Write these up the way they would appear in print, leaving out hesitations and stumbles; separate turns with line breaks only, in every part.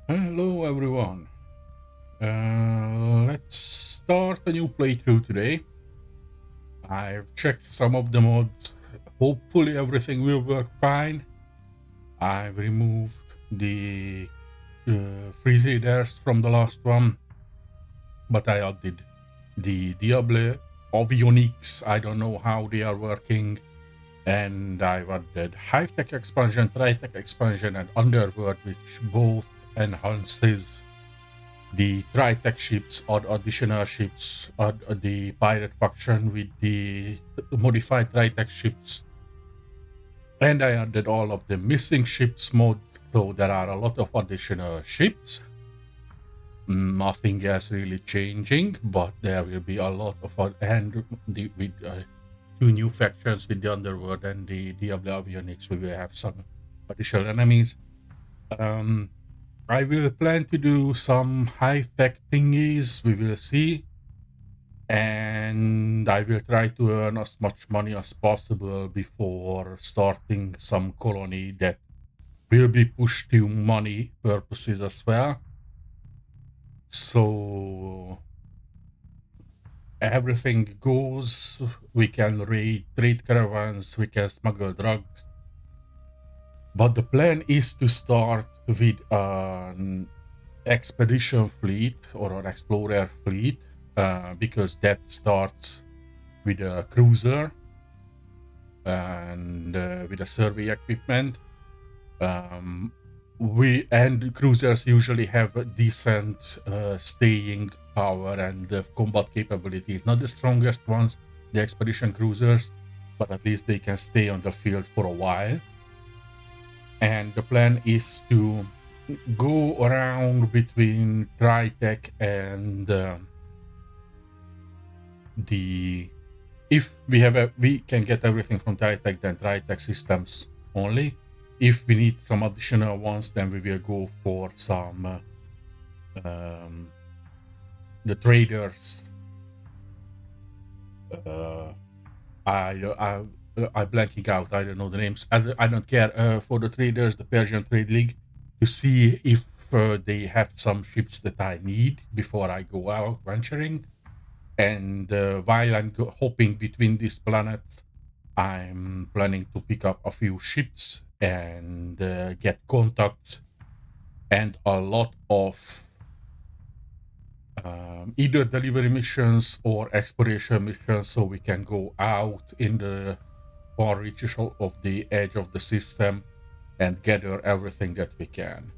Hello everyone. Let's start a new playthrough today. I've checked some of the mods. Hopefully everything will work fine. I've removed the free readers from the last one, but I added the Diable avionics. I don't know how they are working. And I've added high-tech expansion, tri-tech expansion, and underworld, which both enhances the tri-tech ships or additional ships or the pirate faction with the modified tri-tech ships. And I added all of the missing ships mod, so there are a lot of additional ships. Nothing else really changing, but there will be a lot of and with two new factions with the underworld and the Diablo avionics. We will have some additional enemies. I will plan to do some high-tech thingies, we will see. And I will try to earn as much money as possible before starting some colony that will be pushed to money purposes as well. So everything goes, we can raid trade caravans, we can smuggle drugs. But the plan is to start with an expedition fleet or an explorer fleet, because that starts with a cruiser and with a survey equipment. Cruisers usually have a decent staying power and combat capabilities. Not the strongest ones, the expedition cruisers, but at least they can stay on the field for a while. And the plan is to go around between Tritech and the if we can get everything from Tritech, then Tritech systems only. If we need some additional ones, then we will go for some the traders. I'm blanking out. I don't know the names. I don't care for the traders, the Persian Trade League, to see if they have some ships that I need before I go out venturing. And while I'm hopping between these planets, I'm planning to pick up a few ships and get contacts and a lot of either delivery missions or exploration missions, so we can go out in the far reaches of the edge of the system and gather everything that we can.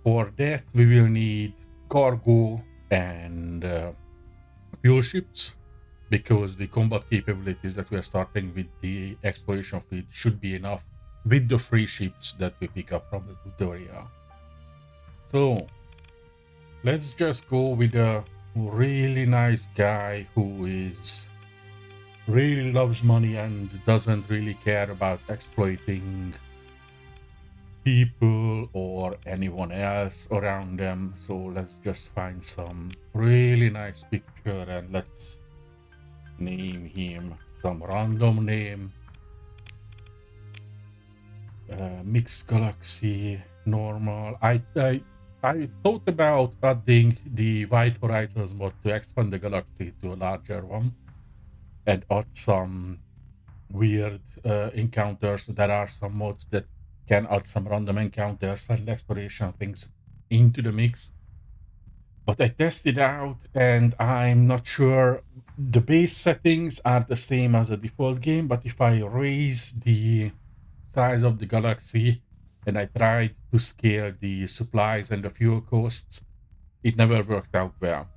For that, we will need cargo and fuel ships, because the combat capabilities that we are starting with the exploration fleet should be enough with the free ships that we pick up from the tutorial. So let's just go with a really nice guy who is really loves money and doesn't really care about exploiting people or anyone else around them. So let's just find some really nice picture and let's name him some random name. Mixed galaxy, normal. I thought about adding the White Horizons mod to expand the galaxy to a larger one and add some weird encounters. There are some mods that can add some random encounters and exploration things into the mix. But I tested out and I'm not sure. The base settings are the same as the default game, but if I raise the size of the galaxy and I tried to scale the supplies and the fuel costs, it never worked out well.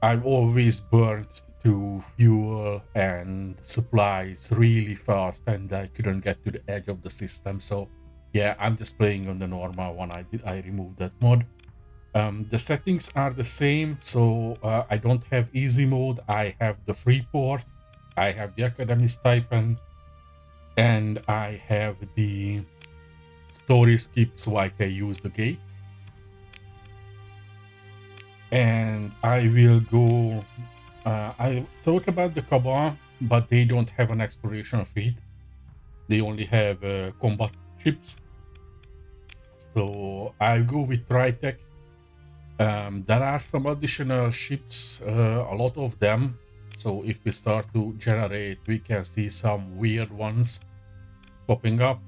I've always burned through fuel and supplies really fast and I couldn't get to the edge of the system. So yeah, I'm just playing on the normal one. I removed that mod. The settings are the same, so I don't have easy mode. I have the free port, I have the academy stipend, and I have the story skip so I can use the gate. And I will go. I thought about the Cabal, but they don't have an exploration fleet. They only have combat ships. So I go with Tritech. There are some additional ships, a lot of them. So if we start to generate, we can see some weird ones popping up.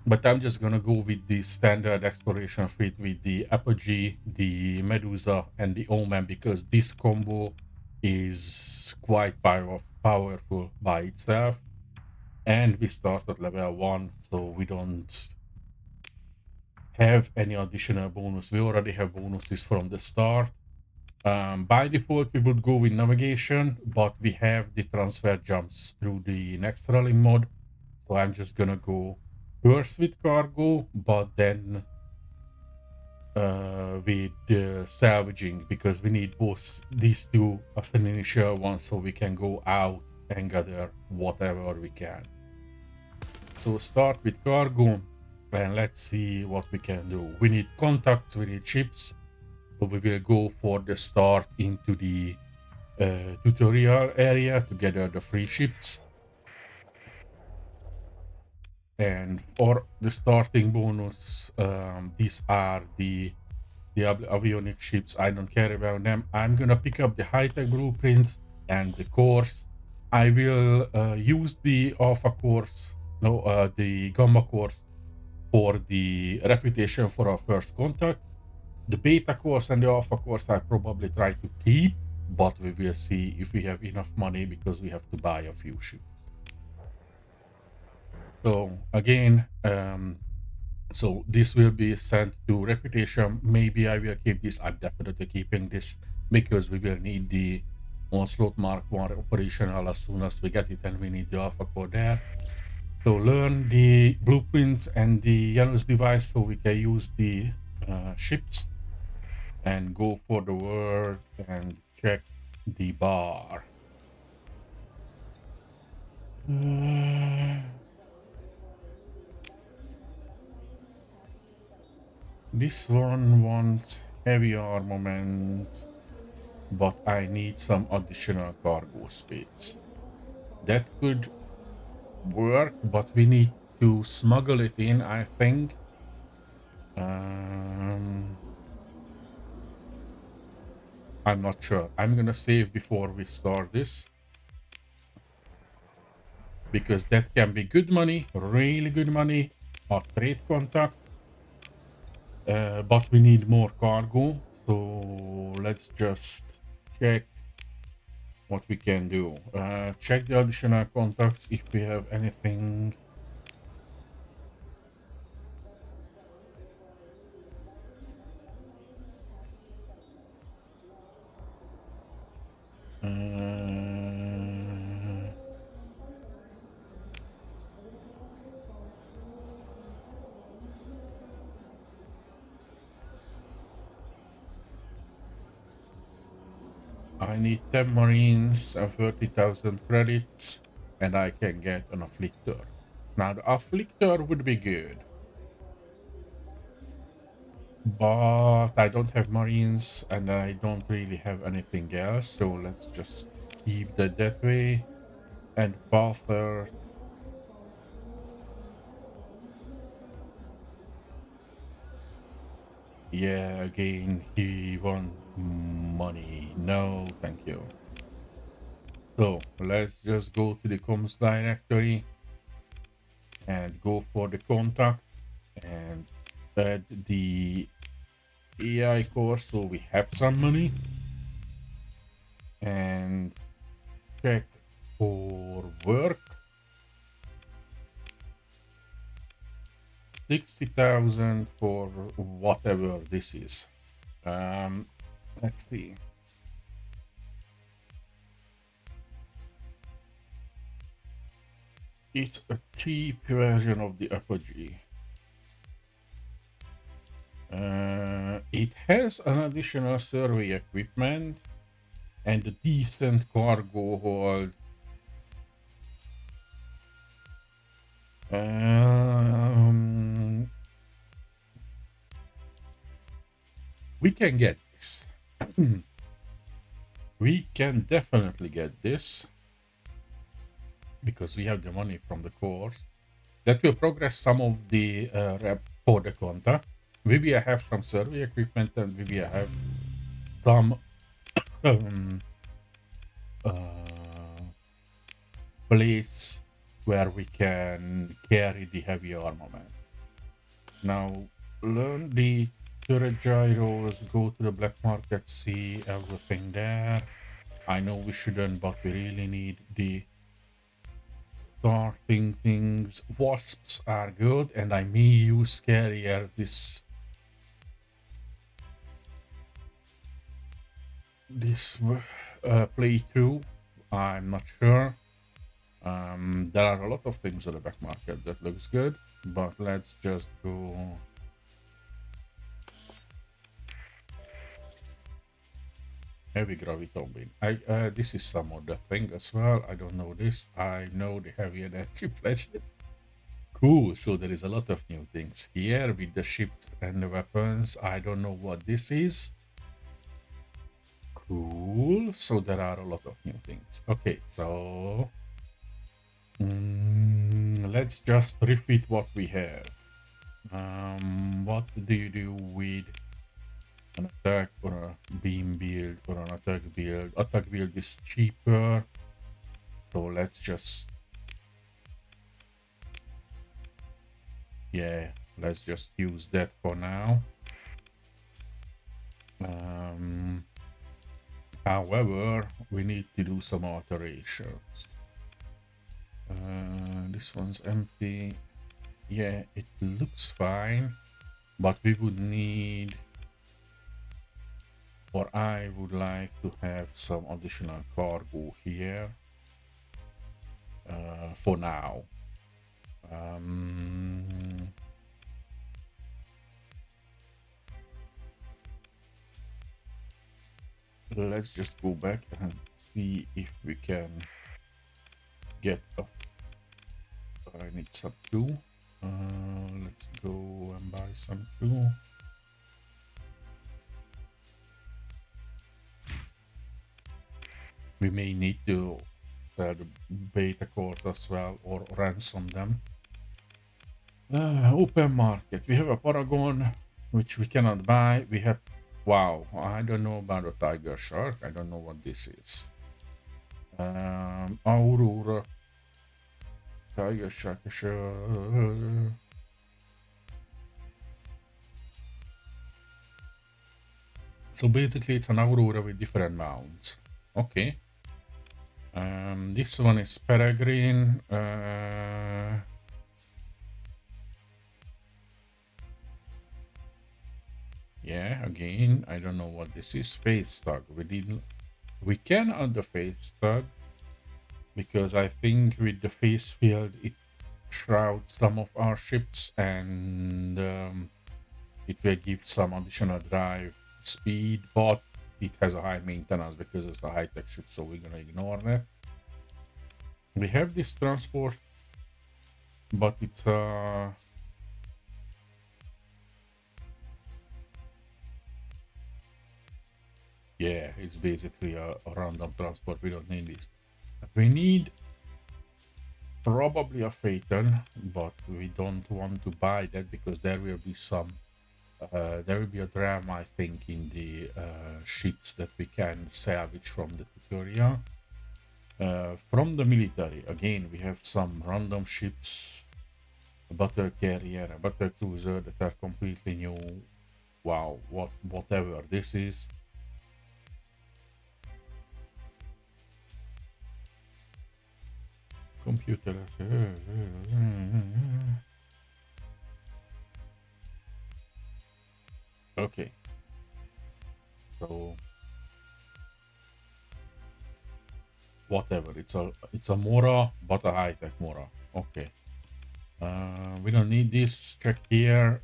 But I'm just gonna go with the standard exploration fleet with the Apogee, the Medusa, and the Omen, because this combo is quite powerful by itself. And we start at level 1, so we don't have any additional bonus. We already have bonuses from the start. By default, we would go with navigation, but we have the transfer jumps through the next rallying mod. So I'm just gonna go first with cargo, but then with salvaging, because we need both these two as an initial one, so we can go out and gather whatever we can. So start with cargo, and let's see what we can do. We need contacts, we need ships, so we will go for the start into the tutorial area to gather the free ships. And for the starting bonus, these are the avionic ships. I don't care about them. I'm gonna pick up the high-tech blueprints and the course. I will use the alpha course, no, the gamma course for the reputation for our first contact. The beta course and the alpha course I probably try to keep, but we will see if we have enough money, because we have to buy a few ships. So again, so this will be sent to reputation. Maybe I will keep this. I'm definitely keeping this, because we will need the onslaught Mark 1 operational as soon as we get it, and we need the alpha core there. So learn the blueprints and the Janus device so we can use the ships, and go for the world and check the bar. This one wants heavy armament, but I need some additional cargo space. That could work, but we need to smuggle it in, I think. I'm not sure. I'm gonna save before we start this, because that can be good money, really good money, or trade contact. But we need more cargo, so let's just check what we can do. Check the additional contacts if we have anything. I need 10 marines and 30,000 credits, and I can get an afflictor. Now the afflictor would be good, but I don't have marines and I don't really have anything else, so let's just keep that way. And Pather, yeah, again he wants money. No, thank you. So let's just go to the comms directory and go for the contact and add the AI course so we have some money, and check for work. 60,000 for whatever this is. Let's see. It's a cheap version of the Apogee. It has an additional survey equipment and a decent cargo hold. We can get this. We can definitely get this, because we have the money from the course. That will progress some of the rep for the contact, Vivia have some survey equipment, and Vivia have some um, uh, place where we can carry the heavy armament. Now, learn the turret gyros, go to the black market, see everything there. I know we shouldn't, but we really need the starting things. Wasps are good, and I may use carrier this playthrough. I'm not sure. There are a lot of things on the back market that looks good, but let's just go. Heavy graviton beam. This is some of the thing as well. I don't know this. I know the heavy energy flashlight. Cool. So there is a lot of new things here with the ships and the weapons. I don't know what this is. Cool. So there are a lot of new things. Okay, so let's just refit what we have. What do you do with an attack or a beam build or an attack build? Attack build is cheaper. So let's just, yeah, let's just use that for now. However, we need to do some alterations. This one's empty. Yeah, it looks fine, but we would need, or I would like to have some additional cargo here for now. Let's just go back and see if we can get a. I need some glue. Let's go and buy some glue. We may need to sell the beta cores as well or ransom them. Open market. We have a Paragon, which we cannot buy. We have, wow, I don't know about a tiger shark. I don't know what this is. Aurora. Tiger shark. So basically it's an Aurora with different mounts. Okay. This one is Peregrine. Yeah, again, I don't know what this is. Face tug. We can add the face tug because I think with the face field it shrouds some of our ships and it will give some additional drive speed, but it has a high maintenance because it's a high-tech ship, so we're gonna ignore that. We have this transport, but it's yeah, it's basically a random transport. We don't need this. We need probably a Phaeton, but we don't want to buy that because there will be some there will be a drama, I think, in the ships that we can salvage from the tutorial. From the military, again, we have some random ships, a battle carrier, a battle cruiser that are completely new. Wow, whatever this is. Computer. Okay. So whatever. It's a Mora, but a high-tech Mora. Okay. We don't need this. Check here.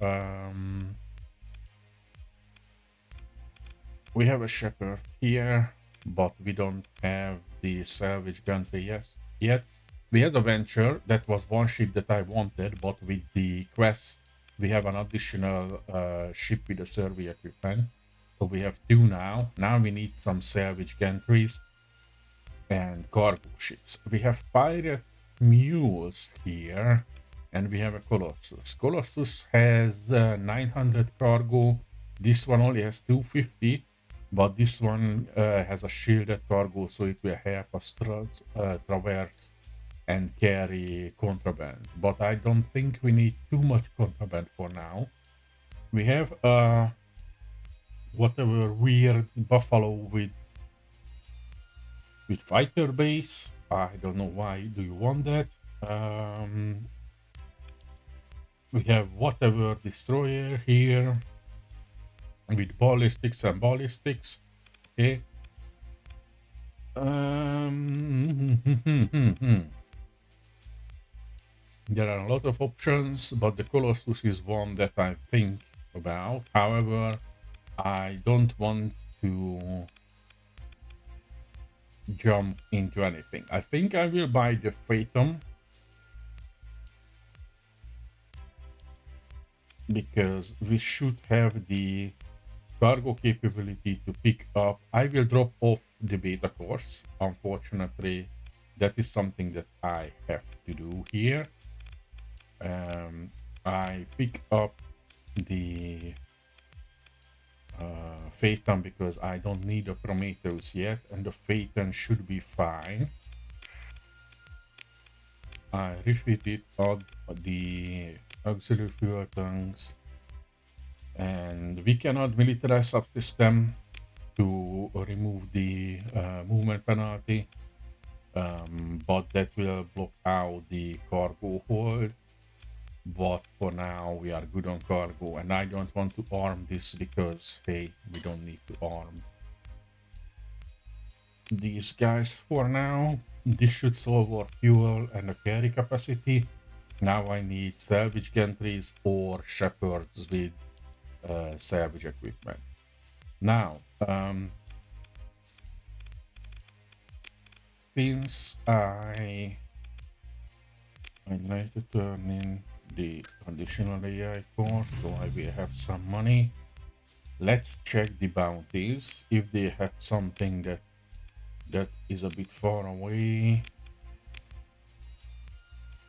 We have a Shepherd here, but we don't have the salvage gantry yet. We have a Venture. That was one ship that I wanted, but with the quest, we have an additional ship with a survey equipment. So we have two now. Now we need some salvage gantries and cargo ships. We have pirate mules here, And we have a Colossus. Colossus has 900 cargo. This one only has 250, but this one has a shielded cargo, so it will help us traverse and carry contraband. But I don't think we need too much contraband for now. We have whatever weird buffalo with fighter base. I don't know why do you want that. We have whatever destroyer here with ballistics and ballistics. Okay. There are a lot of options, but the Colossus is one that I think about. However, I don't want to jump into anything. I think I will buy the Phantom because we should have the cargo capability to pick up. I will drop off the beta course. Unfortunately, that is something that I have to do here. I pick up the Phaeton because I don't need a Prometheus yet, and the Phaeton should be fine. I refitted all the auxiliary fuel tanks, and we cannot militarize subsystem to remove the movement penalty, but that will block out the cargo hold. But for now we are good on cargo, and I don't want to arm this because hey, we don't need to arm these guys for now. This should solve our fuel and the carry capacity. Now I need salvage gantries or shepherds with salvage equipment. Now, since I like to turn in the additional AI core, so I will have some money. Let's check the bounties if they have something that is a bit far away.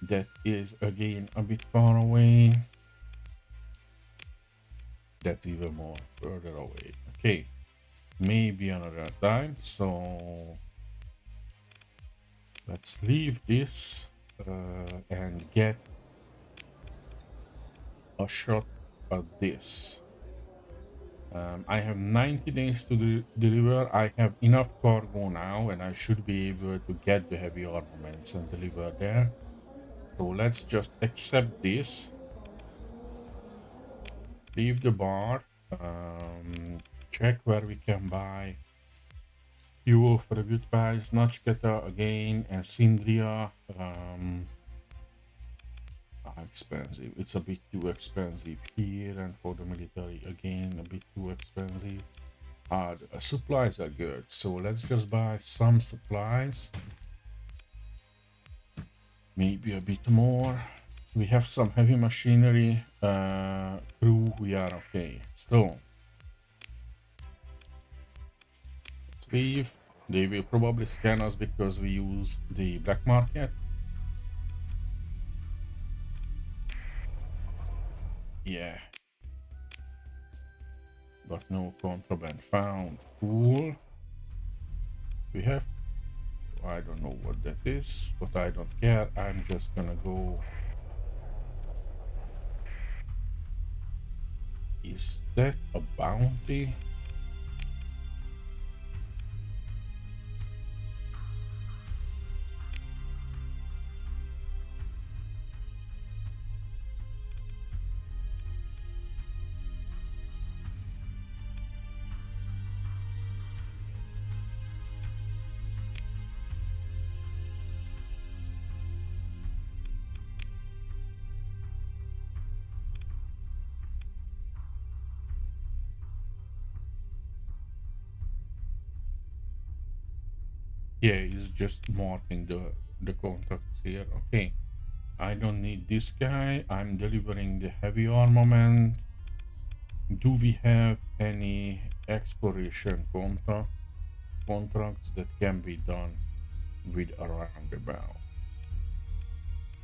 That is again a bit far away. That's even more further away. Okay, maybe another time. So let's leave this and get a shot at this. I have 90 days to deliver. I have enough cargo now, and I should be able to get the heavy armaments and deliver there. So let's just accept this. Leave the bar. Check where we can buy fuel for a good price. Nachketa again and Sindria. Are expensive. It's a bit too expensive here, and for the military again a bit too expensive. The supplies are good, so let's just buy some supplies. Maybe a bit more. We have some heavy machinery. Crew, we are okay. So let's leave. They will probably scan us because we used the black market. Yeah. But no contraband found. Cool. We have, I don't know what that is, but I don't care. I'm just gonna go. Is that a bounty? Yeah, he's just marking the contacts here. Okay, I don't need this guy. I'm delivering the heavy armament. Do we have any exploration contracts that can be done with a roundabout?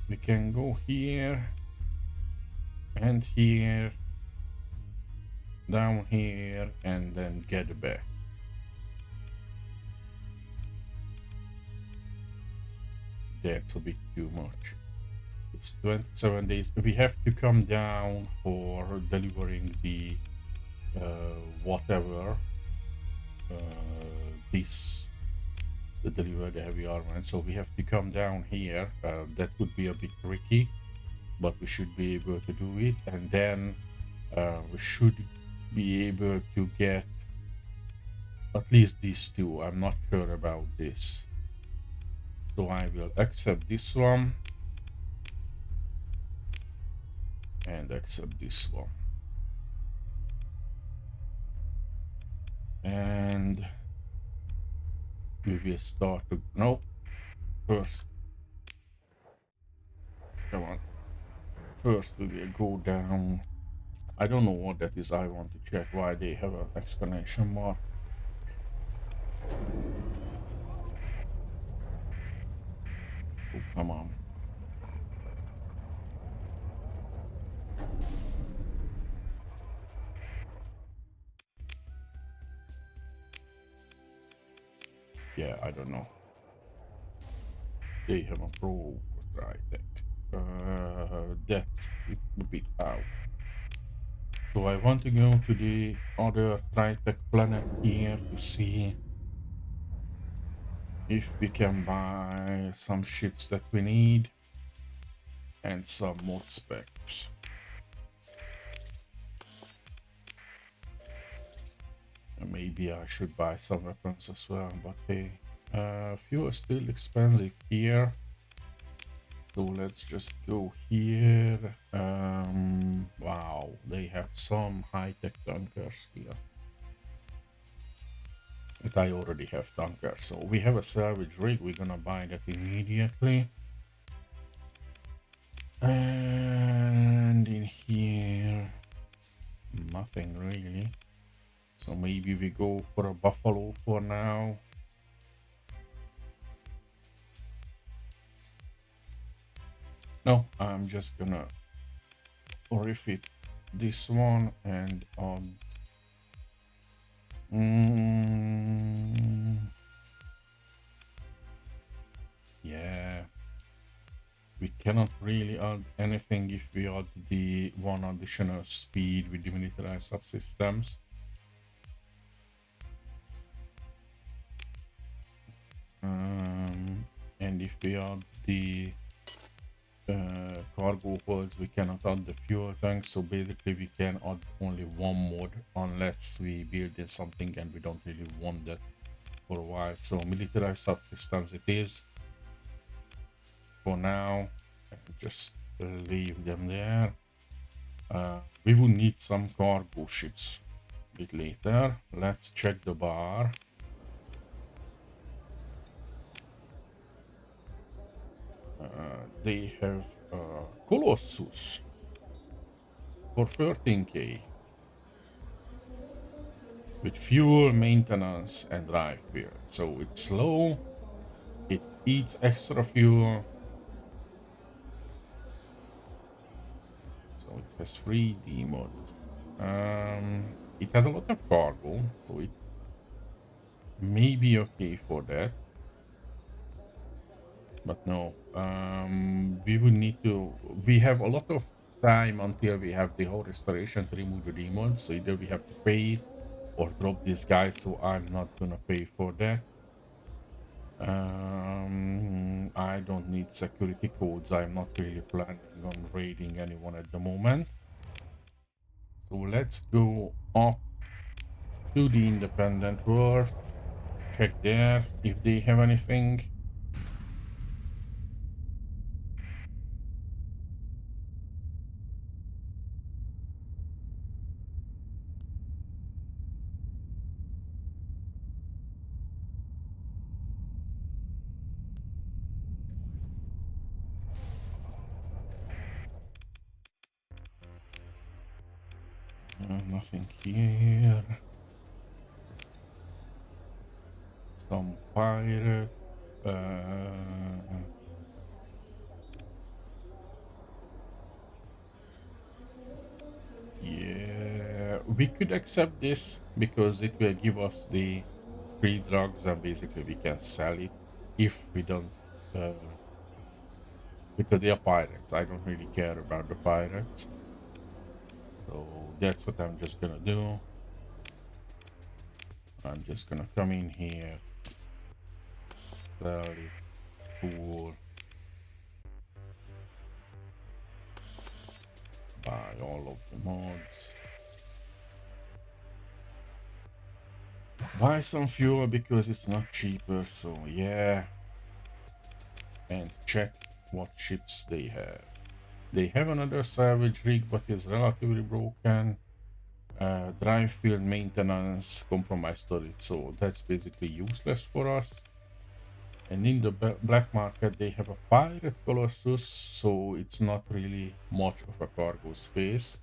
We can go here and here, down here, and then get back. That's a bit too much. It's 27 days. We have to come down for delivering the whatever this the deliver the heavy armament. So we have to come down here. That would be a bit tricky, but we should be able to do it, and then we should be able to get at least these two. I'm not sure about this, so I will accept this one and accept this one, and we will start to no first. Come on, first we will go down. I don't know what that is. I want to check why they have an exclamation mark. Oh, come on. Yeah, I don't know. They have a pro Tritech. That's a bit out. So I want to go to the other Tritech planet here to see if we can buy some ships that we need and some mod specs. And maybe I should buy some weapons as well, but hey, fuel is still expensive here. So let's just go here. Wow, they have some high-tech tankers here. But I already have tankers, so we have a salvage rig. We're gonna buy that immediately. And in here, nothing really. So maybe we go for a buffalo for now. No, I'm just gonna refit this one and yeah, we cannot really add anything if we add the one additional speed with the militarized subsystems. And if we add the cargo holds, we cannot add the fuel tank. So basically we can add only one mod unless we build in something, and we don't really want that for a while. So militarized subsystems it is for now. Just leave them there. We will need some cargo ships a bit later. Let's check the bar. They have Colossus for 13k with fuel, maintenance, and drive period. So it's slow, it eats extra fuel, so it has 3D mods. It has a lot of cargo, so it may be okay for that. But no, we will need to. We have a lot of time until we have the whole restoration to remove the demons. So either we have to pay it or drop these guys. So I'm not gonna pay for that. I don't need security codes. I'm not really planning on raiding anyone at the moment. So let's go up to the independent world. Check there if they have anything. Nothing here. Some pirate. we could accept this because it will give us the free drugs and basically we can sell it if we don't, uh, because they are pirates. I don't really care about the pirates. So that's what I'm just gonna do. I'm just gonna come in here, sell it, tool, buy all of the mods, buy some fuel because it's not cheaper, so yeah, and check what ships they have. They have another salvage rig but is relatively broken. Drive field maintenance, compromised storage, so that's basically useless for us. And in the black market they have a pirate colossus, so it's not really much of a cargo space.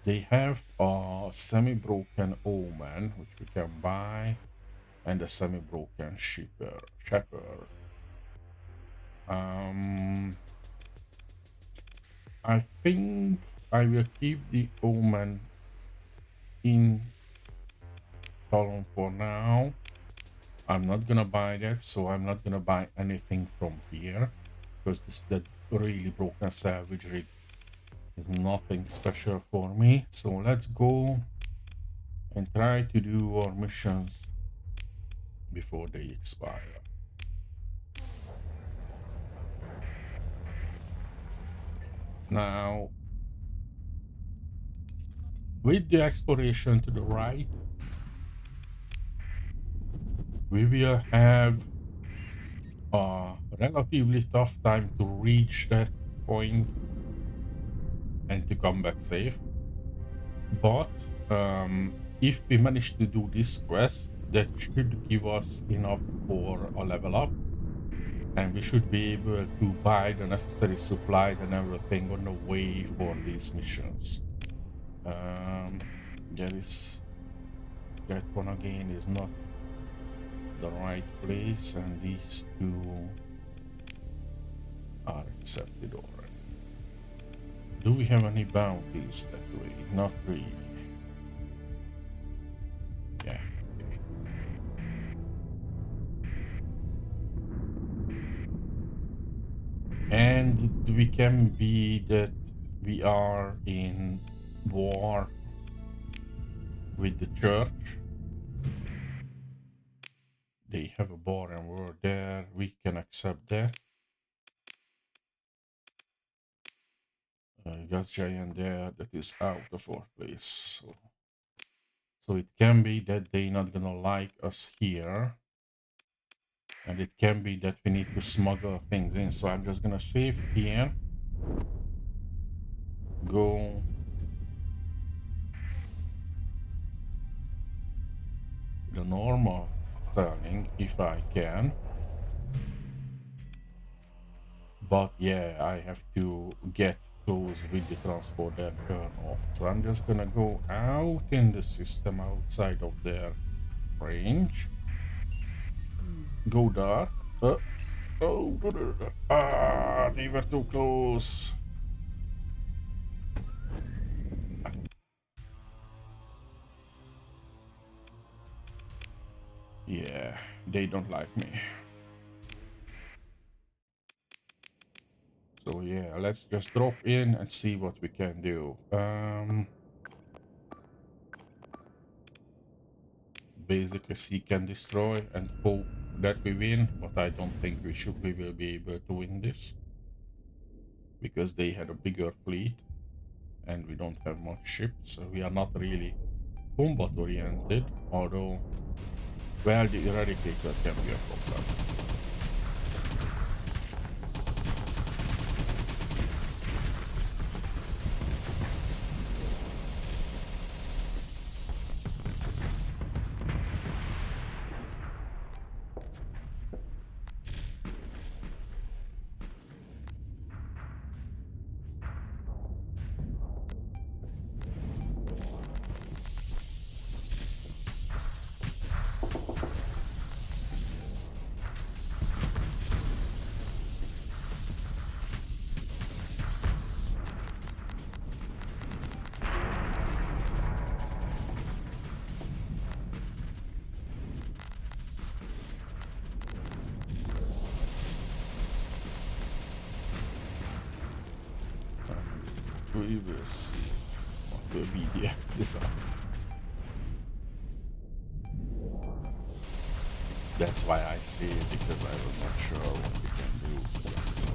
They have a semi-broken omen which we can buy, and a semi-broken shepherd. I think I will keep the omen in column for now. I'm not gonna buy that, so I'm not gonna buy anything from here because that really broken salvage rig is nothing special for me. So let's go and try to do our missions before they expire. Now, with the exploration to the right, we will have a relatively tough time to reach that point and to come back safe. But if we manage to do this quest, that should give us enough for a level up, and we should be able to buy the necessary supplies and everything on the way for these missions. That one again is not the right place, and these two are accepted already. Do we have any bounties that way? Not really. Yeah. Okay. And we can be that we are in war with the church. They have a bar and we're there. We can accept that. Gas giant there that is out of our place. So it can be that they not gonna like us here. And it can be that we need to smuggle things in. So I'm just gonna save here. Go the normal selling if I can. But yeah, I have to get close with the transport and turn off. So I'm just gonna go out in the system outside of their range. Go dark. Oh, they were too close. Yeah, they don't like me. So yeah, let's just drop in and see what we can do. Basically seek and destroy and hope that we win, but I don't think we will be able to win this because they had a bigger fleet and we don't have much ships, so we are not really combat oriented, although, well, the eradicator can be a problem. we will see what will be the result. That's why I see it, because I was not sure what we can do yet. So.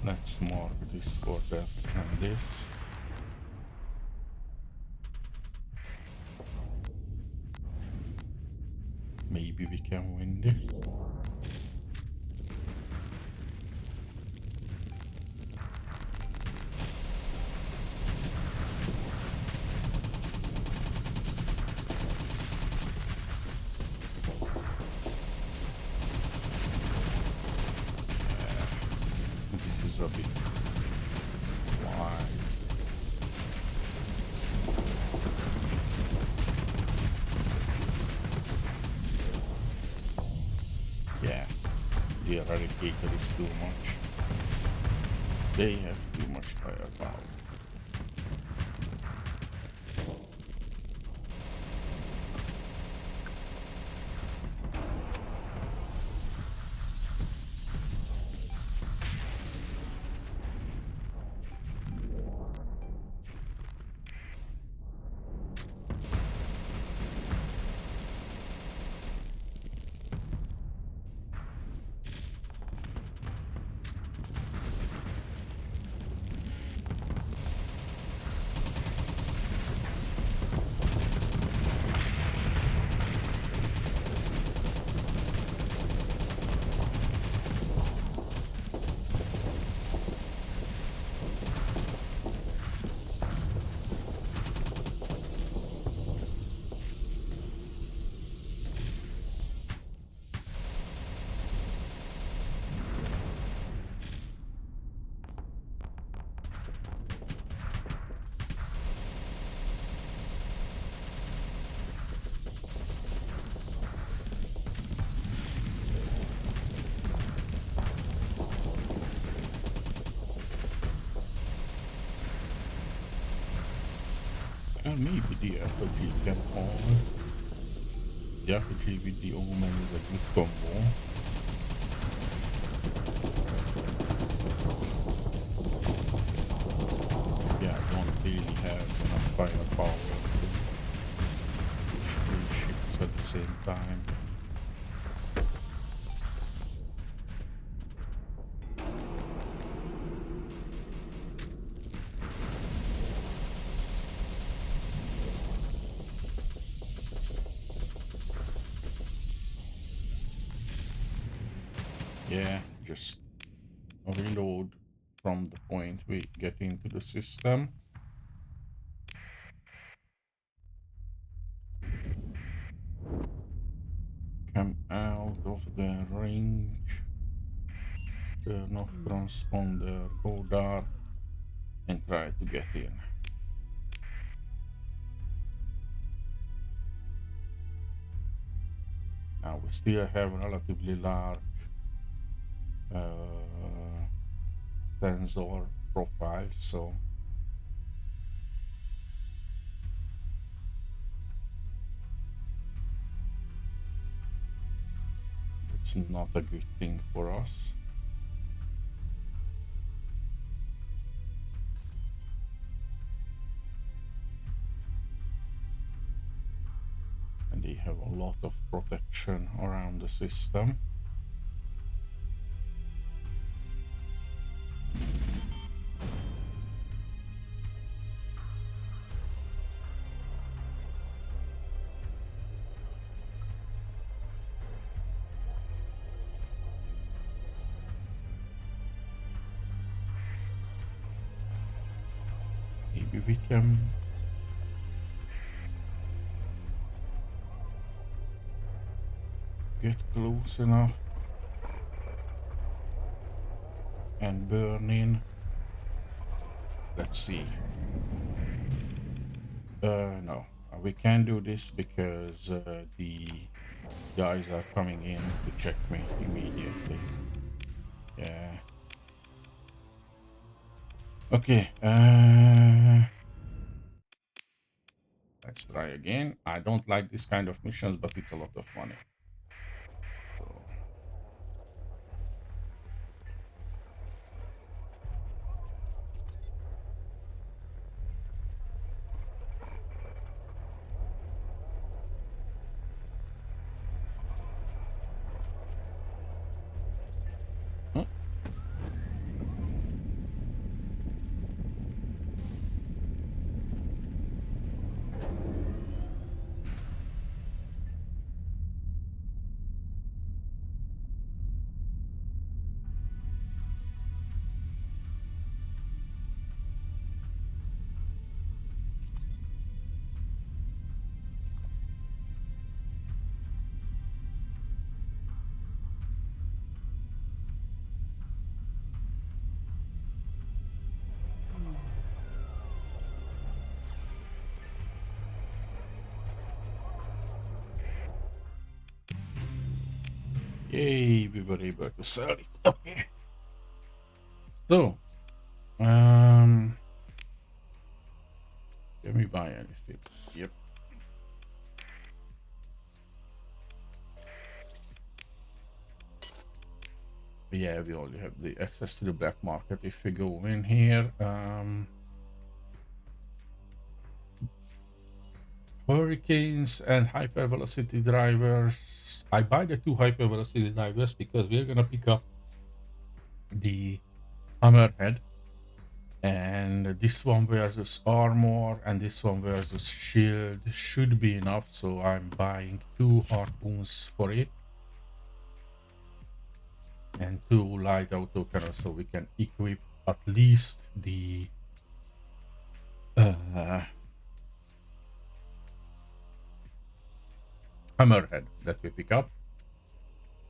Let's mark this for that and this. Maybe we can win this. This is a bit wide. Yeah, the eradicator is too much. They have too much firepower. And maybe the RPG can fall. The RPG with the Omen is a good combo. Yeah, I don't really have enough firepower to push 3 ships at the same time. Yeah, just reload from the point we get into the system. Come out of the range. Turn off transponder, go dark, and try to get in. Now we still have relatively large sensor profile, so it's not a good thing for us. And they have a lot of protection around the system. Maybe we can get close enough and burn in. Let's see. No, we can't do this because the guys are coming in to check me immediately. Yeah. Okay. Let's try again. I don't like this kind of missions, but it's a lot of money. So Yay, we were able to sell it. Okay. So, can we buy anything? Yep. Yeah, we only have the access to the black market. If we go in here, hurricanes and hyper velocity drivers. I buy the two hyper velocity drivers because we're gonna pick up the hammerhead, and this one versus armor and this one versus shield should be enough. So I'm buying two harpoons for it and two light autocannons, so we can equip at least the hammerhead that we pick up.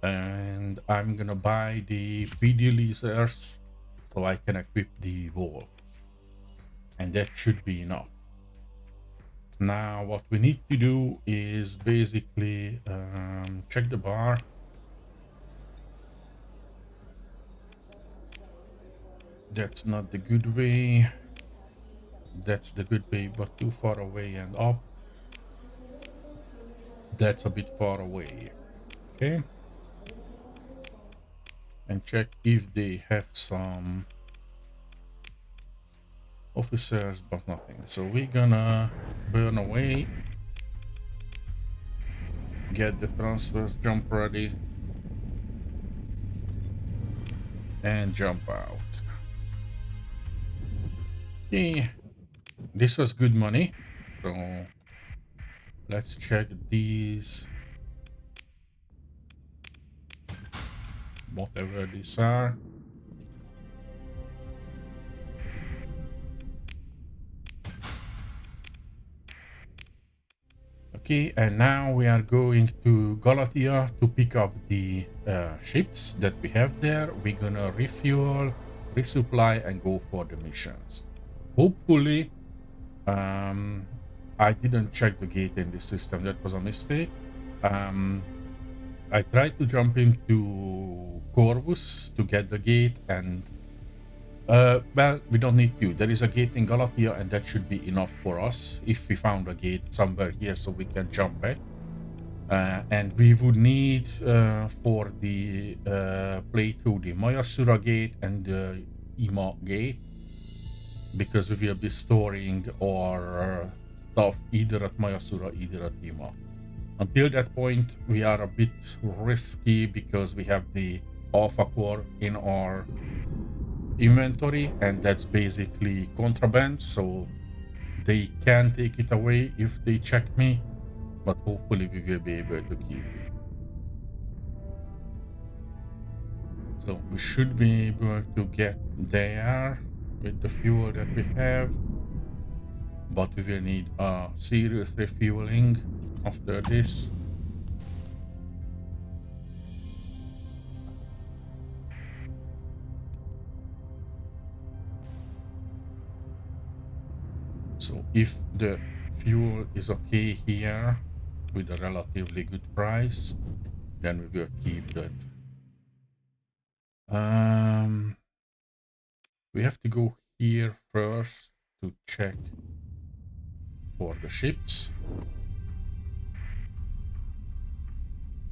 And I'm gonna buy the PD lasers so I can equip the wolf, and that should be enough. Now what we need to do is basically check the bar. That's not the good way. That's the good way, but too far away and up. That's a bit far away. Okay. And check if they have some officers, but nothing. So we're gonna burn away. Get the transfers, jump ready. And jump out. Okay. This was good money. So let's check these. Whatever these are. Okay, and now we are going to Galatia to pick up the ships that we have there. We're gonna refuel, resupply, and go for the missions. Hopefully, I didn't check the gate in the system. That was a mistake. I tried to jump into Corvus to get the gate, and well, we don't need to. There is a gate in Galatia, and that should be enough for us if we found a gate somewhere here so we can jump back. And we would need for the playthrough the Mayasura gate and the Ima gate, because we will be storing our stuff either at Mayasura, either at Ima. Until that point, we are a bit risky because we have the Alpha Core in our inventory, and that's basically contraband, so they can take it away if they check me, but hopefully we will be able to keep it. So we should be able to get there with the fuel that we have, but we will need a serious refueling after this. So if the fuel is okay here with a relatively good price, then we will keep that. We have to go here first to check for the ships.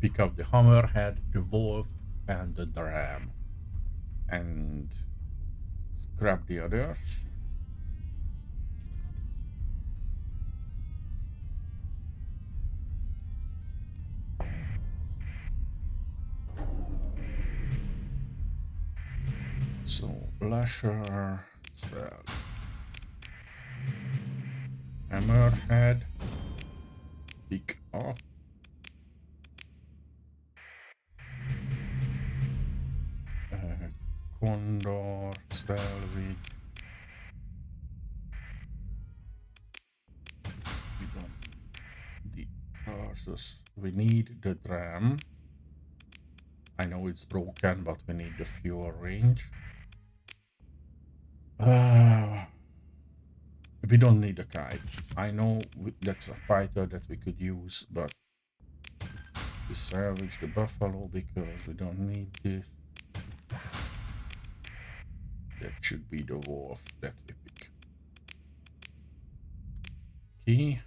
Pick up the hammerhead, the wolf, and the dram, and scrap the others. So Lasher, sell. Hammerhead, pick up. Condor, salvage. We don't the versus. We need the dram. I know it's broken, but we need the fuel range. We don't need a kite. I know that's a fighter that we could use, but We salvage the buffalo because we don't need this. That should be the wolf that we pick. Okay,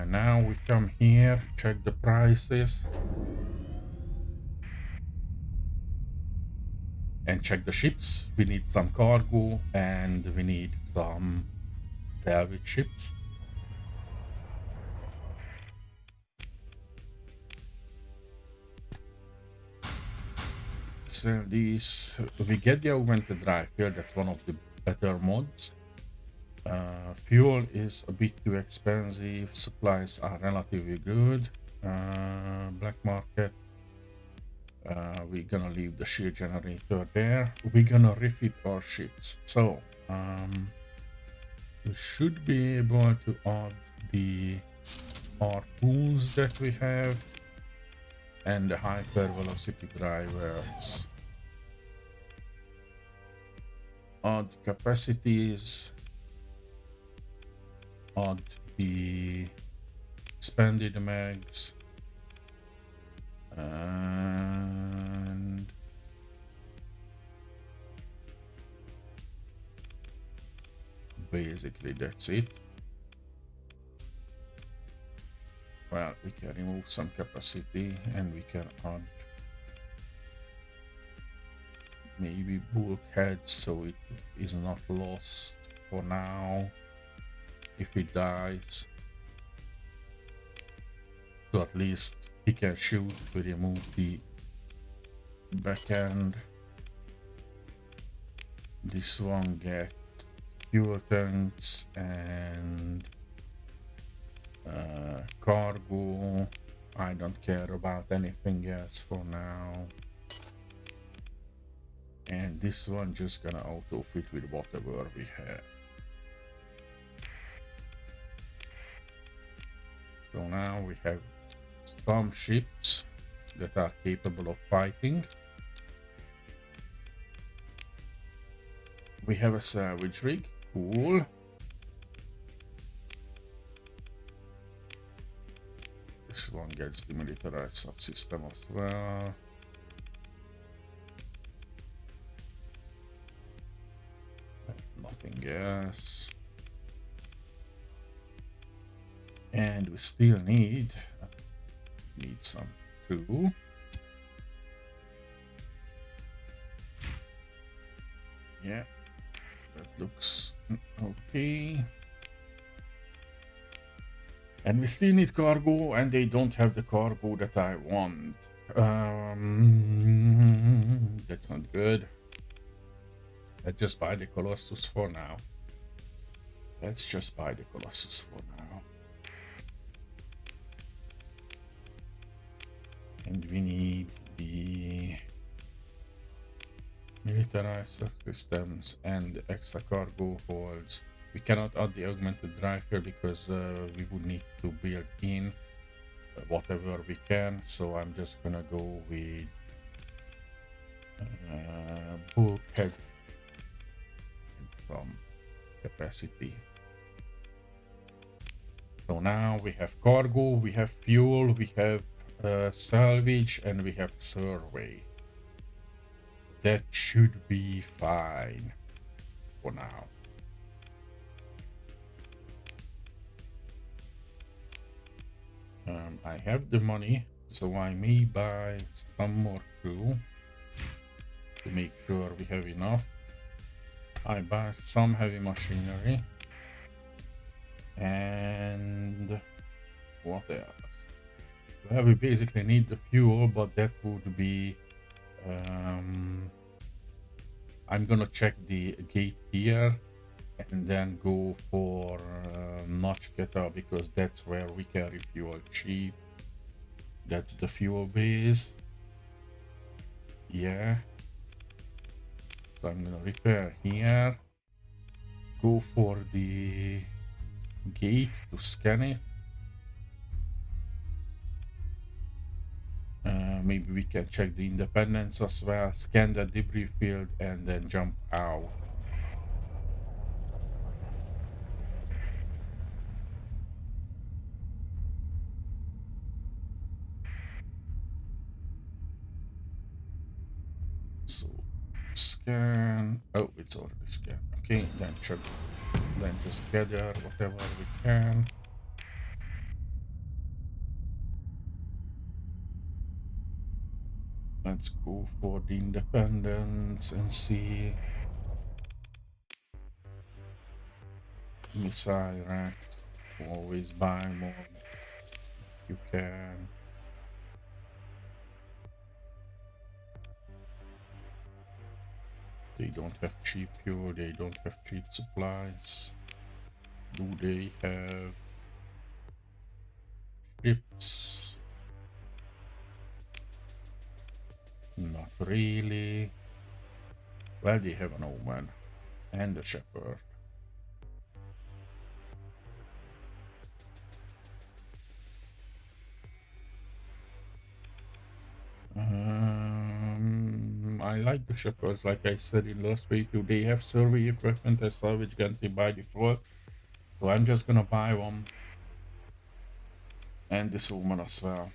now we come here, check the prices. And check the ships. We need some cargo and we need some salvage ships. So these, we get the augmented drive here. That's one of the better mods. Fuel is a bit too expensive. Supplies are relatively good. Black market. We're gonna leave the shield generator there. We're gonna refit our ships. So we should be able to add the harpoons that we have and the hyper velocity drivers. Add capacities. Add the expanded mags. And basically that's it. Well, we can remove some capacity and we can add maybe bulkheads so it is not lost for now if it dies. So at least he can shoot. We remove the back end. This one gets fuel tanks and cargo. I don't care about anything else for now. And this one just gonna auto fit with whatever we have. So now we have some ships that are capable of fighting. We have a salvage rig, cool. This one gets the militarized subsystem as well. Nothing else. And we still need some crew. Yeah, that looks okay. And we still need cargo, and they don't have the cargo that I want. That's not good. Let's just buy the Colossus for now. Let's just buy the Colossus for now. And we need the militarized systems and extra cargo holds. We cannot add the augmented drive here because we would need to build in whatever we can. So I'm just gonna go with bulkhead and some capacity. So now we have cargo, we have fuel, we have salvage, and we have survey. That should be fine for now. I have the money, so I may buy some more crew to make sure we have enough. I buy some heavy machinery. And what else? Well, we basically need the fuel, but that would be I'm gonna check the gate here and then go for Notchketa because that's where we can refuel cheap. That's the fuel base. Yeah. So I'm gonna repair here. Go for the gate to scan it. Maybe we can check the independence as well, scan the debris field, and then jump out. Scan. Oh, it's already scanned. Okay, then check. Then just gather whatever we can. Let's go for the independence and see missile racks. Always buy more if you can. They don't have cheap fuel, they don't have cheap supplies. Do they have ships? Not really. Well, they have an Omen and a Shepherd. I like the Shepherds, like I said in last video. They have survey equipment and salvage guns by default. So I'm just gonna buy one. And this woman as well.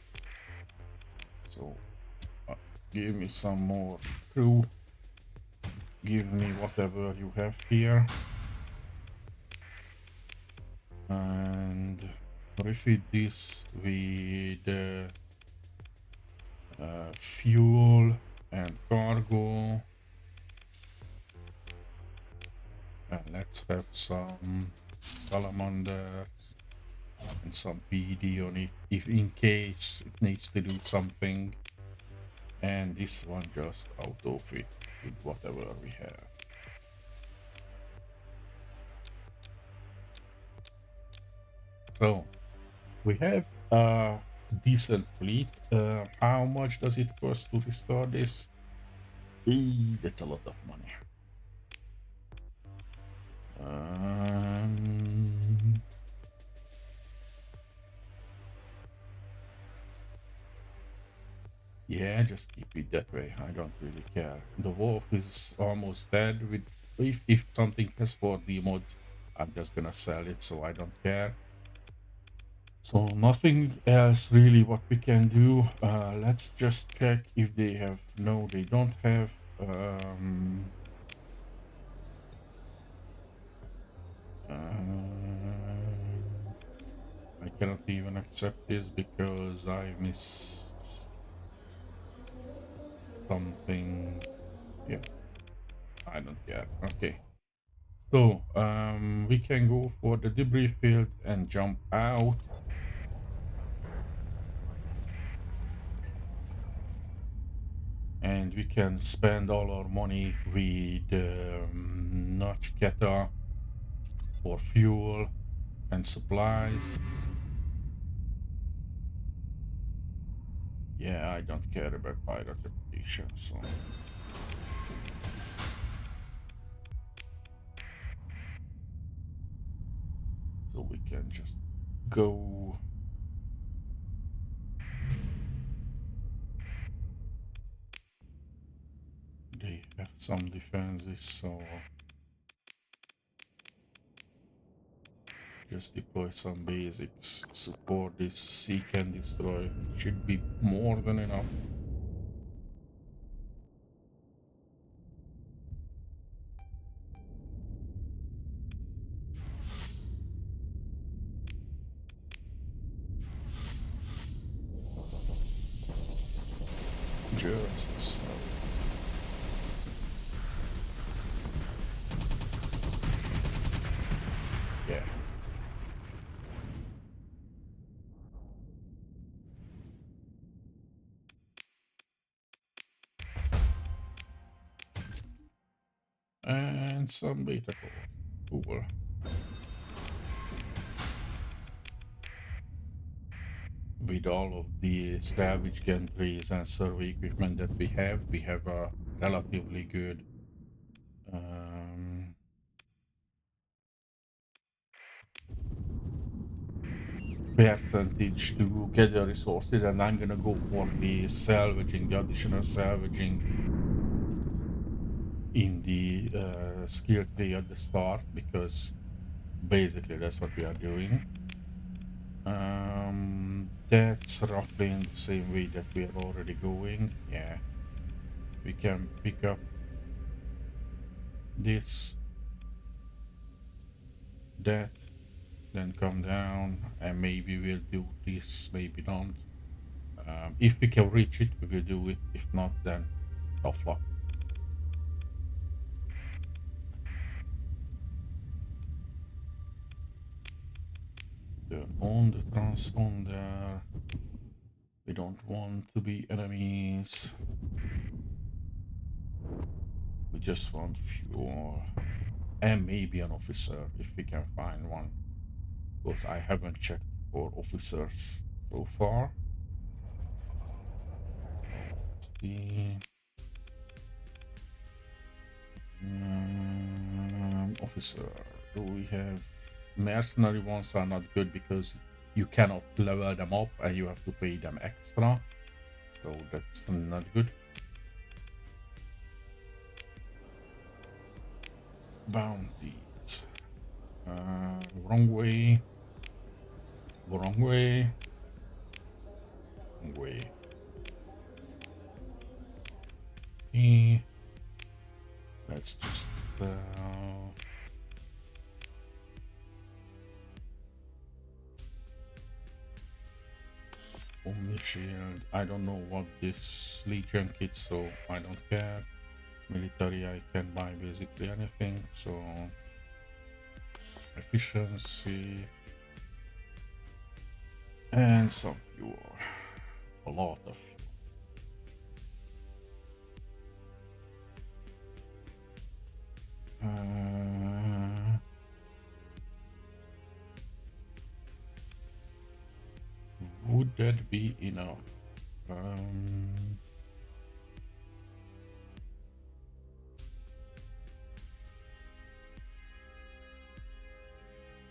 So give me some more crew. Give me whatever you have here. And refit this with fuel and cargo. And let's have some salamanders and some PD on it, if in case it needs to do something. And this one just auto fit with whatever we have. So we have a decent fleet. How much does it cost to restore this? That's a lot of money. Yeah, just keep it that way. I don't really care. The wolf is almost dead. With if something has 4D mods, I'm just gonna sell it, so I don't care. So nothing else really what we can do. Let's just check if they have. No, they don't have. I cannot even accept this because I miss something. Yeah, I don't care. Okay. So we can go for the debris field and jump out. And we can spend all our money with Notch Keta for fuel and supplies. Yeah, I don't care about pirate reputation, so we can just go. They have some defenses, so just deploy some basics. Support this seek and destroy. Should be more than enough. Just so. Yeah. And some beta core. Cool. With all of the salvage gantries and survey equipment that we have a relatively good percentage to gather resources, and I'm gonna go for the salvaging, the additional salvaging in the skill tree at the start, because basically that's what we are doing. That's roughly in the same way that we are already going. Yeah, we can pick up this, that, then come down, and maybe we'll do this, maybe not. If we can reach it, we will do it. If not, then tough luck. Turn on the transponder. We don't want to be enemies. We just want fuel. And maybe an officer, if we can find one. Because I haven't checked for officers so far. So let's see. Officer. Do we have... Mercenary ones are not good because you cannot level them up and you have to pay them extra. So that's not good. Bounties. Wrong way. Wrong way. Wrong way. Okay. Let's just... Omnishield. I don't know what this Legion kit, so I don't care. Military, I can buy basically anything, so efficiency and some fuel. A lot of fuel. Would that be enough?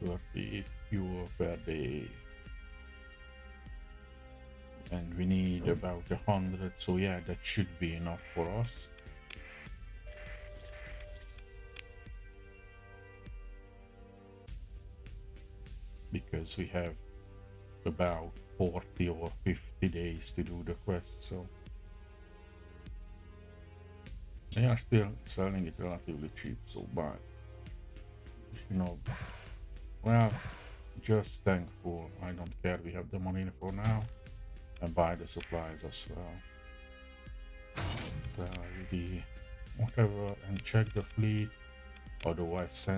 30 fuel per day. And we need about 100, so yeah, that should be enough for us. Because we have about 40 or 50 days to do the quest, so they are still selling it relatively cheap, so buy. You know, well, just thankful. I don't care, we have the money for now. And buy the supplies as well. So the whatever, and check the fleet. Otherwise,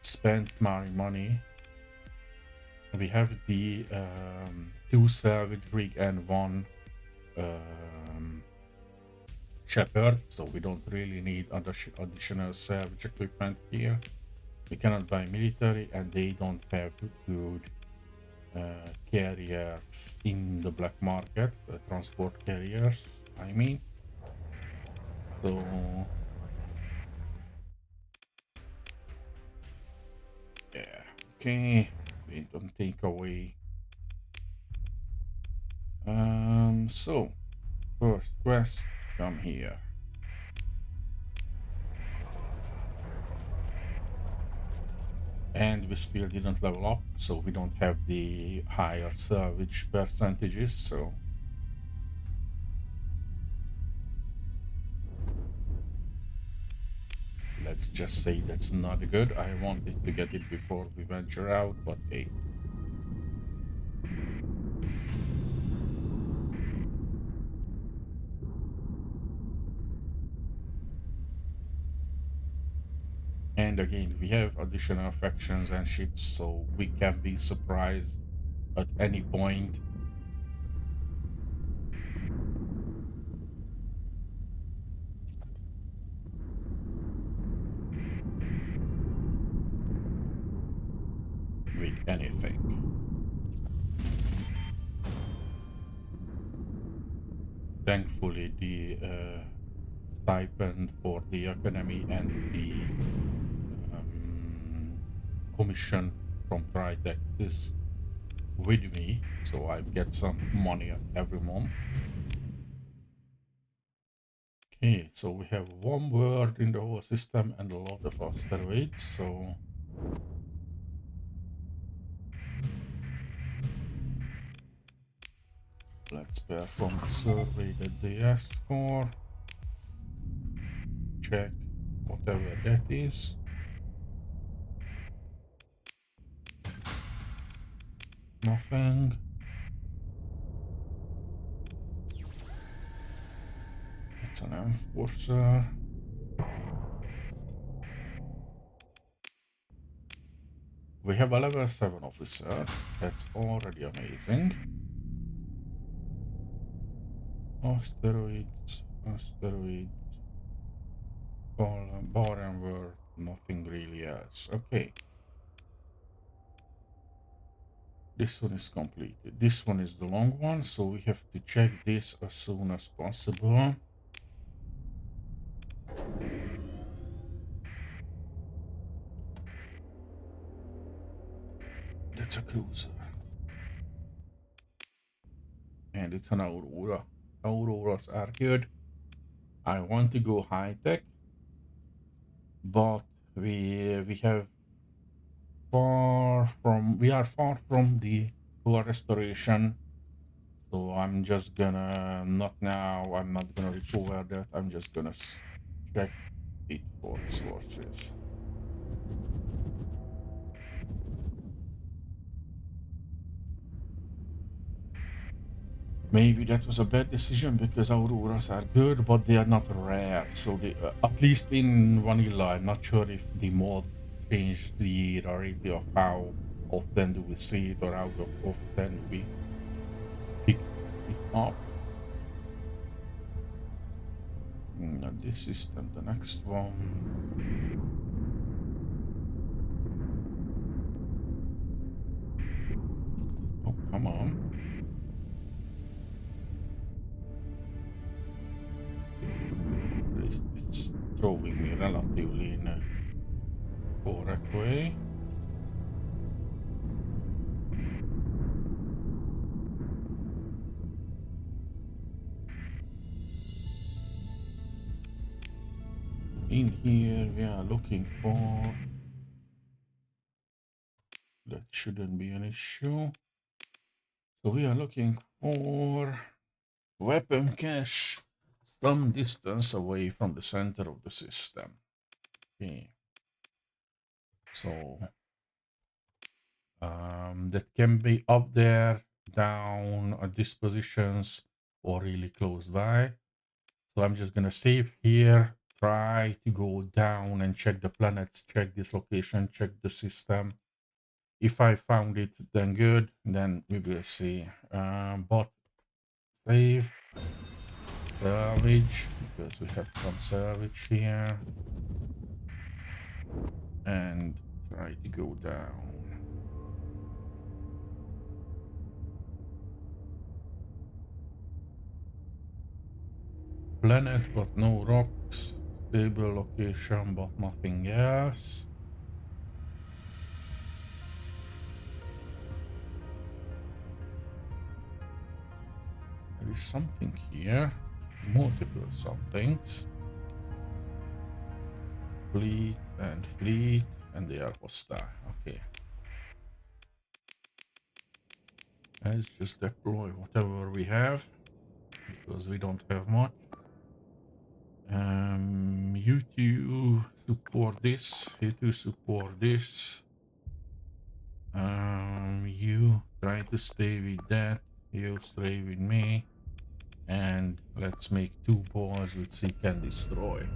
spend my money. We have the 2 salvage rig and 1 shepherd, so we don't really need additional salvage equipment here. We cannot buy military, and they don't have good carriers in the black market, transport carriers, I mean. So yeah, okay, we don't take away. So first quest, come here. And we still didn't level up, so we don't have the higher salvage percentages, so let's just say that's not good. I wanted to get it before we venture out, but hey. And again, we have additional factions and ships, so we can be surprised at any point. With anything. Thankfully, the stipend for the academy and the commission from Tritech is with me, so I get some money every month. Okay, so we have 1 word in the whole system and a lot of asteroids, so let's perform the survey that they asked for. Check. whatever that is. Nothing. It's an enforcer. We have a level 7 officer. That's already amazing. Asteroids, bar and world, nothing really else. Okay. This one is completed. This one is the long one, so we have to check this as soon as possible. That's a cruiser. And it's an Aurora. Auroras are good. I want to go high tech, but we are far from the full restoration. So I'm just gonna not now. I'm not gonna recover that. I'm just gonna check it for sources. Maybe that was a bad decision because Auroras are good, but they are not rare. So they, at least in vanilla, I'm not sure if the mod changed the rarity of how often do we see it or how often do we pick it up. Not this system, the next one. Oh, come on. It's throwing me relatively in a correct way. In here, we are looking for... That shouldn't be an issue. So we are looking for weapon cache some distance away from the center of the system. Okay. So that can be up there, down at these positions, or really close by. So I'm just gonna save here, try to go down and check the planets, check this location, check the system. If I found it, then good, then we will see. But save, salvage, because we have some salvage here. And try to go down. Planet, but no rocks. Stable location, but nothing else. There is something here. Multiple somethings. Fleet, and they are hostile. Okay. Let's just deploy whatever we have, because we don't have much. You two support this. You two support this. You try to stay with that. You stay with me. And let's make 2 balls which he can destroy.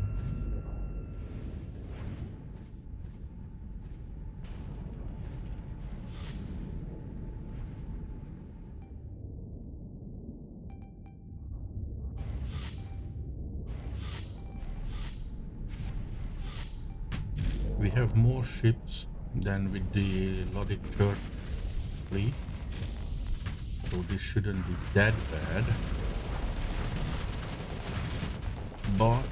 We have more ships than with the Lodic Church fleet, so this shouldn't be that bad. But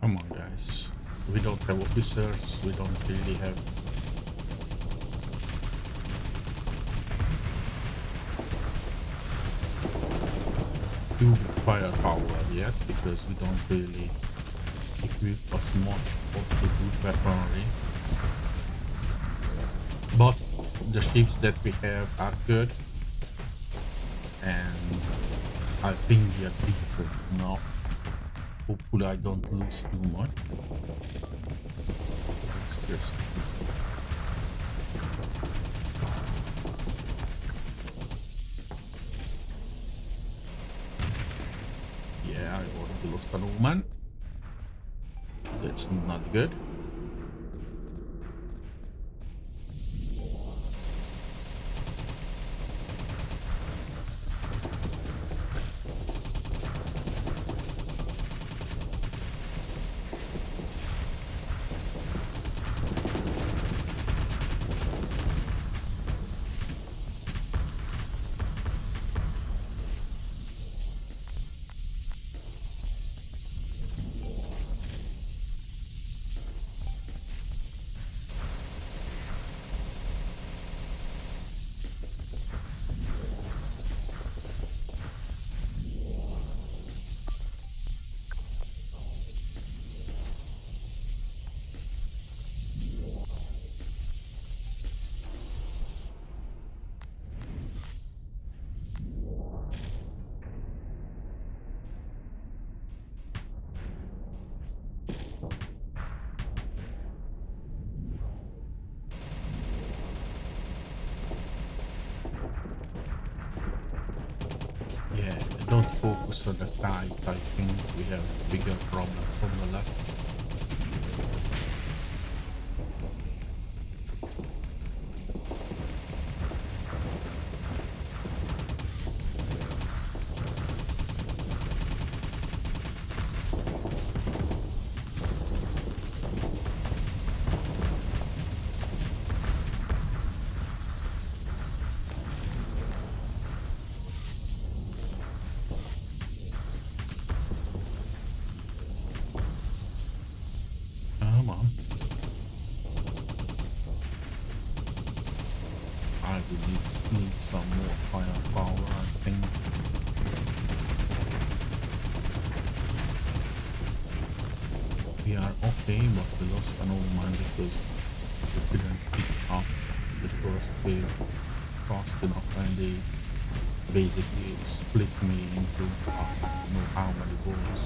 come on, guys. We don't have officers. We don't really have... do firepower yet because we don't really equip as much of the good weaponry. But the ships that we have are good, and I think they are decent enough. Hopefully I don't lose too much. It's just... yeah, I already lost an Oman. That's not good. Yeah, don't focus on the type. I think we have bigger problems on the left. Come on. I will need some more firepower, I think. We are okay, but we lost an old man because we couldn't pick up the first wave fast enough, and they basically split me into I don't know how many balls.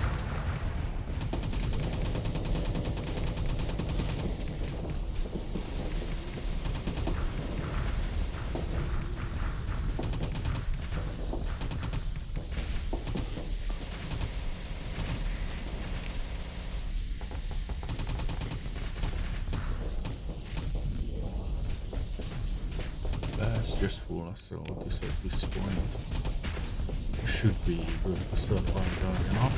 That's just full of soldiers at this point. Should be able to survive long enough.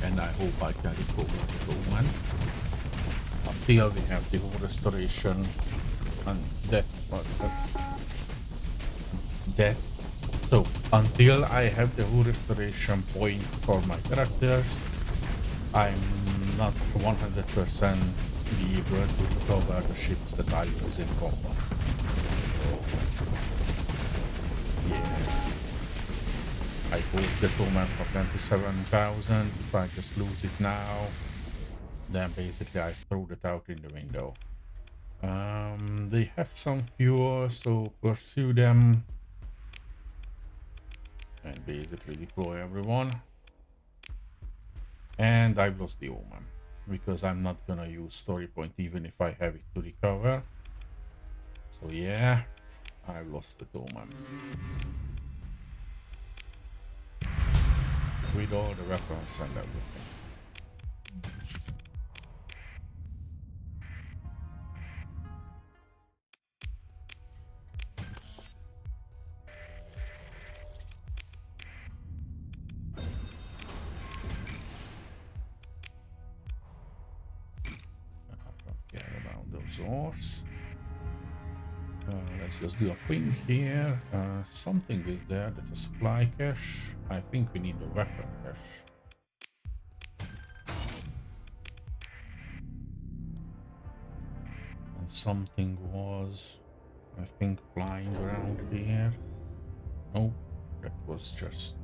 And I hope I can recover the Roman until we have the whole restoration and that. So until I have the whole restoration point for my characters, I'm not 100% be able to recover the ships that I use in combat. So yeah, I bought the Toman for 27,000. If I just lose it now, then basically I throw it out in the window. They have some fuel, so pursue them and basically deploy everyone. And I've lost the Omen because I'm not gonna use story point even if I have it to recover. So yeah, I've lost the Omen with all the weapons and everything. Care about those ores. Let's just do a ping here. Something is there. That's a supply cache. I think we need a weapon cache. something was, I think, flying around here. Nope, that was just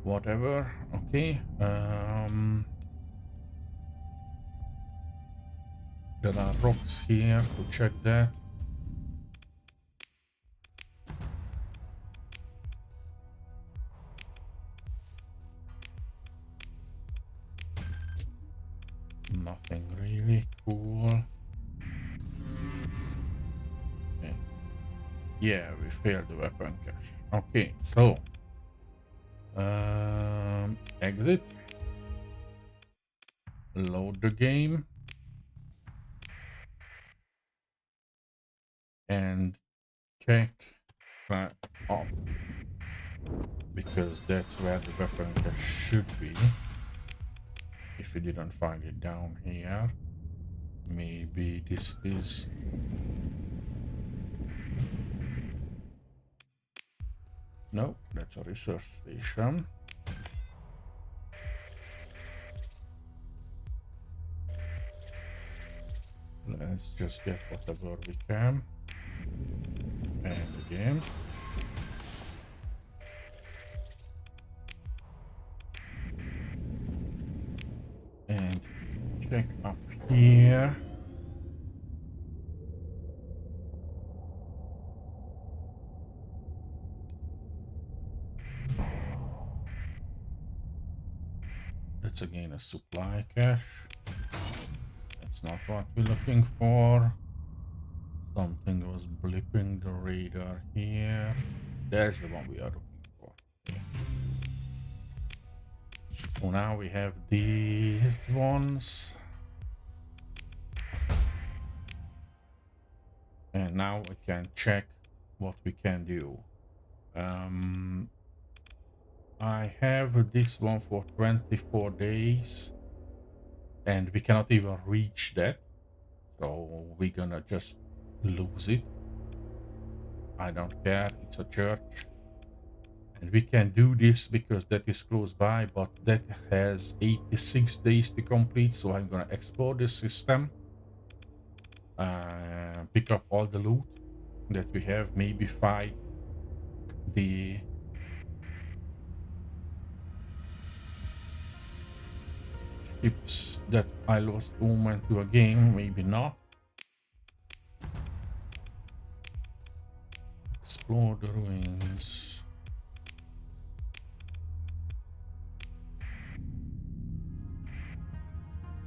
whatever. Okay. There are rocks here to check that. Nothing really cool. Okay. Yeah, we failed the weapon cache. Okay, so exit, load the game, and check that off, because that's where the weapon cache should be. If we didn't find it down here, maybe this is... No, that's a research station. Let's just get whatever we can. And again. And check up here. That's again a supply cache. That's not what we're looking for. Something was blipping the radar here. There's the one we are looking for. Okay. So now we have these ones. And now I can check what we can do. I have this one for 24 days. And we cannot even reach that. So we're gonna just lose it. I don't care, it's a church. And we can do this because that is close by, but that has 86 days to complete. So I'm gonna explore this system. Pick up all the loot that we have, maybe fight the ships that I lost movement to a game, maybe not. Explore the ruins.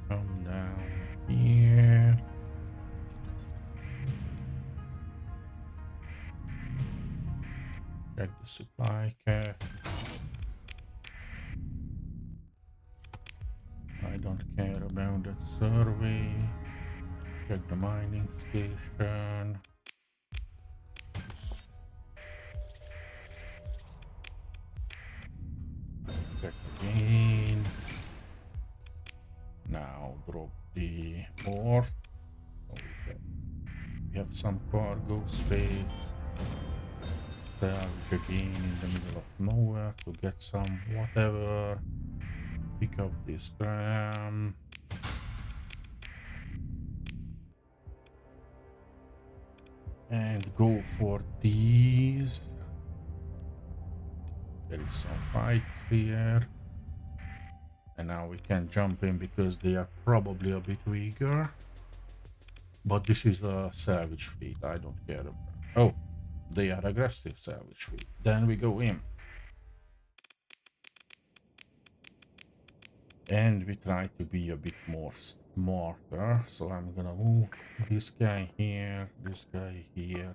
Come down here. Check the supply cache. I don't care about that survey. Check the mining station. Check again. Now drop the ore. Okay. We have some cargo space. Salvage again in the middle of nowhere to get some whatever. Pick up this tram. And go for these. There is some fight here. And now we can jump in because they are probably a bit weaker. But this is a salvage fleet, I don't care about. Oh, they are aggressive salvage fleet. Then we go in. And we try to be a bit more smarter. So I'm gonna move this guy here, this guy here,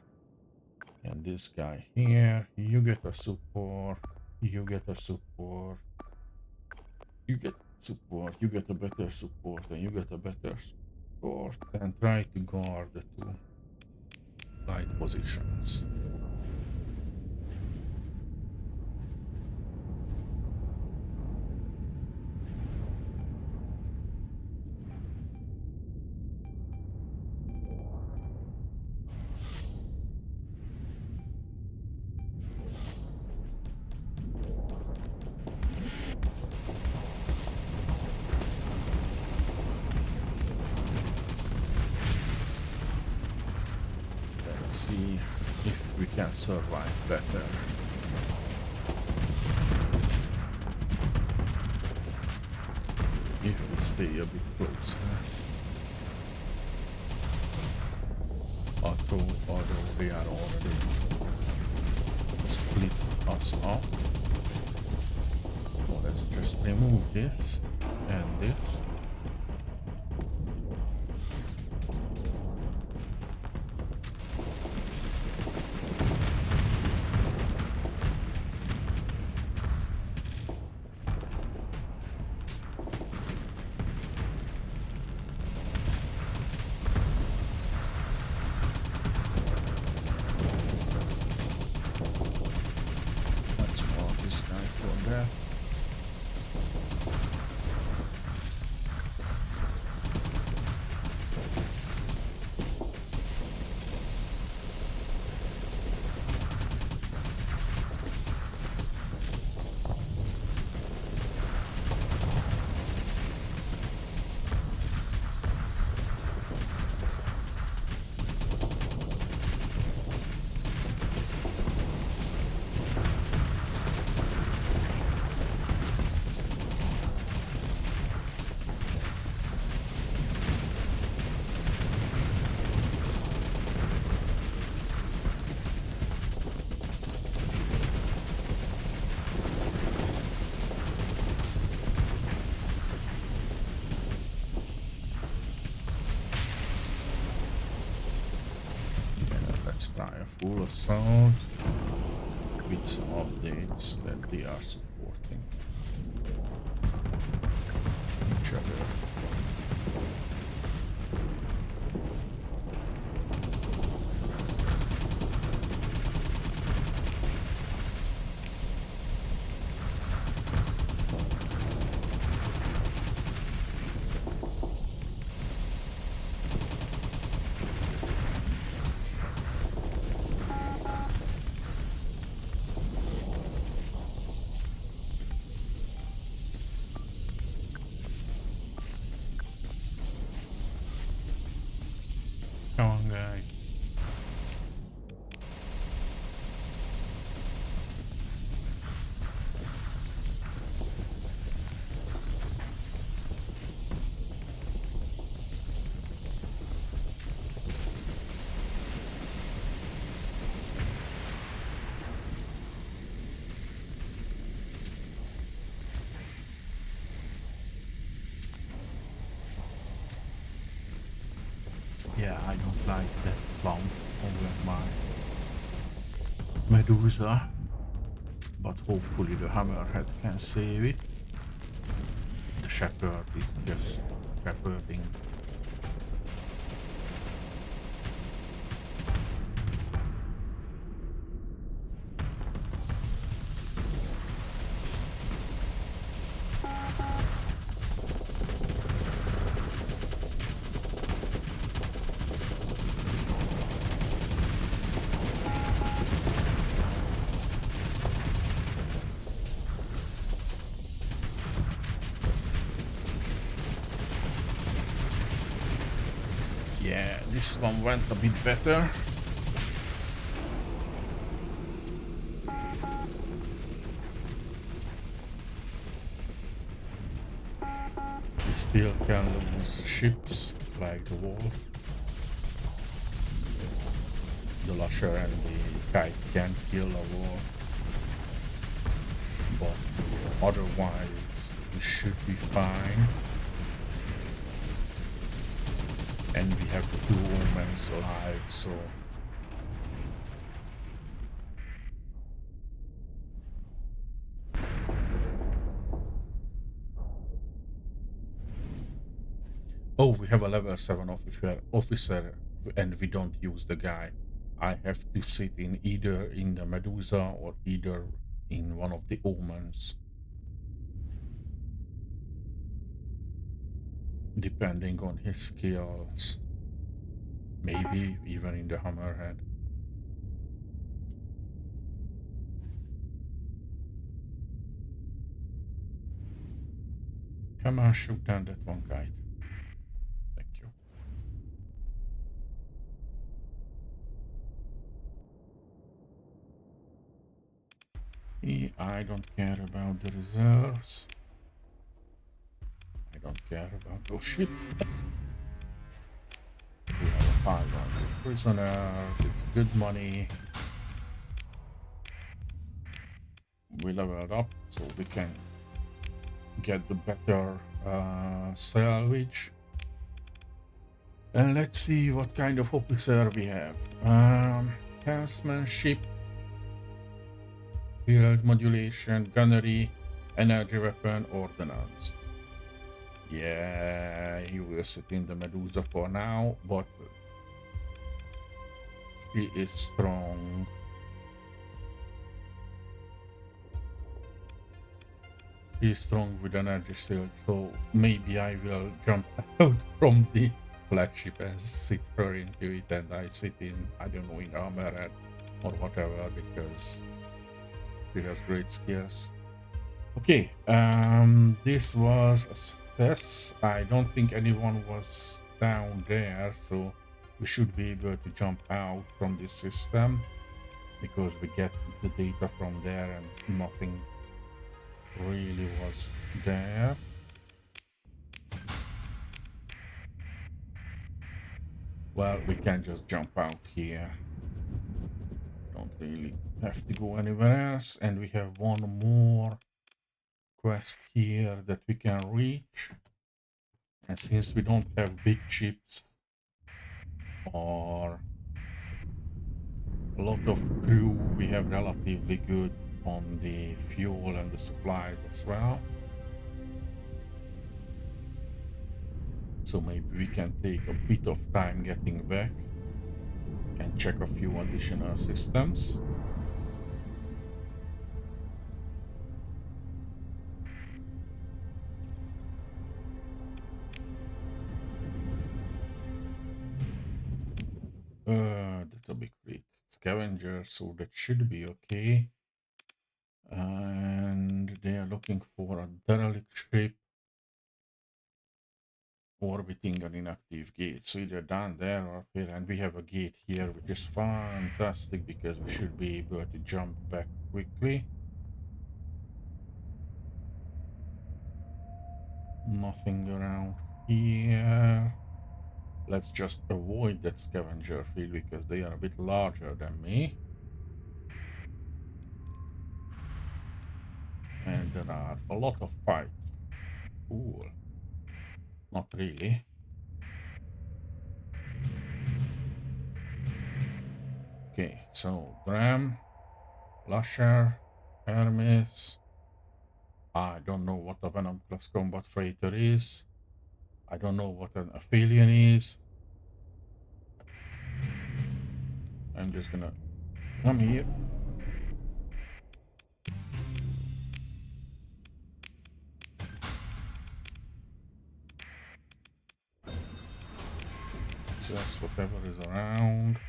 and this guy here. You get a support, you get a support, you get support, you get a better support, and you get a better support, and try to guard the two side positions. see if we can survive better. If we stay a bit closer. Although they are already split us up. So let's just remove this and this. Try a full assault with some updates that they are supporting each other. Come on, guys. Yeah, I don't like that bump over my Medusa, but hopefully the Hammerhead can save it. The Shepherd is just shepherding. Yeah, this one went a bit better. We still can lose ships like the Wolf. The Lusher and the Kite can kill a Wolf. But otherwise, we should be fine. And we have the 2 Omens alive, so... Oh, we have a level 7 officer and we don't use the guy. I have to sit in either in the Medusa or either in one of the Omens. Depending on his skills. Maybe even in the Hammerhead. Come on, shoot down that one kite. Thank you. I don't care about the reserves. I don't care about those ships. We have a 500 prisoner. It's good money. We leveled up so we can get the better salvage. And let's see what kind of officer we have. Craftsmanship, field modulation, gunnery, energy weapon, ordnance. Yeah, he will sit in the Medusa for now, but she is strong. She's strong with energy shield, so maybe I will jump out from the flagship and sit her into it, and I sit in, I don't know, in armor or whatever, because she has great skills. Okay, this was a success. I don't think anyone was down there, so we should be able to jump out from this system because we get the data from there and nothing really was there. Well, we can just jump out here. Don't really have to go anywhere else, and we have one more quest here that we can reach. And since we don't have big ships or a lot of crew, we have relatively good on the fuel and the supplies as well. So maybe we can take a bit of time getting back and check a few additional systems. That's a big fleet. Scavenger, so that should be okay. And they are looking for a derelict ship orbiting an inactive gate. So either down there or up here. And we have a gate here, which is fantastic because we should be able to jump back quickly. Nothing around here. Let's just avoid that scavenger field because they are a bit larger than me. And there are a lot of fights. Cool. Not really. Okay, so Dram, Lusher, Hermes. I don't know what a Venom Plus Combat Freighter is. I don't know what an Aphelion is. I'm just gonna come here. Just whatever is around.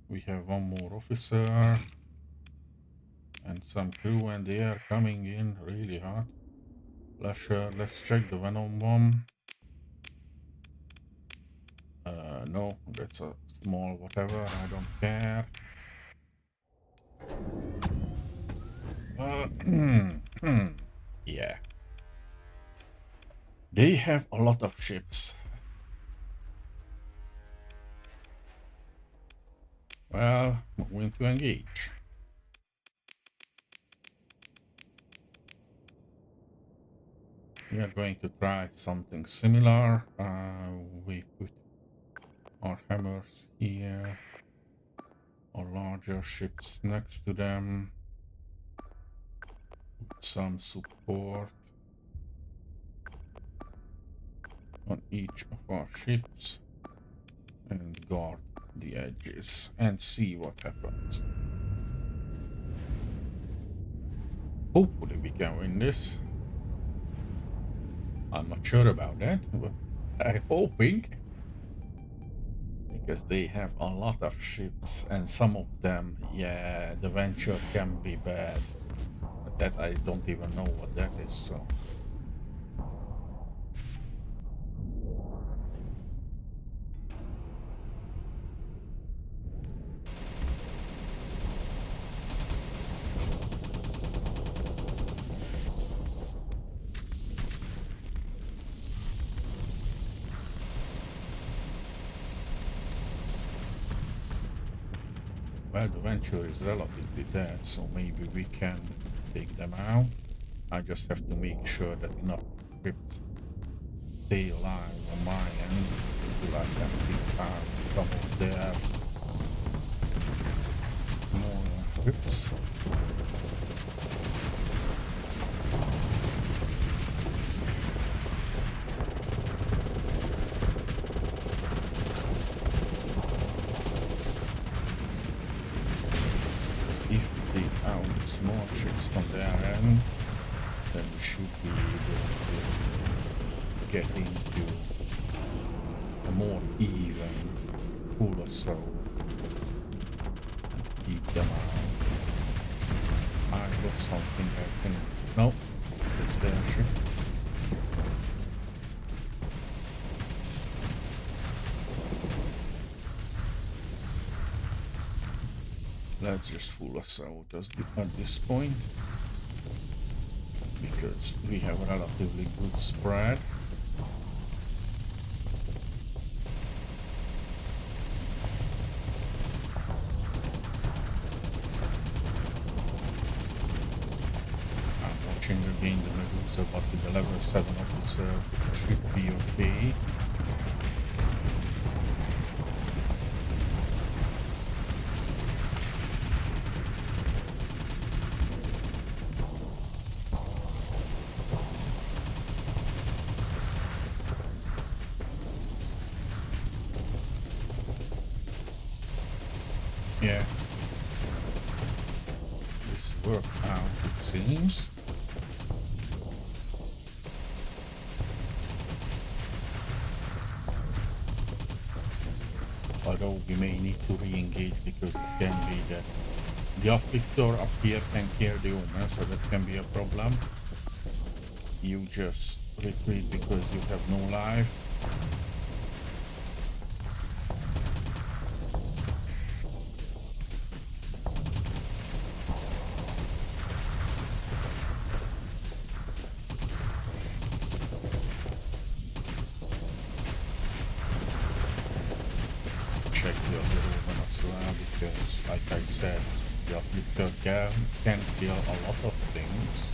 We have one more officer and some crew, and they are coming in really hot. Let's check the Venom bomb. No, that's a small whatever, I don't care. Yeah. They have a lot of ships. Well, going to engage. We are going to try something similar. We put our hammers here, or larger ships next to them, some support on each of our ships, and guard the edges and see what happens. Hopefully we can win this. I'm not sure about that, but I'm hoping. Because they have a lot of ships, and some of them, yeah, the venture can be bad. But that I don't even know what that is, so. Well, the venture is relatively dead, so maybe we can take them out. I just have to make sure that enough ships stay alive on my end until I can pick out some of their smaller ships. If we take out small ships from their end, then we should be able to get into a more even pool or so and keep them out. I got something I can... No, it's their ship. Let's just fool us out at this point, because we have a relatively good spread. I'm watching again the Medusa, but with the level 7 officer should be okay. Yeah. This worked out, it seems. Although we may need to re-engage because it can be that the afflictor up here can kill the Omen, so that can be a problem. You just retreat because you have no life. Check the other Omen as well, because like I said, the afflictor can kill a lot of things.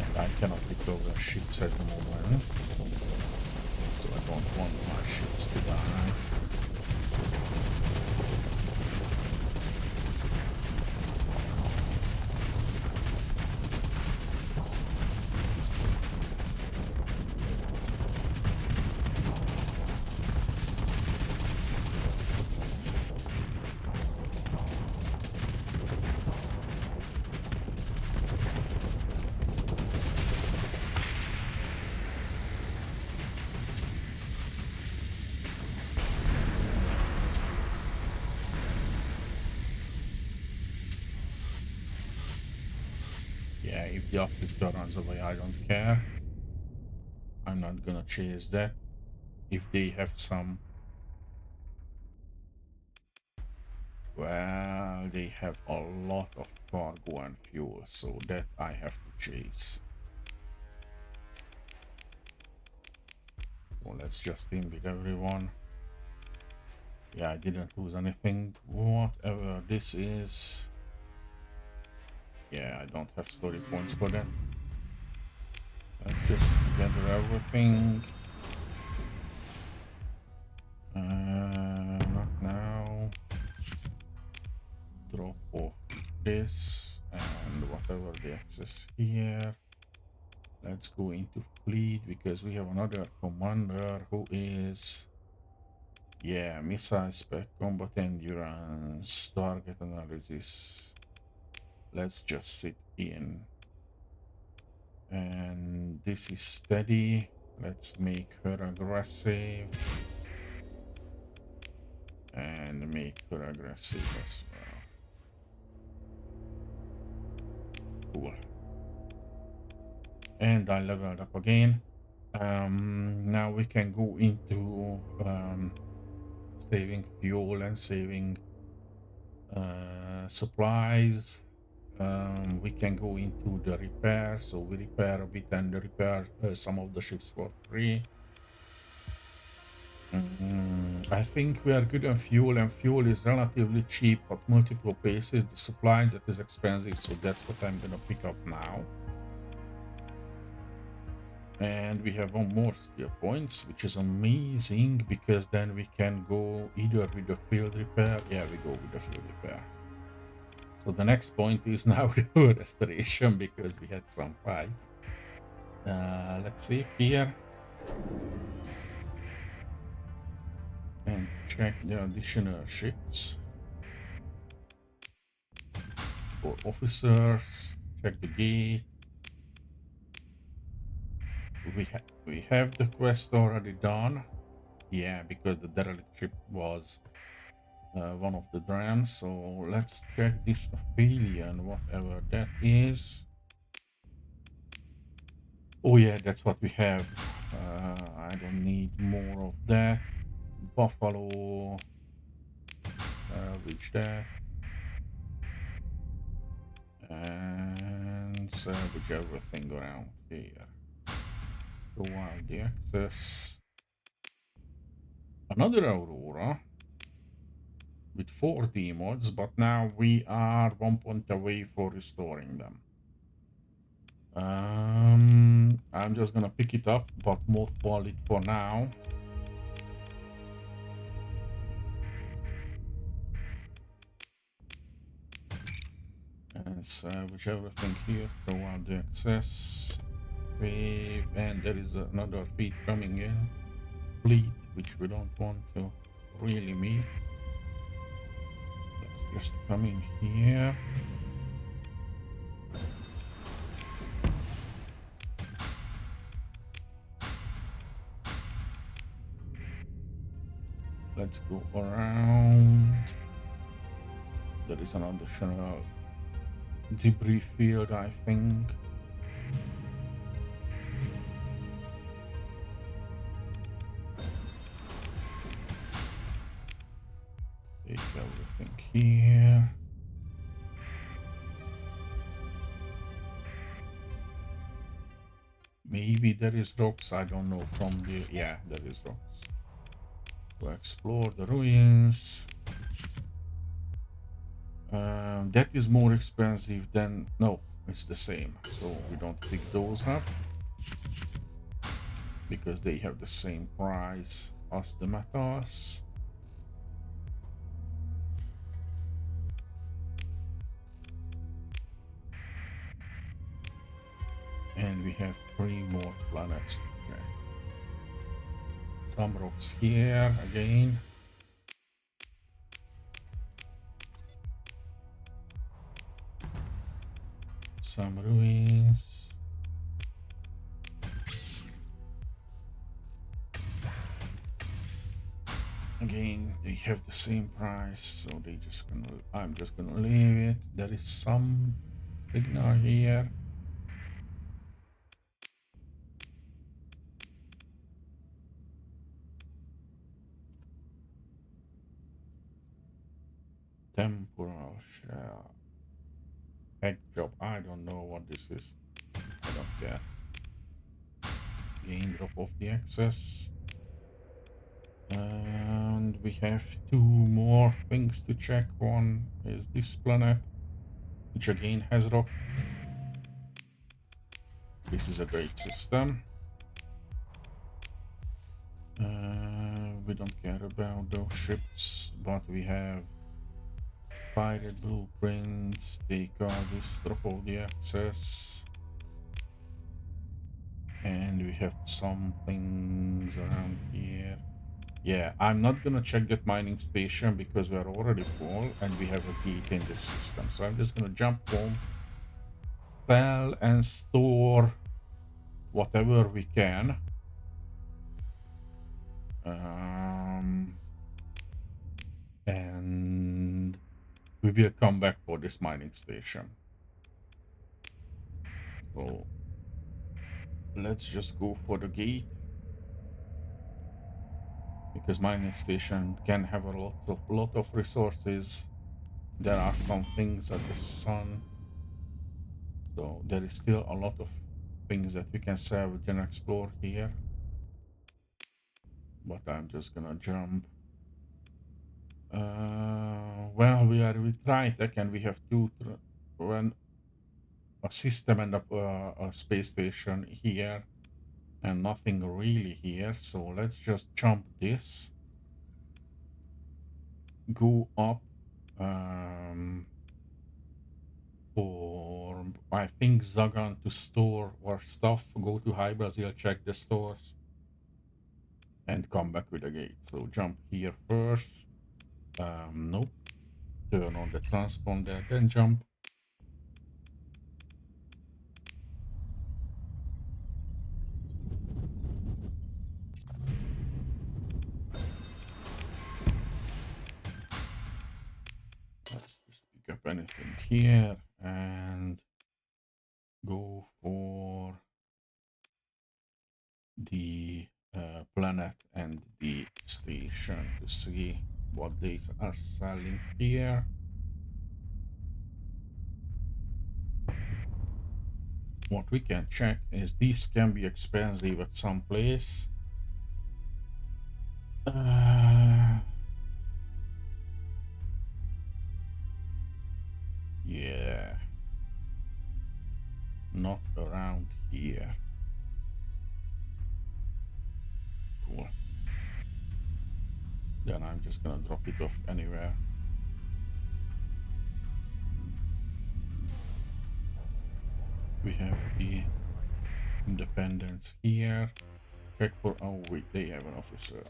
And I cannot recover ships at the moment, so I don't want my ships to die. Yeah, if the afflictor runs away, I don't care. I'm not gonna chase that. If they have some... Well, they have a lot of cargo and fuel, so that I have to chase. So let's just team with everyone. Yeah, I didn't lose anything. Whatever this is... Yeah, I don't have story points for that. Let's just gather everything. Not now. Drop off this and whatever the access here. Let's go into fleet because we have another commander who is... Yeah, missile spec, combat endurance, target analysis. Let's just sit in. And this is steady. Let's make her aggressive. And make her aggressive as well. Cool. And I leveled up again. Now we can go into saving fuel and saving supplies. We can go into the repair, so we repair a bit and repair some of the ships for free. I think we are good on fuel, and fuel is relatively cheap at multiple places. The supply that is expensive, so that's what I'm gonna pick up now. And we have one more skill points, which is amazing because then we can go either with the field repair. Yeah, we go with the field repair. So the next point is now the restoration because we had some fight. Let's see here and check the additional ships for officers. Check the gate. We have the quest already done. Yeah, because the derelict ship was one of the drams. So let's check this Aphelion, whatever that is. Oh yeah, that's what we have. I don't need more of that. Buffalo, reach that. And salvage everything around here. Go out the access. Another Aurora with 4 mods, but now we are 1 point away for restoring them. I'm just gonna pick it up, but mothball it for now. And salvage everything here, throw out the excess. Wave, and there is another fleet coming in. Fleet, which we don't want to really meet. Let's just come in here. Let's go around. There is an additional debris field, I think. Take everything here. Maybe there is rocks, I don't know from the... Yeah, there is rocks. To explore the ruins. That is more expensive than... No, it's the same. So we don't pick those up. Because they have the same price as the metals. And we have 3 more planets to check. Some rocks here again. Some ruins. Again, they have the same price, so they just gonna... I'm just gonna leave it. There is some signal here. Temporal shell. Egg job. I don't know what this is. I don't care. Again, drop off the access. And we have 2 more things to check. One is this planet, which again has rock. This is a great system. We don't care about those ships, but we have pirate blueprints. Take all this, drop all the access. And we have some things around here. Yeah, I'm not gonna check that mining station because we're already full and we have a gate in this system. So I'm just gonna jump home, sell and store whatever we can. And we will come back for this mining station. So let's just go for the gate. Because mining station can have a lot of resources. There are some things at the sun. So there is still a lot of things that we can salvage and explore here. but I'm just gonna jump. Well, we are with Tritech and we have one a system and a space station here, and nothing really here. So let's just jump this, go up for I think Zagan to store our stuff, go to High Brazil, check the stores, and come back with a gate. So jump here first. Nope. Turn on the transponder, then jump. Let's just pick up anything here and go for the planet and the station to see what they are selling here. What we can check is these can be expensive at some place. Yeah, not around here. Cool. Then I'm just gonna drop it off anywhere. We have the independence here. Check for, oh wait, they have an officer.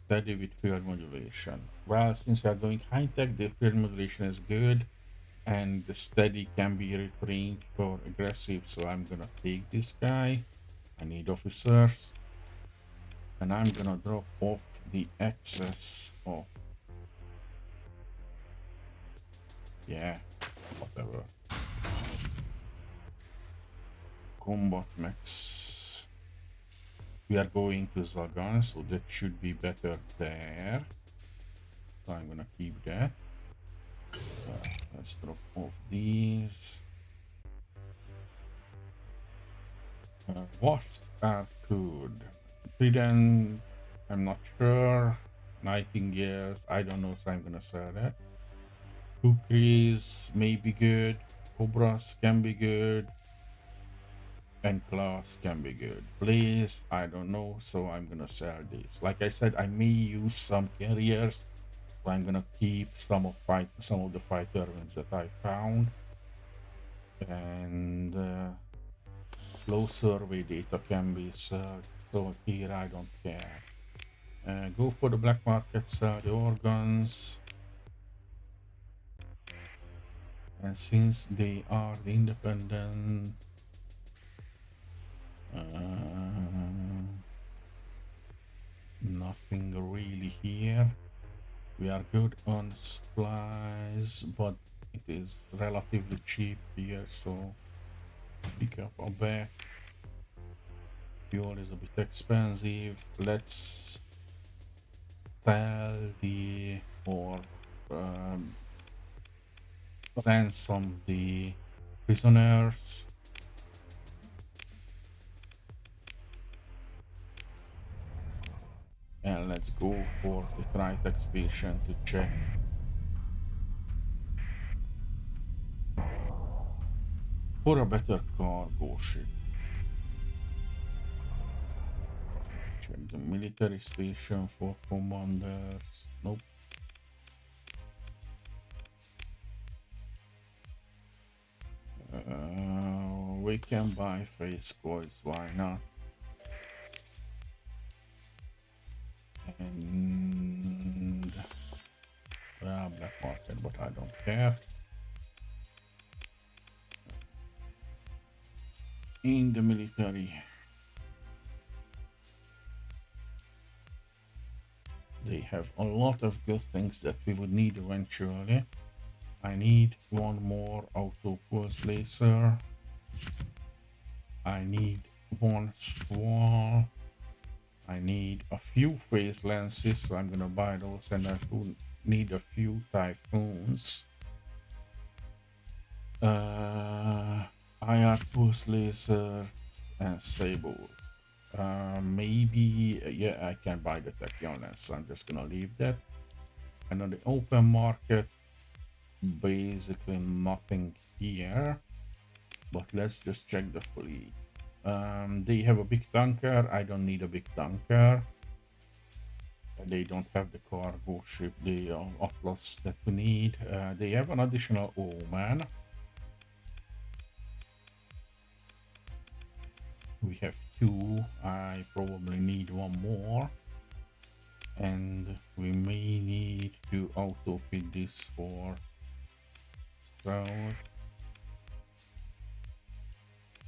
Steady with field modulation. Well, since we are doing high tech, the field modulation is good, and the steady can be retrained for aggressive. So I'm gonna take this guy. I need officers, and I'm gonna drop off the excess. Oh, yeah, whatever. Combat max. We are going to Zagan, so that should be better there. So I'm gonna keep that. Let's drop off these. Wasps are good. Trident, I'm not sure. Nightingales, I don't know, so I'm gonna sell that. Kukris may be good. Cobras can be good. And class can be good. Blaze, I don't know, so I'm gonna sell these. Like I said, I may use some carriers, so I'm gonna keep some of the fighter wings that I found. And low survey data can be sold, so here I don't care. Go for the black market, sell the organs. And since they are the independent, nothing really here. We are good on supplies, but it is relatively cheap here, so pick up a back. Fuel is a bit expensive. Let's sell the or ransom the prisoners. And let's go for the Tritech station to check for a better cargo ship. Check the military station for commanders. Nope. We can buy face coils, why not? And black market, but I don't care. In the military, they have a lot of good things that we would need eventually. I need one more auto pulse laser. I need one squall. I need a few phase lenses, so I'm gonna buy those, and I need a few typhoons. IR pulse laser and sables. Maybe, yeah, I can buy the tachyon lens, so I'm just gonna leave that. And on the open market, basically nothing here, but let's just check the fleet. They have a big tanker. I don't need a big tanker. They don't have the cargo ship, the Atlas that we need. They have an additional Oman. We have two. I probably need one more. And we may need to auto fit this for south,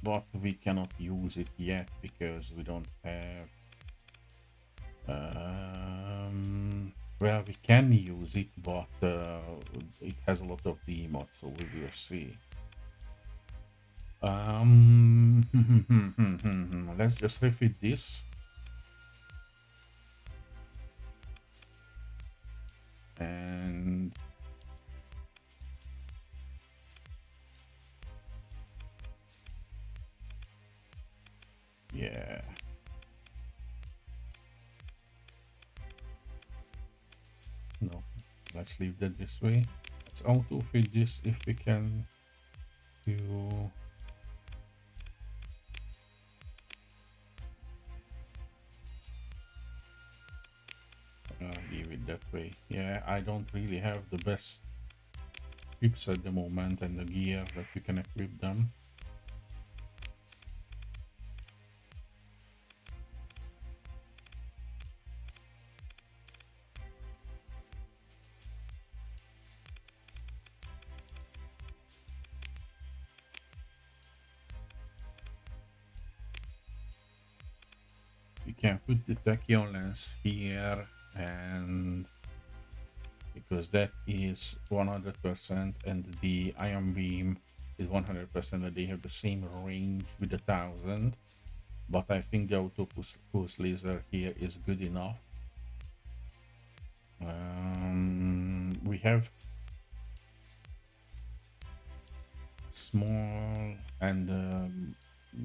but we cannot use it yet because we don't have well, we can use it, but it has a lot of demods, so we will see. Let's just refit this. And yeah. No, let's leave that this way. Let's auto fit this if we can do. Leave it that way. Yeah, I don't really have the best ships at the moment and the gear that we can equip them. We can put the tachyon lens here, and because that is 100% and the ion beam is 100%, and they have the same range with 1,000, but I think the auto pulse laser here is good enough. We have small and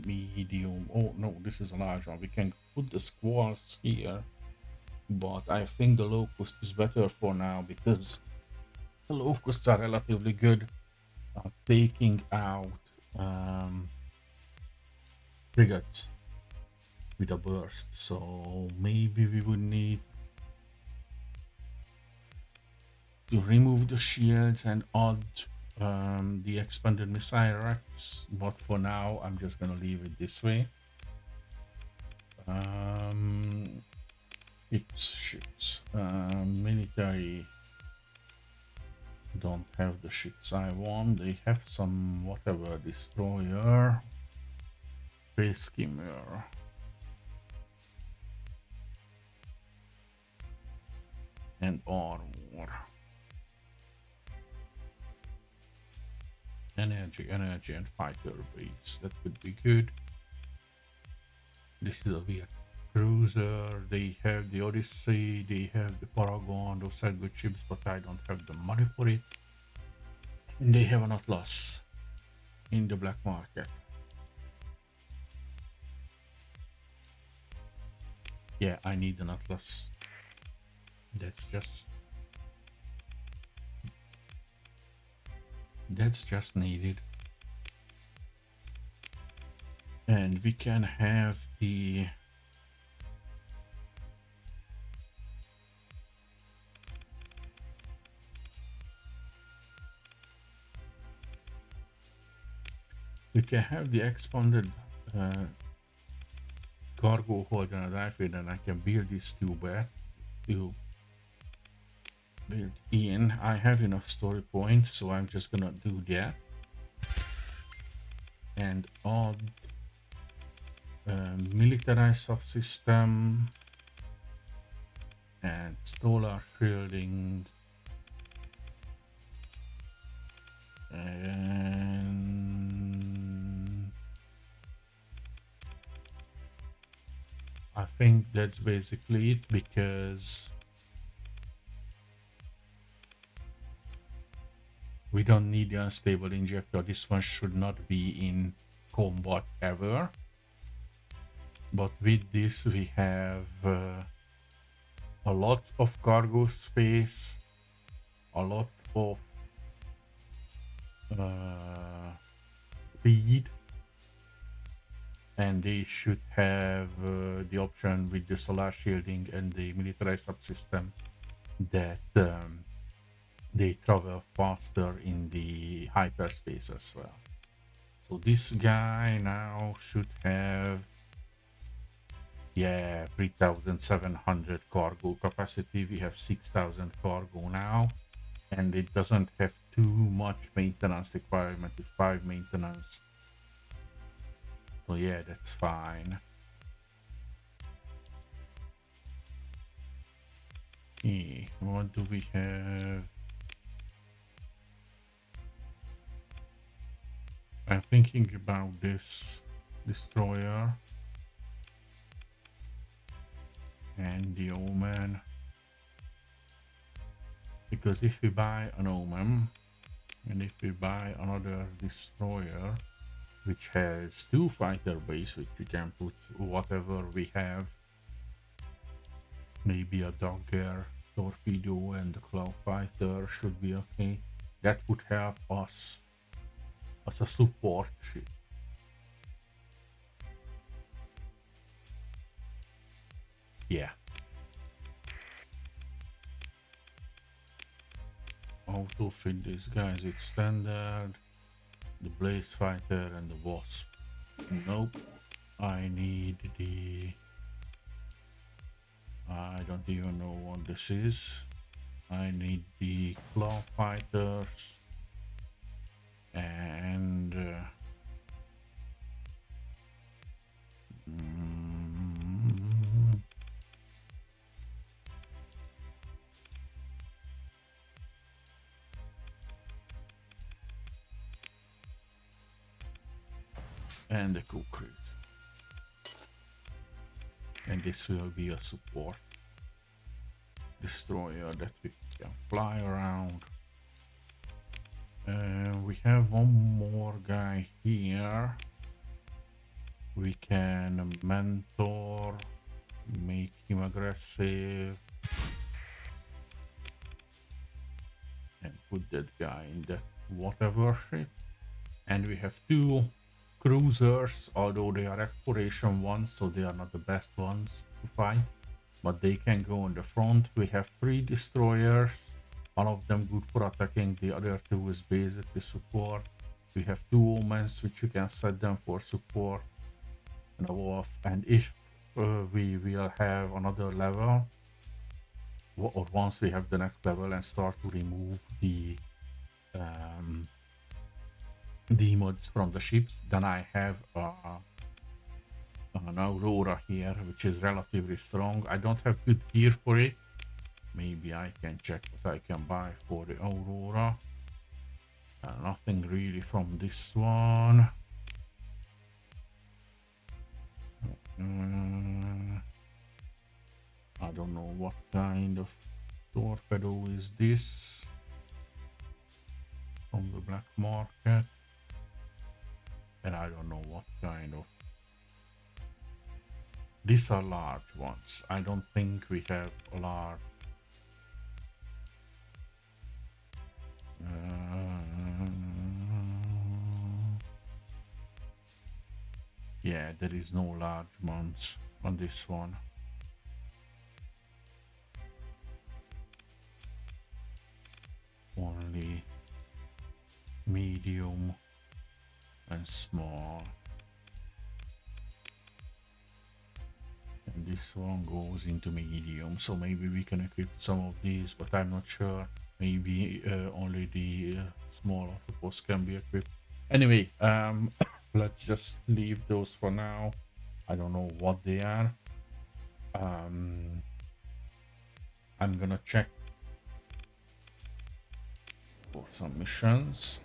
medium. Oh no, this is a large one. We can put the squalls here, but I think the locust is better for now because the locusts are relatively good at taking out frigates with a burst. So maybe we would need to remove the shields and add the expanded missile racks, but for now I'm just gonna leave it this way. Ships. Military don't have the ships I want. They have some whatever destroyer, space skimmer. And armor. Energy, and fighter base. That could be good. This is a weird cruiser. They have the Odyssey, they have the Paragon. Those are good ships, but I don't have the money for it. And they have an Atlas in the black market. Yeah, I need an Atlas. That's just needed. And we can have the expanded cargo holder and airfield, and I can build these two back to build in. I have enough story points, so I'm just gonna do that and add militarized subsystem and solar shielding and I think that's basically it, because we don't need the unstable injector. This one should not be in combat ever. But with this we have a lot of cargo space, a lot of speed, and they should have the option with the solar shielding and the militarized subsystem that they travel faster in the hyperspace as well. So this guy now should have, yeah, 3,700 cargo capacity. We have 6,000 cargo now, and it doesn't have too much maintenance requirement. It's 5 maintenance. So yeah, that's fine. Okay, what do we have? I'm thinking about this destroyer and the Omen, because if we buy an Omen and if we buy another destroyer which has 2 fighter base, which we can put whatever we have, maybe a Dagger torpedo and the Cloud fighter should be okay. That would help us as a support ship. Yeah. How to fit these guys with standard, the Blaze fighter and the Wasp. Nope. I need the... I don't even know what this is. I need the Claw fighters and and the Kukris. And this will be a support destroyer that we can fly around. We have one more guy here. We can mentor, make him aggressive, and put that guy in that whatever ship. And we have 2 cruisers, although they are exploration ones, so they are not the best ones to fight, but they can go on the front. We have 3 destroyers, one of them good for attacking, the other 2 is basically support. We have 2 omens which you can set them for support and a wolf. And if we will have another level, or once we have the next level and start to remove the mods from the ships, then I have an Aurora here, which is relatively strong. I don't have good gear for it. Maybe I can check what I can buy for the Aurora. Nothing really from this one. I don't know what kind of torpedo is this from the black market, and I don't know what kind of... These are large ones. I don't think we have a large... yeah, there is no large ones on this one. Only medium and small. And this one goes into medium, so maybe we can equip some of these, but I'm not sure. Maybe only the small octopus can be equipped. Anyway, let's just leave those for now. I don't know what they are. I'm gonna check for some missions.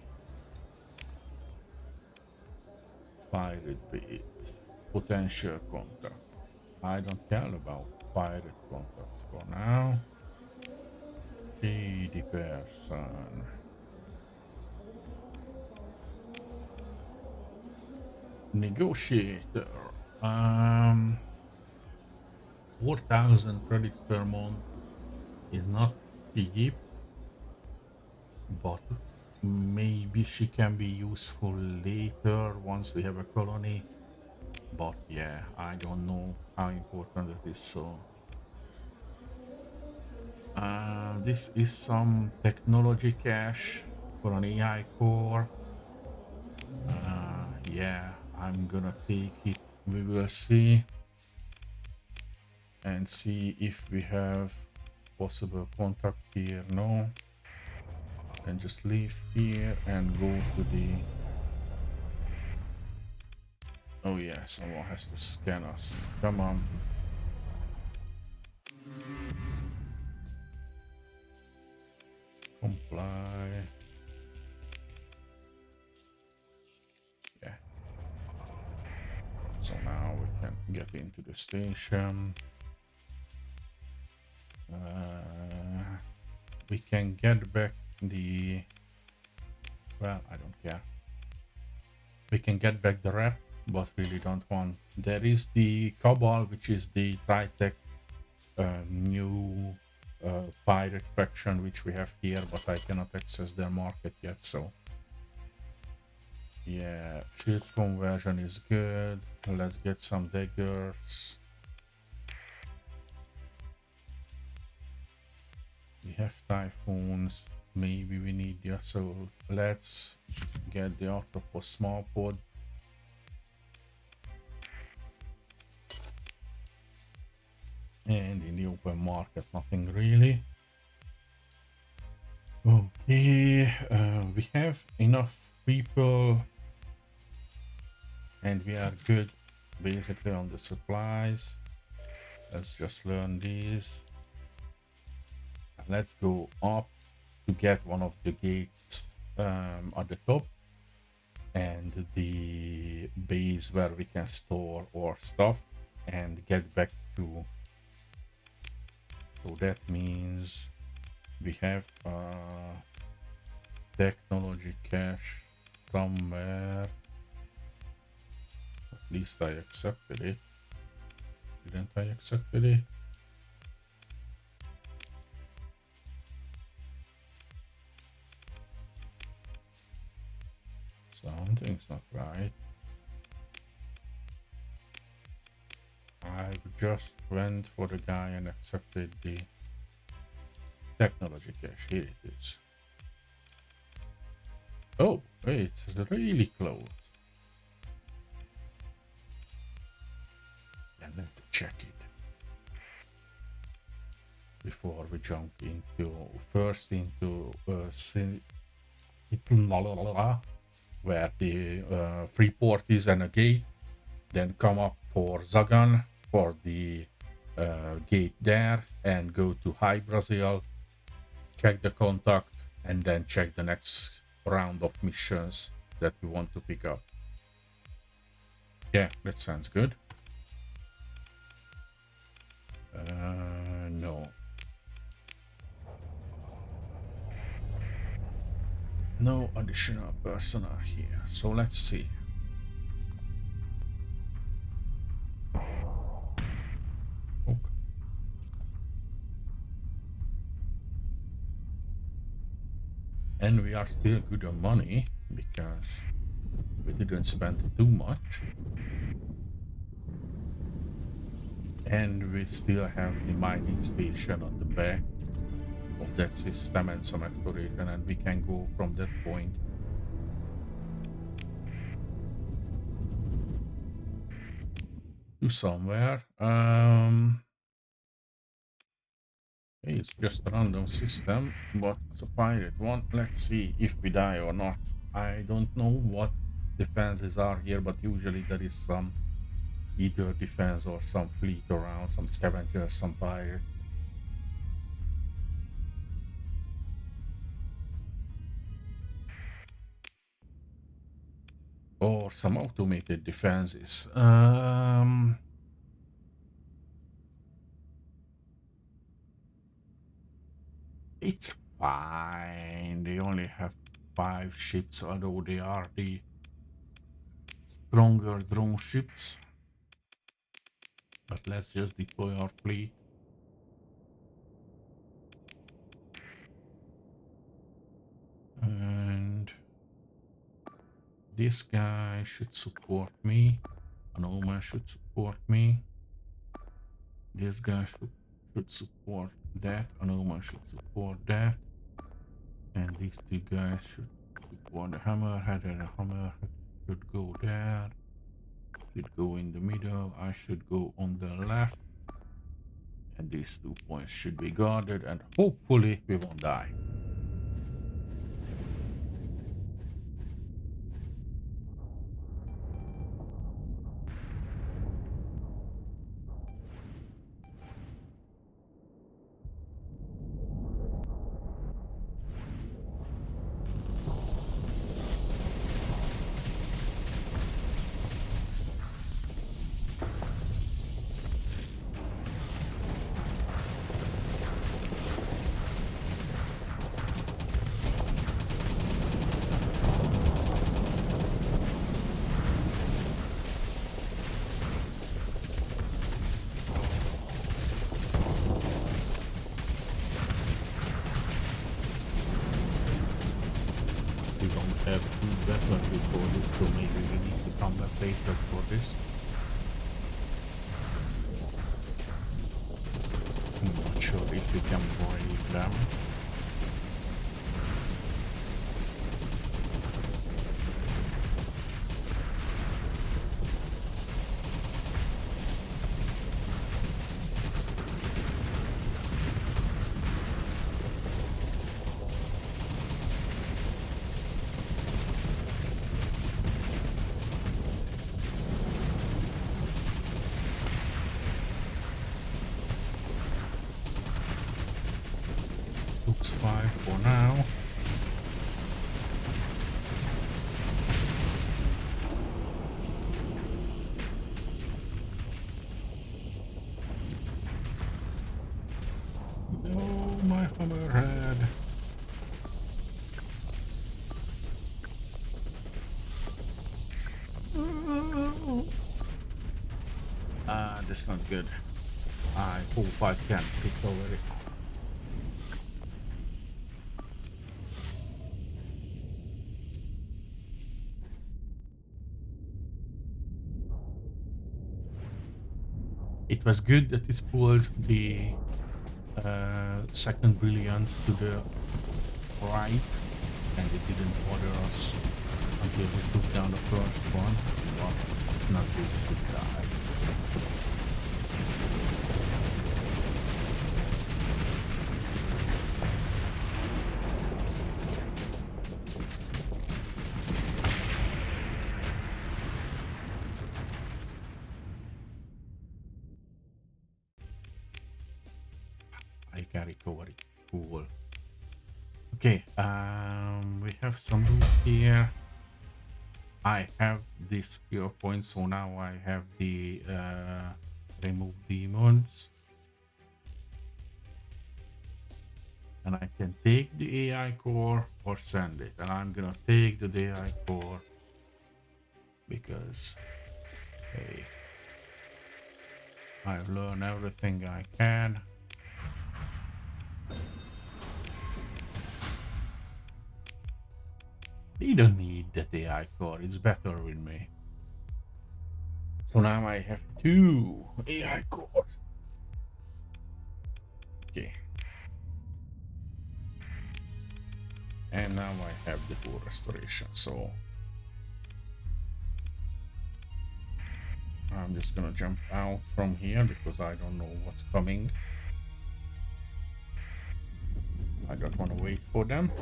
Pirate base, potential contact. I don't care about pirate contacts for now. Shady person. Negotiator. Um, 4,000 credits per month is not cheap, but maybe she can be useful later once we have a colony. But yeah, I don't know how important it is. So this is some technology cache for an AI core. Yeah, I'm gonna take it. We will see and see if we have possible contact here. No, and just leave here and go to the. Oh yeah, someone has to scan us. Come on. Comply. Yeah. So now we can get into the station. We can get back the. Well, I don't care. We can get back the rep, but really don't want. There is the Cabal, which is the Tritech new pirate faction, which we have here, but I cannot access their market yet. So yeah, shield conversion is good. Let's get some daggers. We have typhoons. Maybe we need the so let's get the octopus small pod. And in the open market, nothing really. Okay, we have enough people and we are good basically on the supplies. Let's just learn these. Let's go up to get one of the gates at the top and the base where we can store our stuff and get back to. So that means we have a technology cache somewhere. At least I accepted it. Didn't I accepted it? Something's not right. I just went for the guy and accepted the technology cache. Here it is. Oh, it's really close. And let's check it before we jump into first into where the free port is and a gate, then come up for Zagan for the gate there and go to High Brazil, check the contact, and then check the next round of missions that we want to pick up. Yeah, that sounds good. No. No additional personnel here. So let's see. Okay. And we are still good on money because we didn't spend too much. And we still have the mining station on the back of that system and some exploration, and we can go from that point to somewhere. It's just a random system, but it's a pirate one. Let's see if we die or not. I don't know what defenses are here, but usually there is some either defense or some fleet around, some scavengers, some pirates. Or some automated defenses. It's fine. They only have 5 ships, although they are the stronger drone ships. But let's just deploy our fleet. And this guy should support me. Anoma should support me. This guy should support that. Anoma should support that. And these two guys should support the hammerhead, and the hammerhead should go there. Should go in the middle. I should go on the left. And these 2 points should be guarded, and hopefully we won't die. We don't have 2 weapons before this, so maybe we need to come back later for this. I'm not sure if we can break them. Looks fine for now. No, my hammerhead. That's not good. I hope I can recover it. It was good that it pulled the second brilliant to the right, and it didn't bother us until we took down the first one. But not good to die. I can recover it. Cool. Okay, we have some loot here. I have this skill point, so now I have the remove demons. And I can take the AI core or send it. And I'm gonna take the AI core because, hey, I've learned everything I can. They don't need that AI core, it's better with me. So now I have 2 AI cores. Okay. And now I have the full restoration, so I'm just gonna jump out from here because I don't know what's coming. I don't want to wait for them.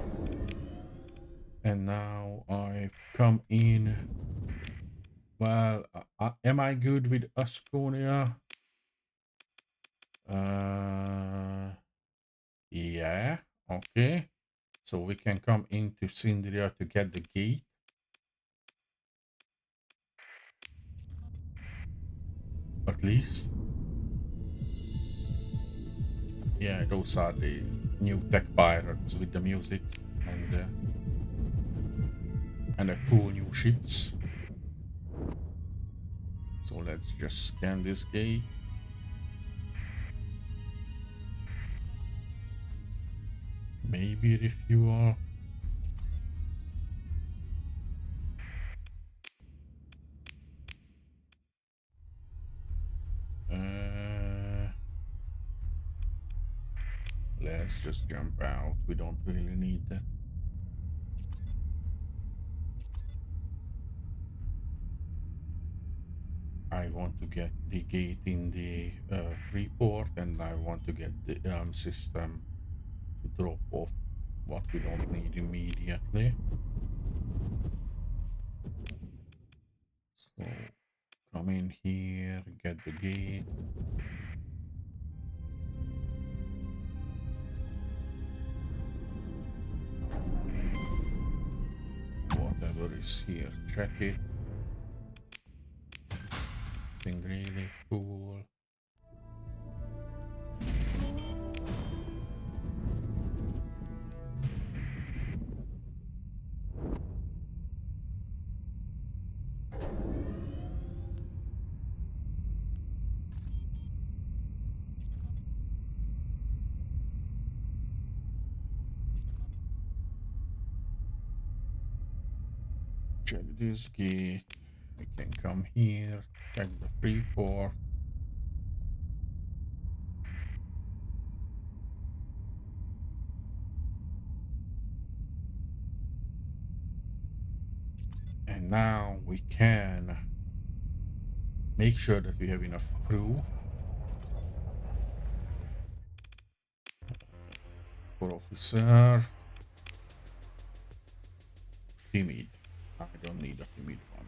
And now I've come in. Well, am I good with Asconia? Yeah, okay. So we can come into Sindria to get the gate. At least. Yeah, those are the new tech pirates with the music and the cool new ships. So let's just scan this gate. maybe refuel. Let's just jump out. We don't really need that. I want to get the gate in the free port, and I want to get the system to drop off what we don't need immediately. So come in here, get the gate. Whatever is here, check it. Something really cool. Check this gate. We can come here, check the free port. And now we can make sure that we have enough crew for officer. Timid. I don't need a timid one.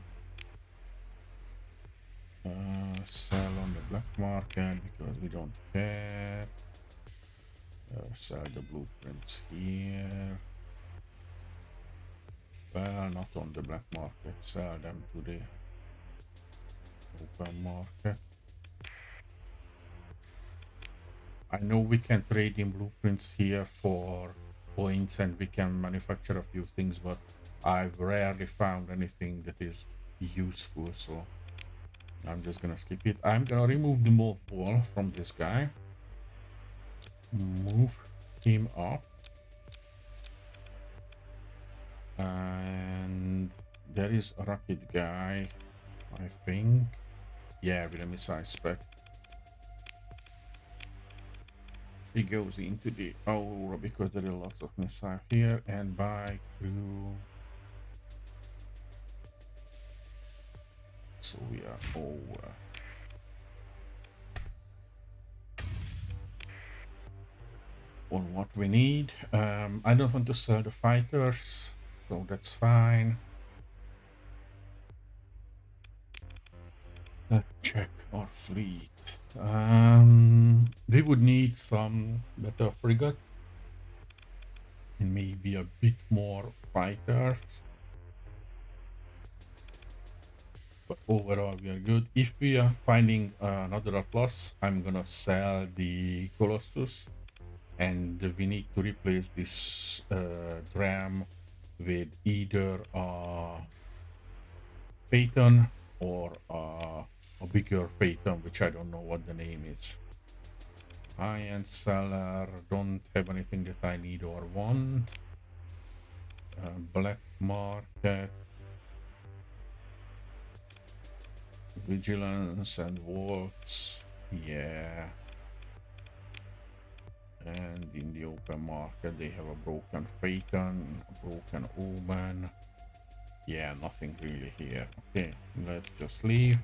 Sell on the black market because we don't care. Sell the blueprints here. Well, not on the black market. Sell them to the open market. I know we can trade in blueprints here for points and we can manufacture a few things, but I've rarely found anything that is useful, so I'm just gonna skip it. I'm gonna remove the mothball from this guy. Move him up. And there is a rocket guy, I think. Yeah, with a missile spec. He goes into the Aurora because there are lots of missiles here, and by crew. So we are over. On what we need. I don't want to sell the fighters, so that's fine. Let's check our fleet. We would need some better frigate and maybe a bit more fighters. But overall we are good. If we are finding another Atlas, I'm gonna sell the Colossus, and we need to replace this dram with either a Phaeton or a bigger Phaeton, which I don't know what the name is. High-end seller, don't have anything that I need or want. Black market. Vigilance and Waltz. Yeah. And in the open market they have a broken Phaeton, a broken Omen. Yeah, nothing really here. Okay, let's just leave.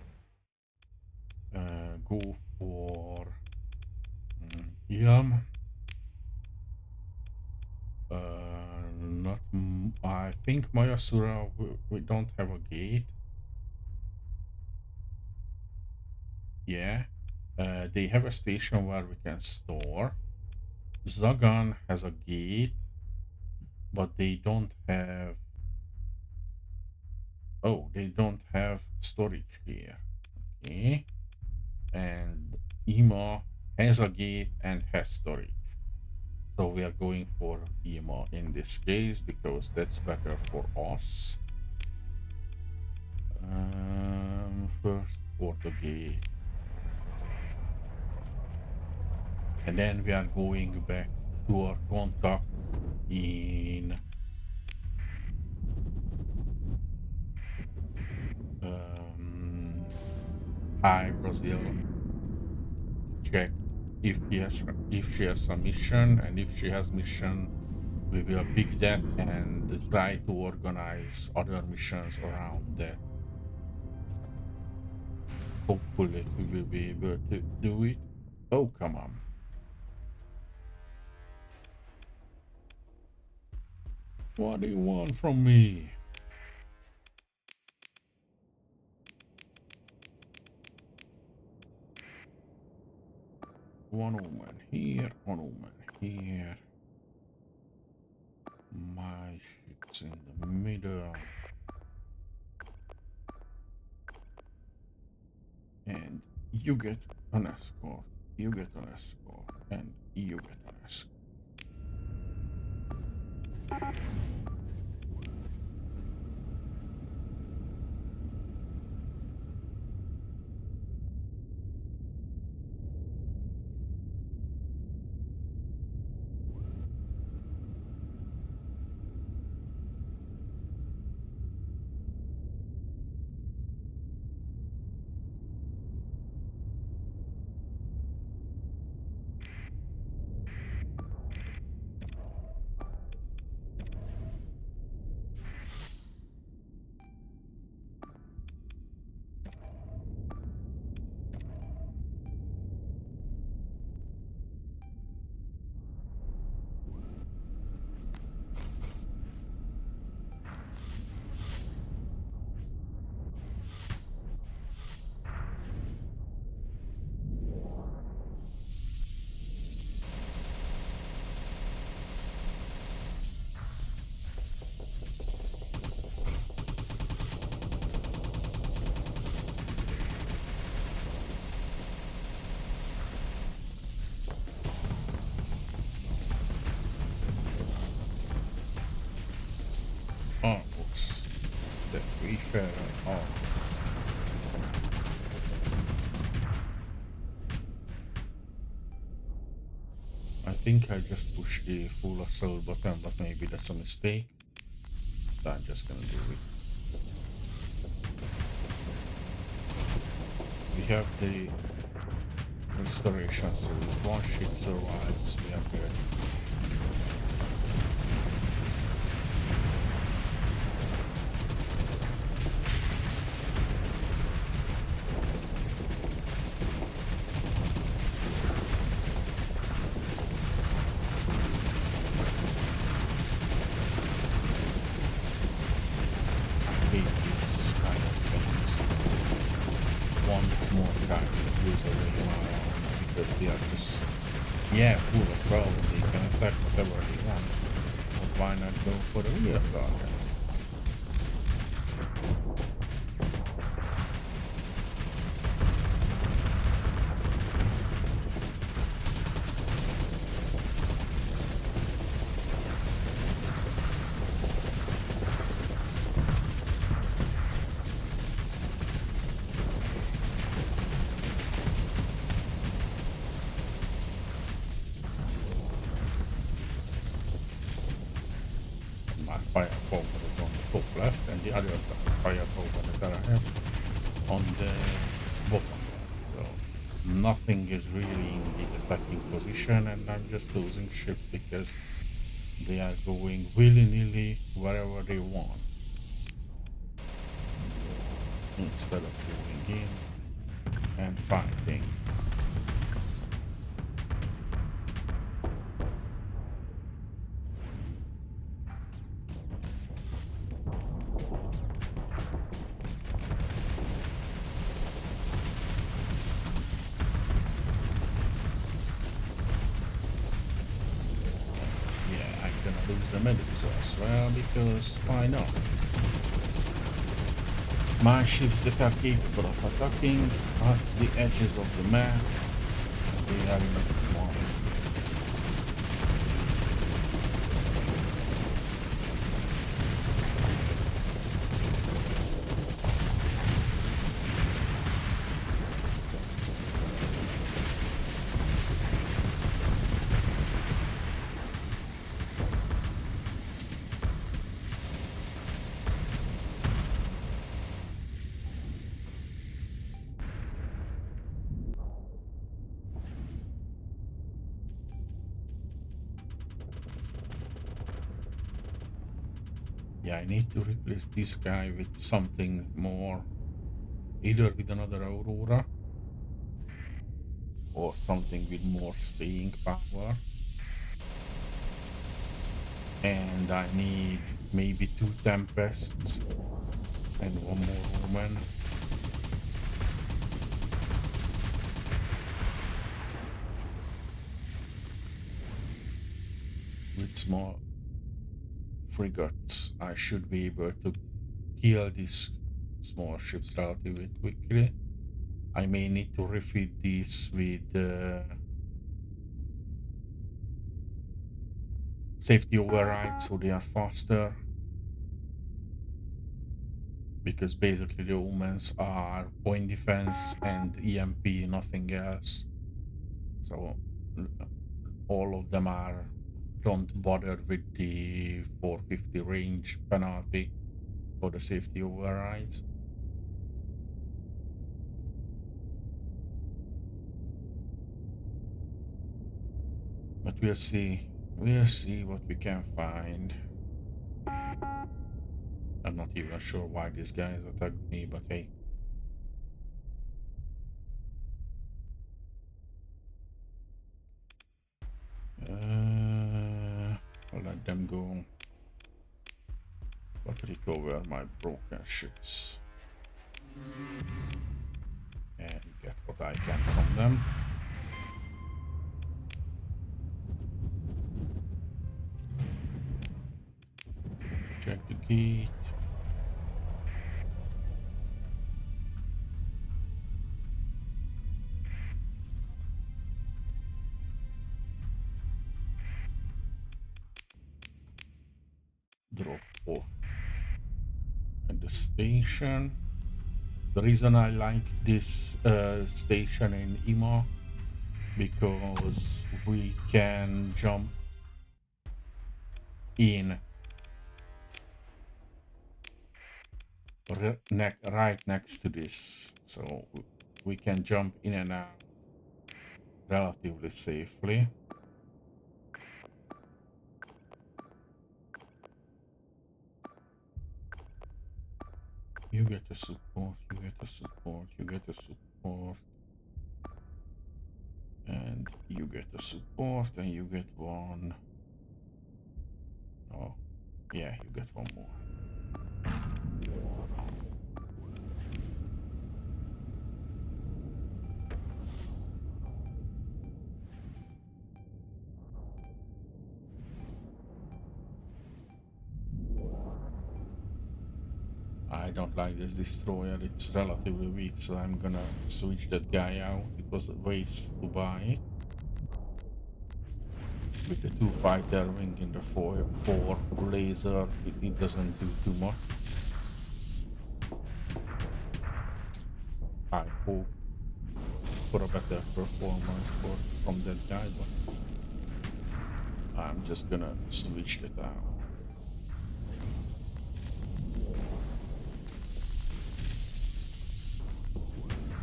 Go for Ilm. Not. I think Mayasura. We don't have a gate. Yeah. They have a station where we can store. Zagan has a gate, but they don't have. Oh, they don't have storage here. Okay. And Ima has a gate and has storage. So we are going for Ima in this case because that's better for us. First for the gate. And then we are going back to our contact in High Brazil to check if she has some mission, and if she has mission, we will pick that and try to organize other missions around that. Hopefully, we will be able to do it. Oh, come on. What do you want from me? One woman here, one woman here. My ship's in the middle. And you get an escort, you get an escort, and you get an escort. Almost. The refair. Oh. I think I just pushed the full assault button, but maybe that's a mistake. So I'm just gonna do it. We have the restoration, so if one ship survives, we are good. Yeah, full of problems. They can attack whatever they want. But why not go for the real target? Fire power is on the top left, and the other fire power that I have on the bottom. So nothing is really in the attacking position, and I'm just losing ships because they are going willy-nilly wherever they want, instead of going in and fighting. Lose the medals as well, because why not? My ships that are capable of attacking at the edges of the map, they are in a one. Yeah, I need to replace this guy with something more, either with another Aurora or something with more staying power. And I need maybe 2 Tempests and 1 more Woman. With small frigates, I should be able to kill these small ships relatively quickly. I may need to refit these with safety override so they are faster. Because basically the humans are point defense and EMP, nothing else. So all of them don't bother with the 450 range penalty for the safety overrides. But we'll see what we can find. I'm not even sure why these guys attacked me, but hey. I'll let them go. But recover my broken ships. And get what I can from them. Check the gate. Drop off at the station. The reason I like this station in Ima, because we can jump in right next to this, so we can jump in and out relatively safely. You get a support, you get a support, you get a support, and you get a support, and you get one. Oh, yeah, you get one more. I don't like this destroyer, it's relatively weak, so I'm gonna switch that guy out. It was a waste to buy it. With the 2 fighter wing and the 4 laser, it doesn't do too much. I hope for a better performance from that guy, but I'm just gonna switch that out.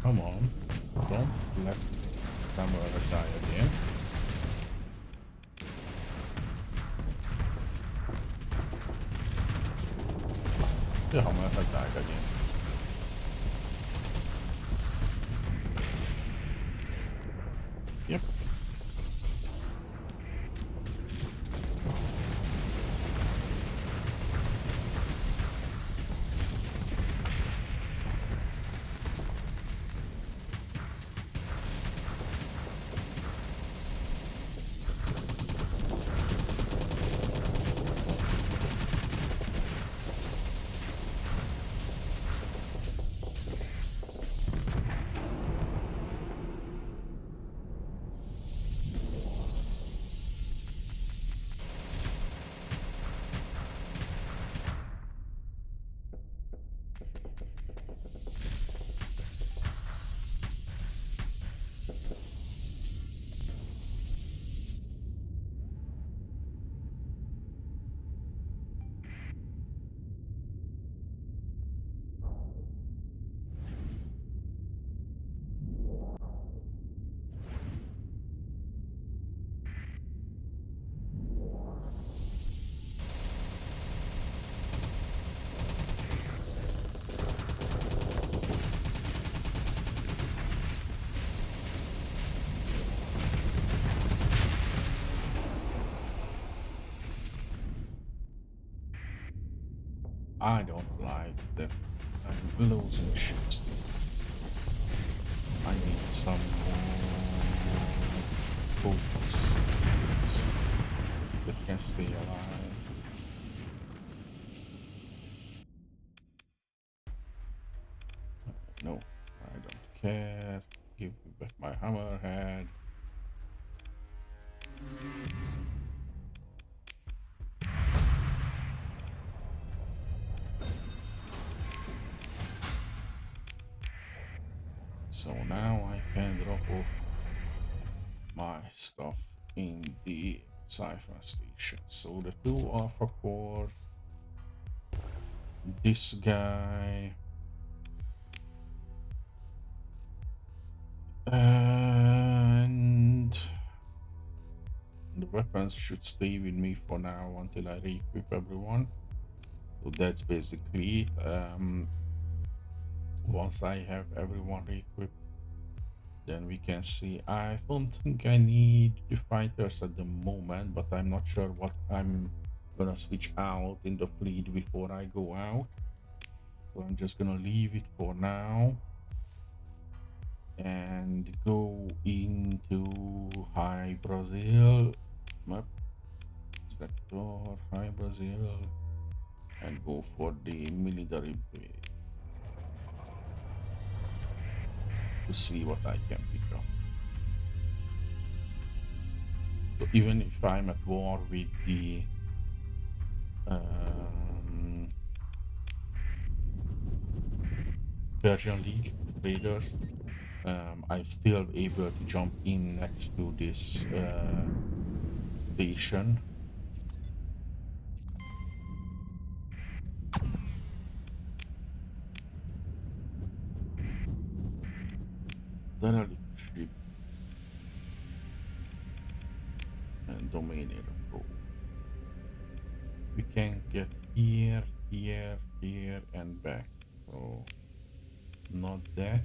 Come on, don't let Camera die again. The Hammer died again. Yep. I don't like that I'm losing ships. I need some more focus that can stay alive. No, I don't care. Give me back my hammerhead. So now I can drop off my stuff in the siphon station. So the two alpha core, this guy, and the weapons should stay with me for now until I re-equip everyone. So that's basically it. Once I have everyone re-equipped, then we can see. I don't think I need the fighters at the moment, but I'm not sure what I'm gonna switch out in the fleet before I go out. So I'm just gonna leave it for now and go into High Brazil map sector, High Brazil, and go for the military base to see what I can pick up. So even if I'm at war with the Persian League traders, I'm still able to jump in next to this station. Derelict ship and dominator pro. We can get here, here, here, and back. So not that,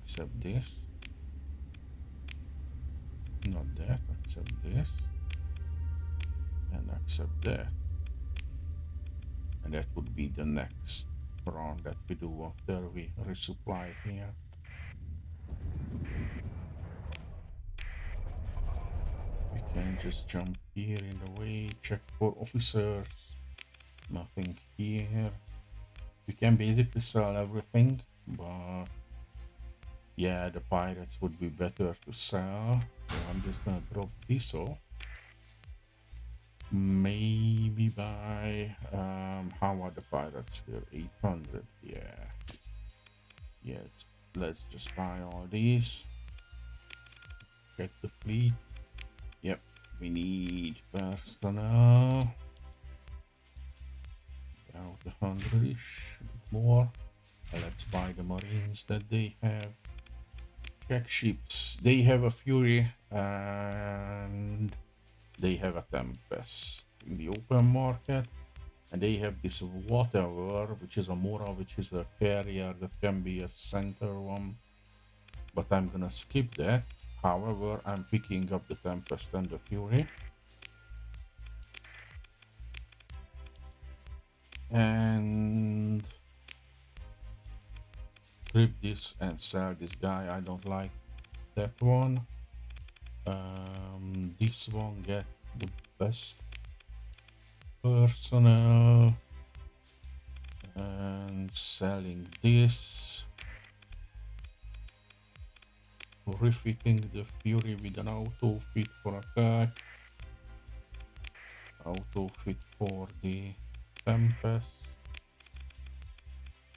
except this. Not that, except this, and accept that. And that would be the next run that we do after we resupply here. We can just jump here in the way, check for officers, nothing here. We can basically sell everything, but yeah, the pirates would be better to sell. So I'm just gonna drop this off. Maybe buy, how are the pirates here? 800, yeah. Yeah, let's just buy all these. Check the fleet. Yep, we need personnel. About 100-ish, more. Let's buy the marines that they have. Check ships. They have a Fury and they have a Tempest in the open market. And they have this whatever, which is a Mora, which is a carrier that can be a center one. But I'm gonna skip that. However, I'm picking up the Tempest and the Fury. And grip this and sell this guy. I don't like that one. This one get the best personnel. And selling this. Refitting the Fury with an auto fit for attack. Auto fit for the Tempest.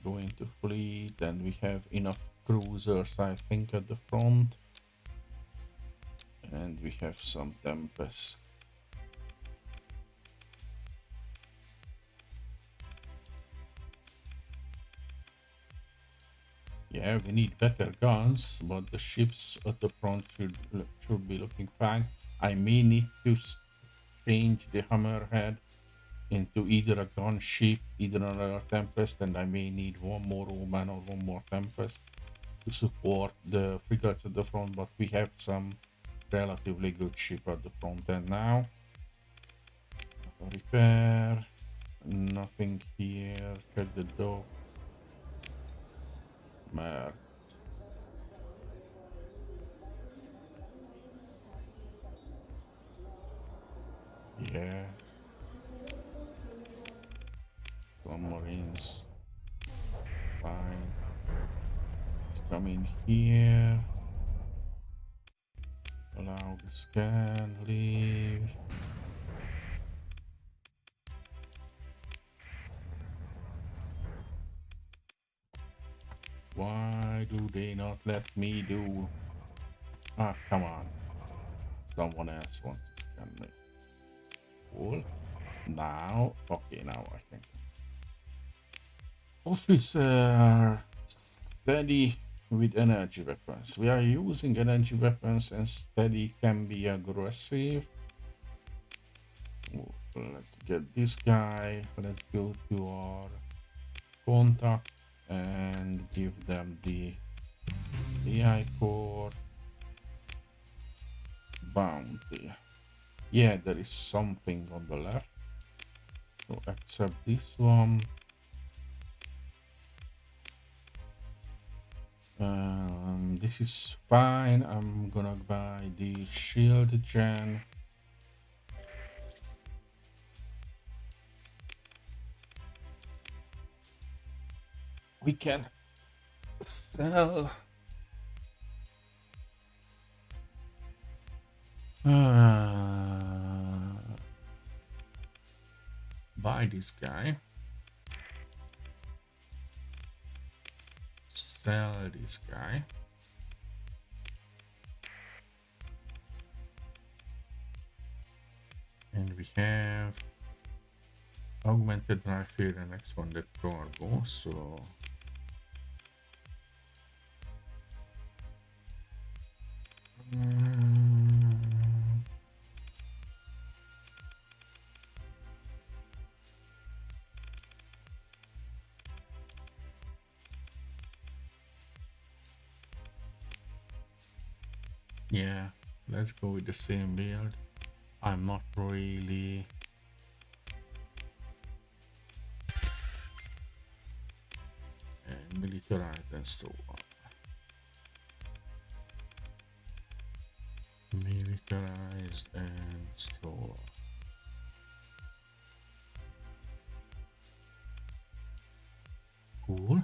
Going to fleet, and we have enough cruisers, I think, at the front. And we have some Tempest. Yeah, we need better guns, but the ships at the front should be looking fine. I may need to change the hammerhead into either a gunship, either another Tempest, and I may need one more Oman or one more Tempest to support the frigates at the front, but we have some relatively good ship at the front end now. Repair. Nothing here. Check the door. Mer. Yeah. Submarines. Fine. Come in here. Allow the scan. Leave. Why do they not let me do? Ah, come on. Someone else wants to scan me. Cool. Now, okay, now I can. Officer, steady with energy weapons. We are using energy weapons and steady can be aggressive. Let's get this guy. Let's go to our contact and give them the AI core bounty. Yeah, there is something on the left. So accept this one. This is fine. I'm gonna buy the shield gen. We can sell. Buy this guy. Sell this guy. And we have augmented rifle and expanded cargo. So yeah, let's go with the same build. I'm not really militarized and so on. Militarized and so on. Cool.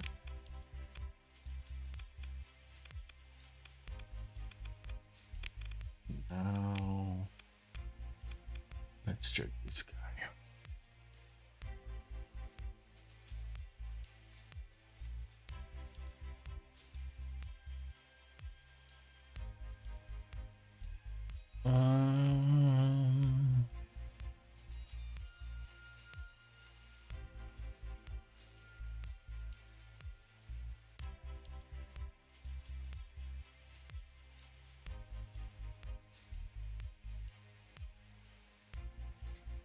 Now let's check this guy.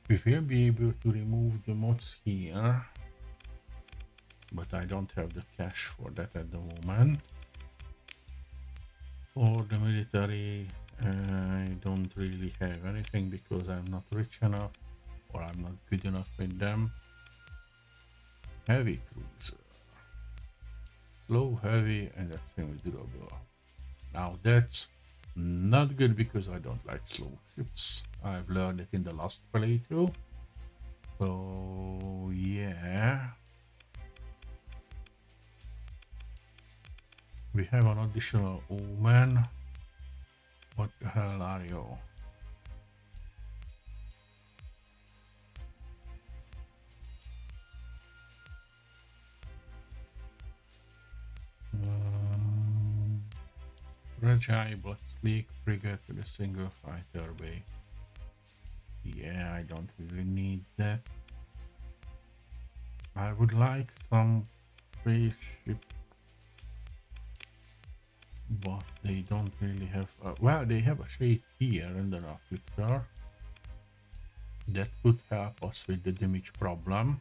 We will be able to remove the mods here, but I don't have the cash for that at the moment. For the military, I don't really have anything because I'm not rich enough or I'm not good enough with them. Heavy cruiser. Slow, heavy, and extremely durable. Now that's not good because I don't like slow ships. I've learned it in the last playthrough. So yeah. We have an additional omen. What the hell are you? Fragile but sleek frigate with a single fighter bay. Yeah, I don't really need that. I would like some spaceship, but they don't really have. Well, they have a shade here and an picture that could help us with the damage problem.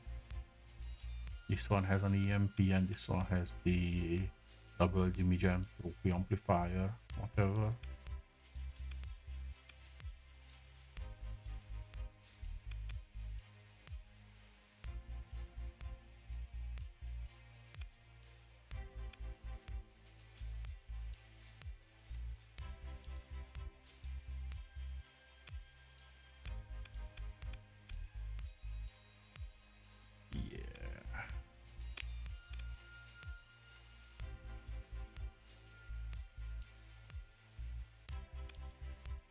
This one has an EMP and this one has the double damage entropy amplifier, whatever.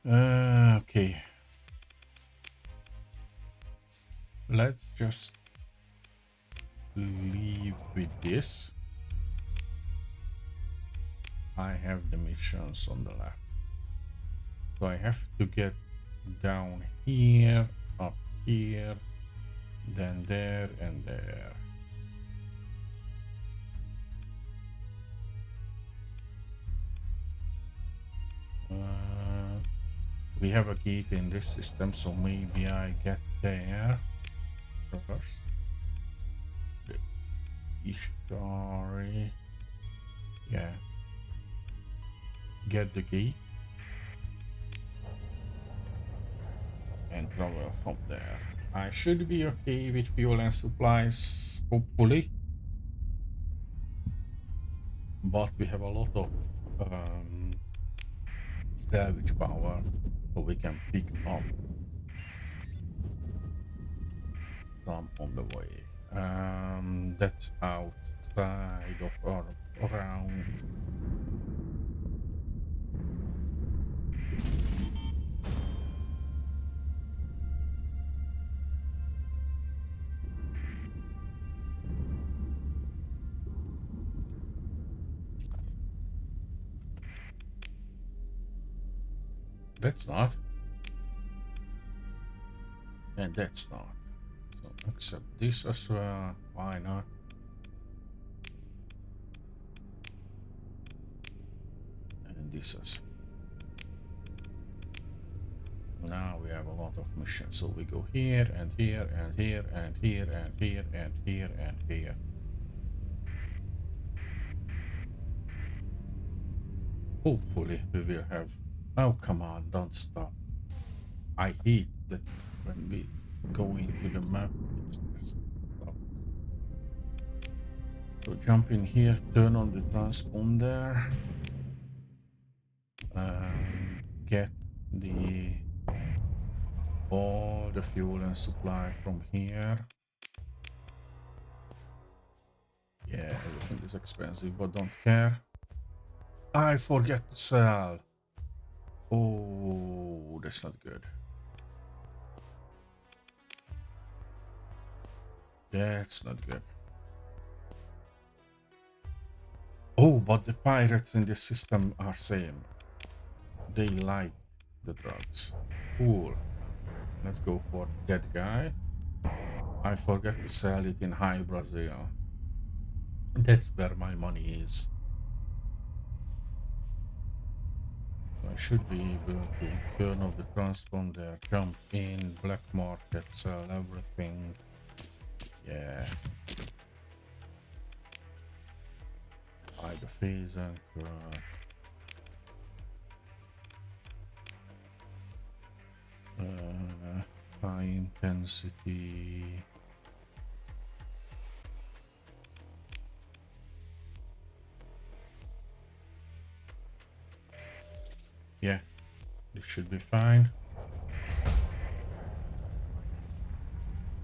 Okay. Let's just leave with this. I have the missions on the left. So I have to get down here, up here, then there and there. We have a gate in this system, so maybe I get there first. The Ishtari. Yeah. Get the gate and travel from there. I should be okay with fuel and supplies, hopefully. But we have a lot of salvage power, so we can pick up some on the way. That's outside of our around. That's not. And that's not. So accept this as well. Why not? And this as well. Now we have a lot of missions. So we go here and here and here and here and here and here and here. Hopefully we will have. Oh, come on, don't stop. I hate that when we go into the map, it's just stop. So jump in here, turn on the transponder, get the all the fuel and supply from here. Yeah, everything is expensive, but don't care. I forget to sell. Oh, that's not good. That's not good. Oh, but the pirates in this system are same. They like the drugs. Cool. Let's go for that guy. I forget to sell it in High Brazil. That's where my money is. I should be able to turn off the transponder, jump in, black market, sell everything. Yeah. Buy the phase anchor. High intensity. Yeah, this should be fine.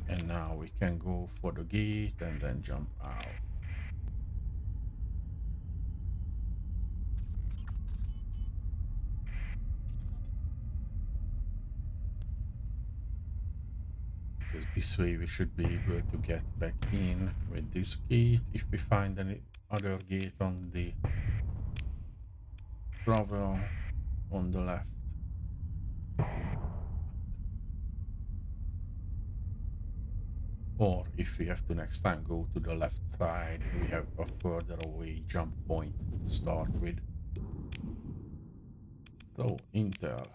And now we can go for the gate and then jump out. Because this way we should be able to get back in with this gate if we find any other gate on the travel on the left. Or if we have to next time go to the left side, we have a further away jump point to start with. So Intel,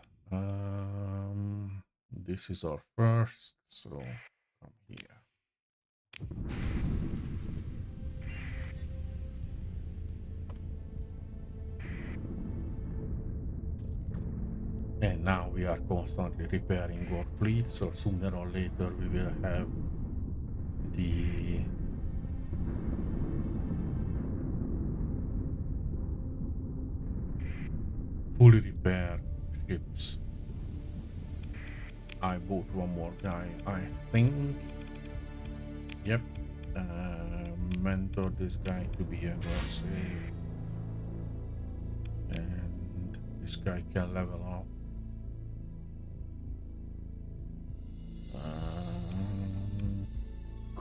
this is our first, so come here. And now we are constantly repairing our fleet, so sooner or later we will have the fully repaired ships. I bought one more guy, I think. Yep. Mentor this guy to be aggressive. And this guy can level up.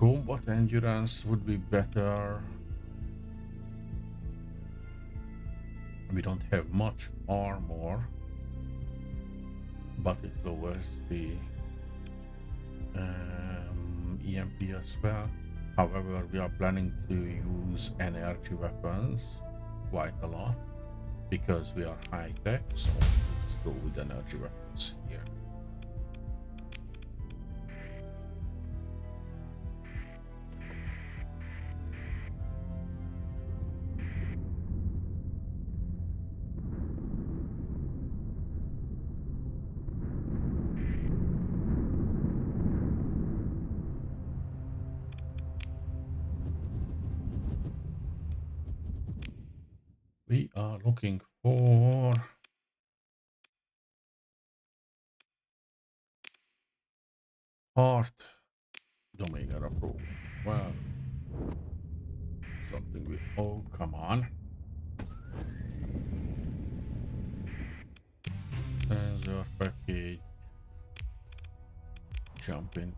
Combat endurance would be better. We don't have much armor, but it lowers the EMP as well. However, we are planning to use energy weapons quite a lot because we are high tech, so let's go with energy weapons here. We are looking for heart domainer approval. Well, something with, oh, come on. Sensor package. Jump in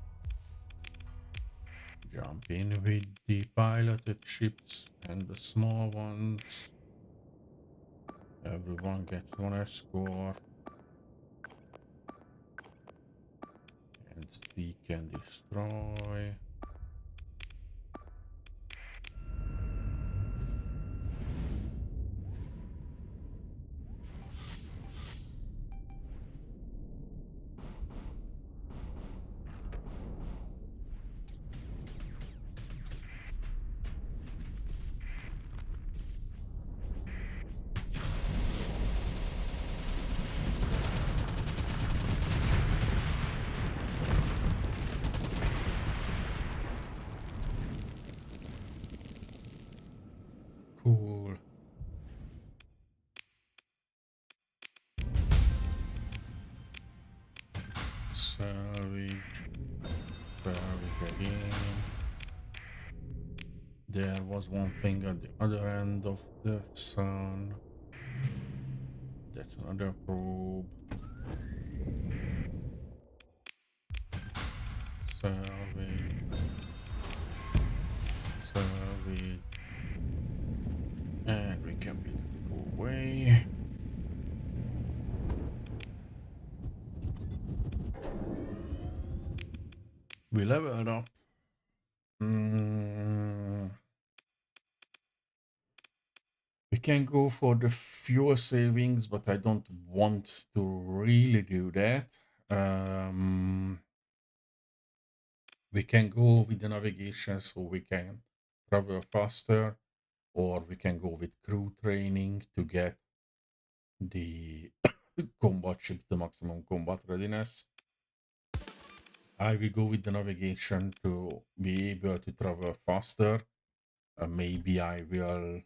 with the piloted ships and the small ones. Everyone gets one escort. And seek and destroy. Cool. Salvage. Salvage again. There was one thing at the other end of the sun. That's another probe. Salvage. Salvage. And we can go away. We leveled up. We can go for the fuel savings, but I don't want to really do that. We can go with the navigation so we can travel faster, or we can go with crew training to get the combat ships, the maximum combat readiness. I will go with the navigation to be able to travel faster. Maybe I will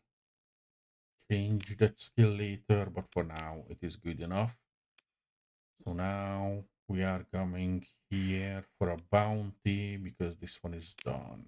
change that skill later, but for now it is good enough. So now we are coming here for a bounty because this one is done.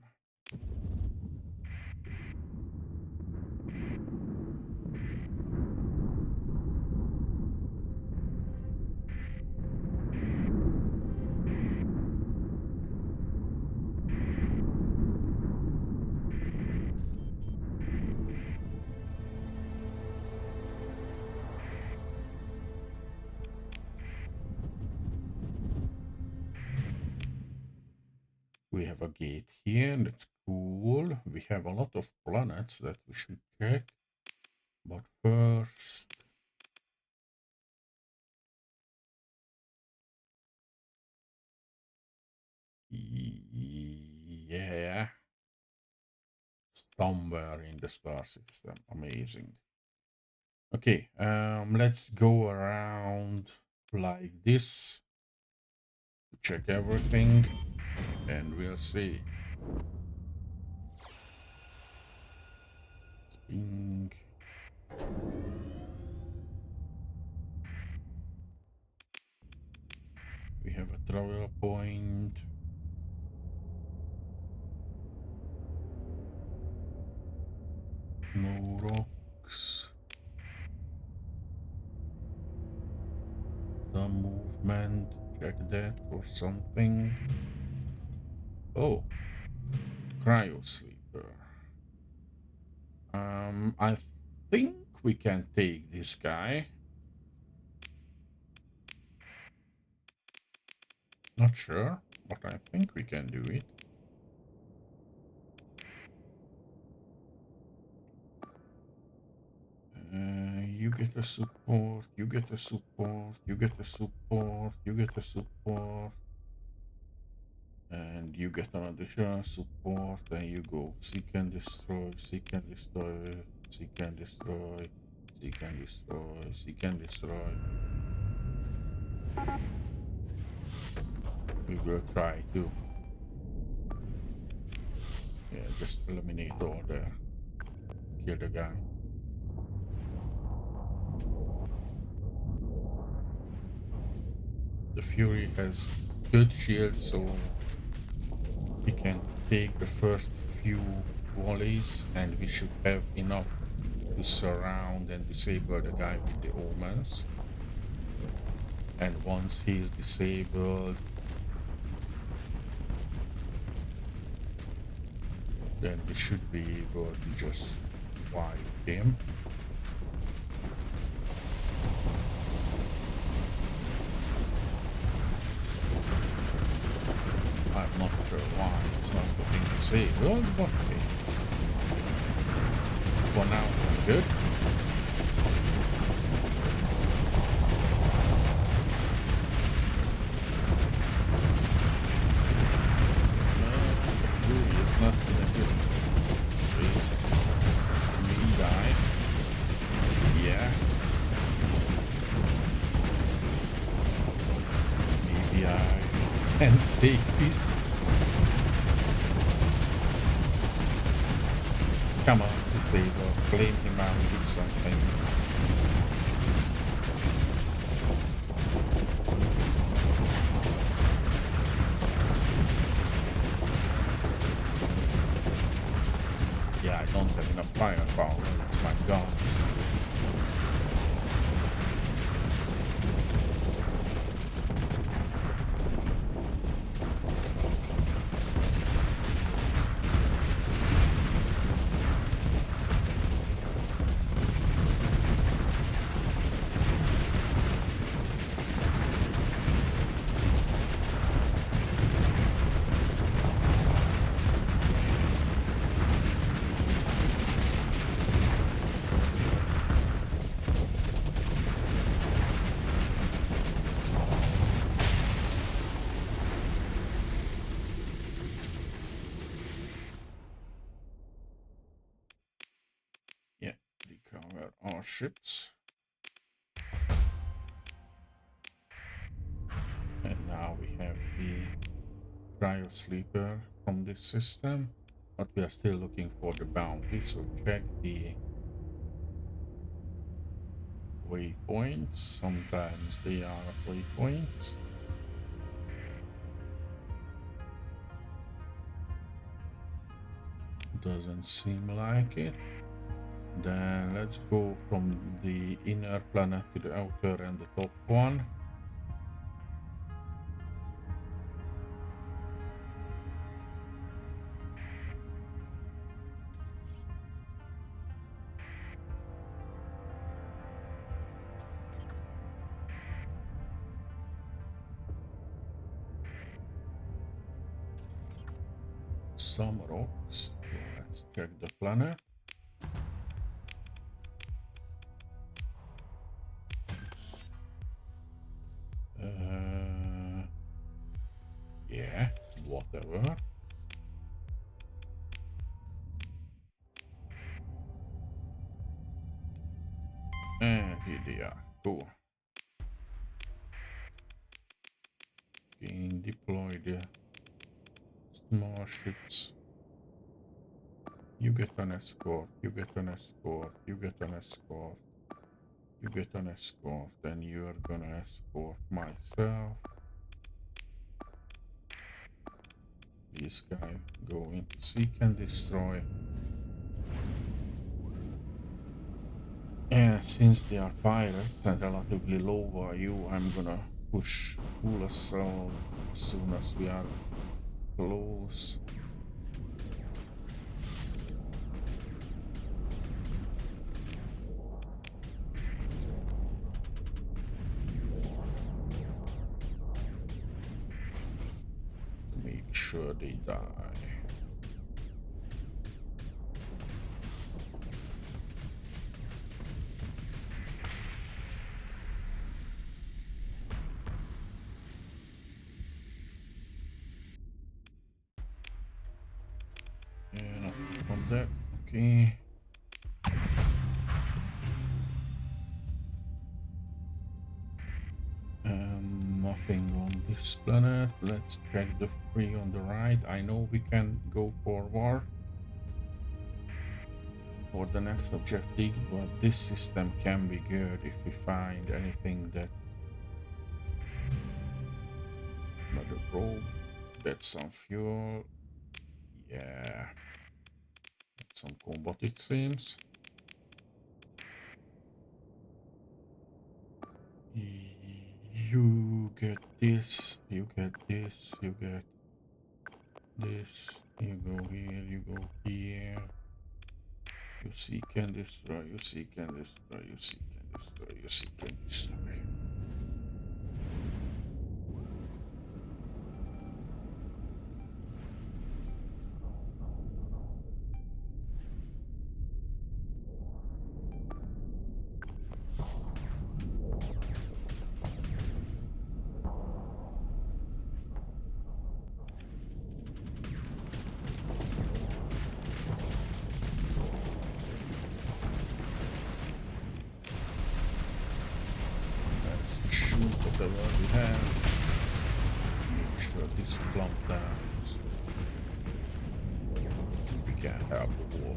We have a gate here, that's cool. We have a lot of planets that we should check. But first... Yeah. Somewhere in the star system. Amazing. Okay, let's go around like this to check everything, and we'll see. Spring. We have a travel point. No rocks. Some movement. Check that or something. Oh, cryo sleeper. I think we can take this guy. Not sure, but I think we can do it. You get a support, you get a support, you get a support, you get a support. And you get an additional support, and you go seek and destroy, seek and destroy, seek and destroy, seek and destroy, seek and destroy. We will try to just eliminate all there. Kill the guy. The Fury has good shield, so he can take the first few volleys, and we should have enough to surround and disable the guy with the omens. And once he is disabled, then we should be able to just wipe him. I'm not sure why it's not looking disabled, but okay. For now, I'm good. The Fury is not gonna do it. Please. Me die. Yeah. Maybe I can take this. Come on, disable. Flame him out, do something. Yeah, I don't have enough firepower. It's my guns. Yeah, recover our ships. And now we have the cryo sleeper from this system, but we are still looking for the bounty, so check the waypoints. Sometimes they are at waypoints. Doesn't seem like it. Then let's go from the inner planet to the outer and the top one. Some rocks. So let's check the planet. Yeah, whatever. And here they are. Cool. Can deploy the small ships. You get an escort, you get an escort, you get an escort, you get an escort, then you're gonna escort myself. This guy going to seek and destroy. And since they are pirates and relatively low value, I'm gonna push full assault as soon as we are close. sure they die. Yeah, not from that. Okay. Nothing on this planet. Let's check the free on the right. I know we can go forward for the next objective, but this system can be good if we find anything that another probe. That's some fuel. Yeah, that's some combat it seems. You get this, you get this, you get this, you go here, you go here. You see can destroy, you see can destroy, you see can destroy, you see can destroy. Let's shoot whatever we have. Make sure this plump down. We can't have the wall.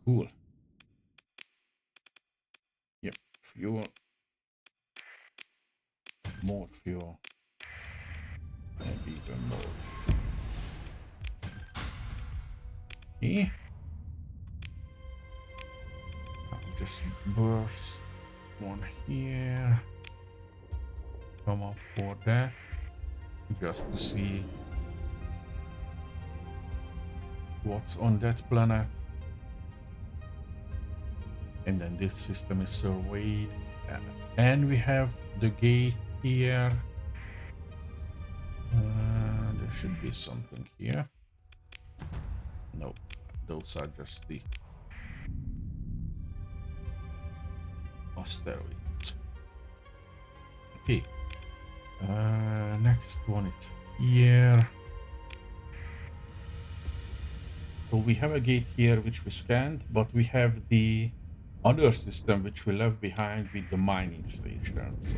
Cool. Yep. Fuel. More fuel. And even more. Okay. I'll just burst one here. Come up for that. Just to see what's on that planet. And then this system is surveyed. And we have the gate here. There should be something here. Nope, those are just the asteroids. Okay, next one is here. So we have a gate here which we scanned, but we have the other system which we left behind with the mining station. So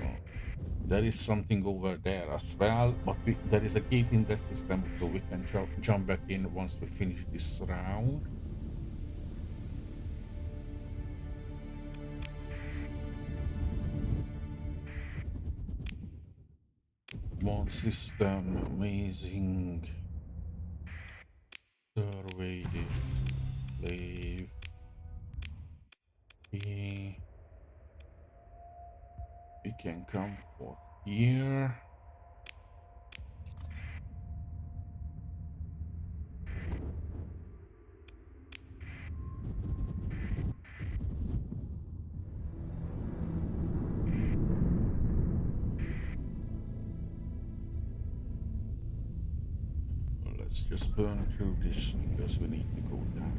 there is something over there as well, but there is a gate in that system, so we can jump back in once we finish this round. One system, amazing. Survey this. Leave. We can come for here. Let's just burn through this because we need to go down.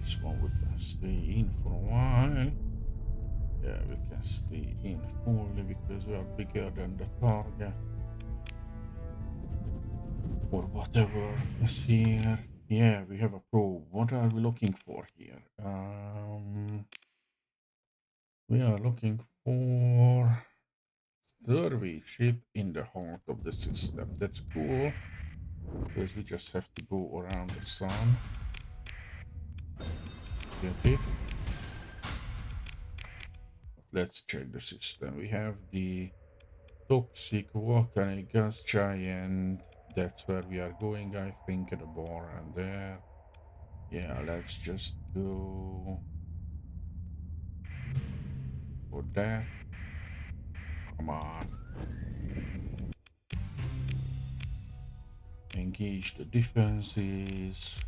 This one we can stay in for a while. Yeah, we can stay in fully because we are bigger than the target. Or whatever is here. Yeah, we have a probe. What are we looking for here? We are looking for survey ship in the heart of the system. That's cool. because we just have to go around the sun. Get it? Let's check the system. We have the toxic volcanic gas giant. That's where we are going, I think, at the bar and there. Yeah, let's just go for that. Come on. Engage the defenses.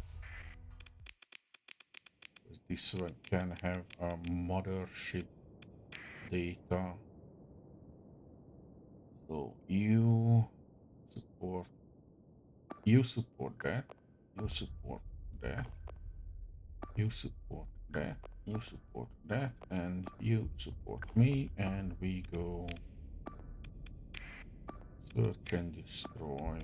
This one can have a mothership data. So support you support that, you support that, you support that, you support that, and you support me, and we go search and destroy.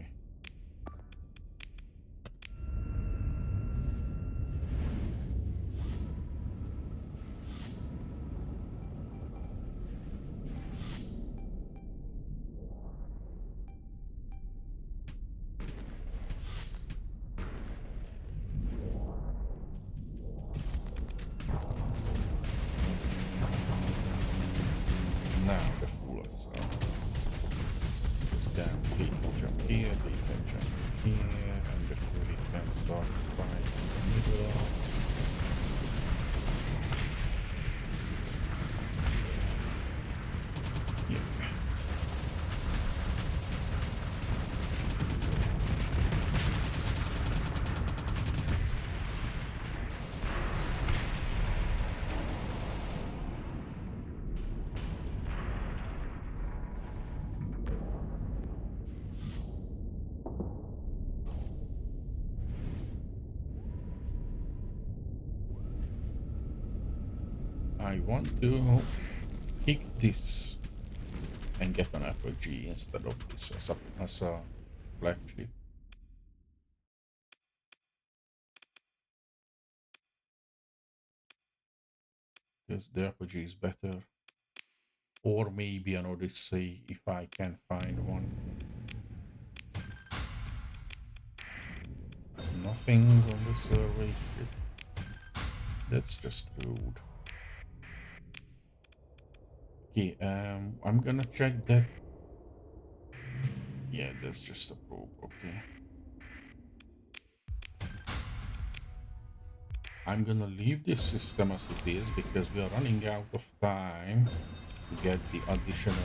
Now the fool us. Then they can jump here, they can jump here, and before we can start fight in the middle. Yeah. I want to pick this and get an apogee instead of this as a flagship. Because the apogee is better. Or maybe an Odyssey if I can find one. Nothing on the survey ship. That's just rude. Okay, I'm gonna check that. Yeah, that's just a probe, okay. I'm gonna leave this system as it is because we are running out of time to get the additional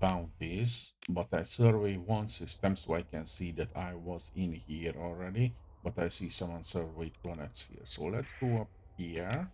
bounties, but I survey one system so I can see that I was in here already, but I see some unsurveyed planets here. So let's go up here.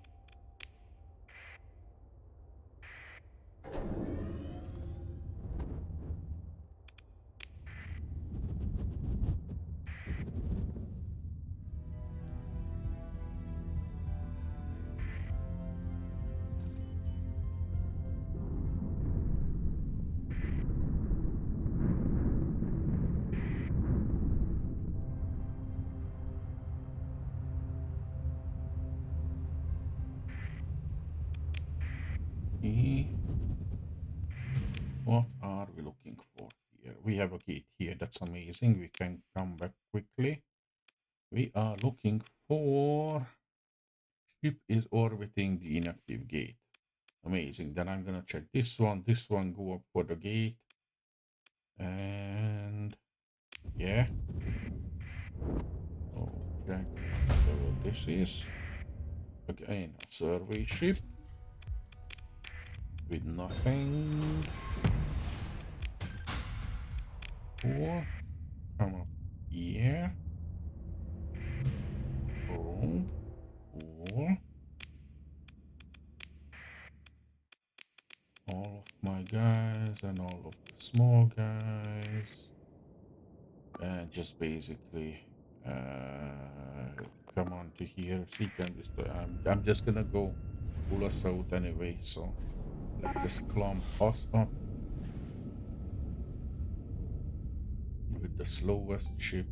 What are we looking for here? We have a gate here. That's amazing. We can come back quickly. We are looking for ship is orbiting the inactive gate. Amazing. Then I'm gonna check this one. This one go up for the gate. And yeah. So check whatever this is. Again, a survey ship with nothing. Or come up here. Boom. Or all of my guys and all of the small guys. And just basically come on to here. Seek and destroy. I'm just gonna go pull us out anyway, so let's just clump us up with the slowest ship.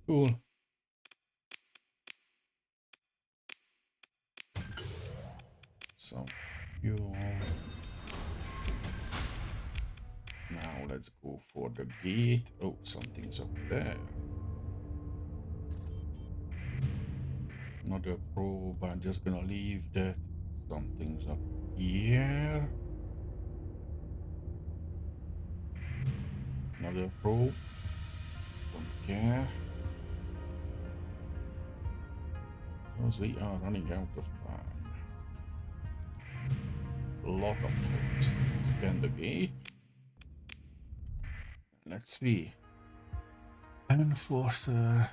Cool. So fuel. Now let's go for the gate. Oh, something's up there. Another probe. I'm just gonna leave that. Something's up here. Another probe. Don't care. Because we are running out of time. A lot of troops. Scan the gate. Let's see. Enforcer.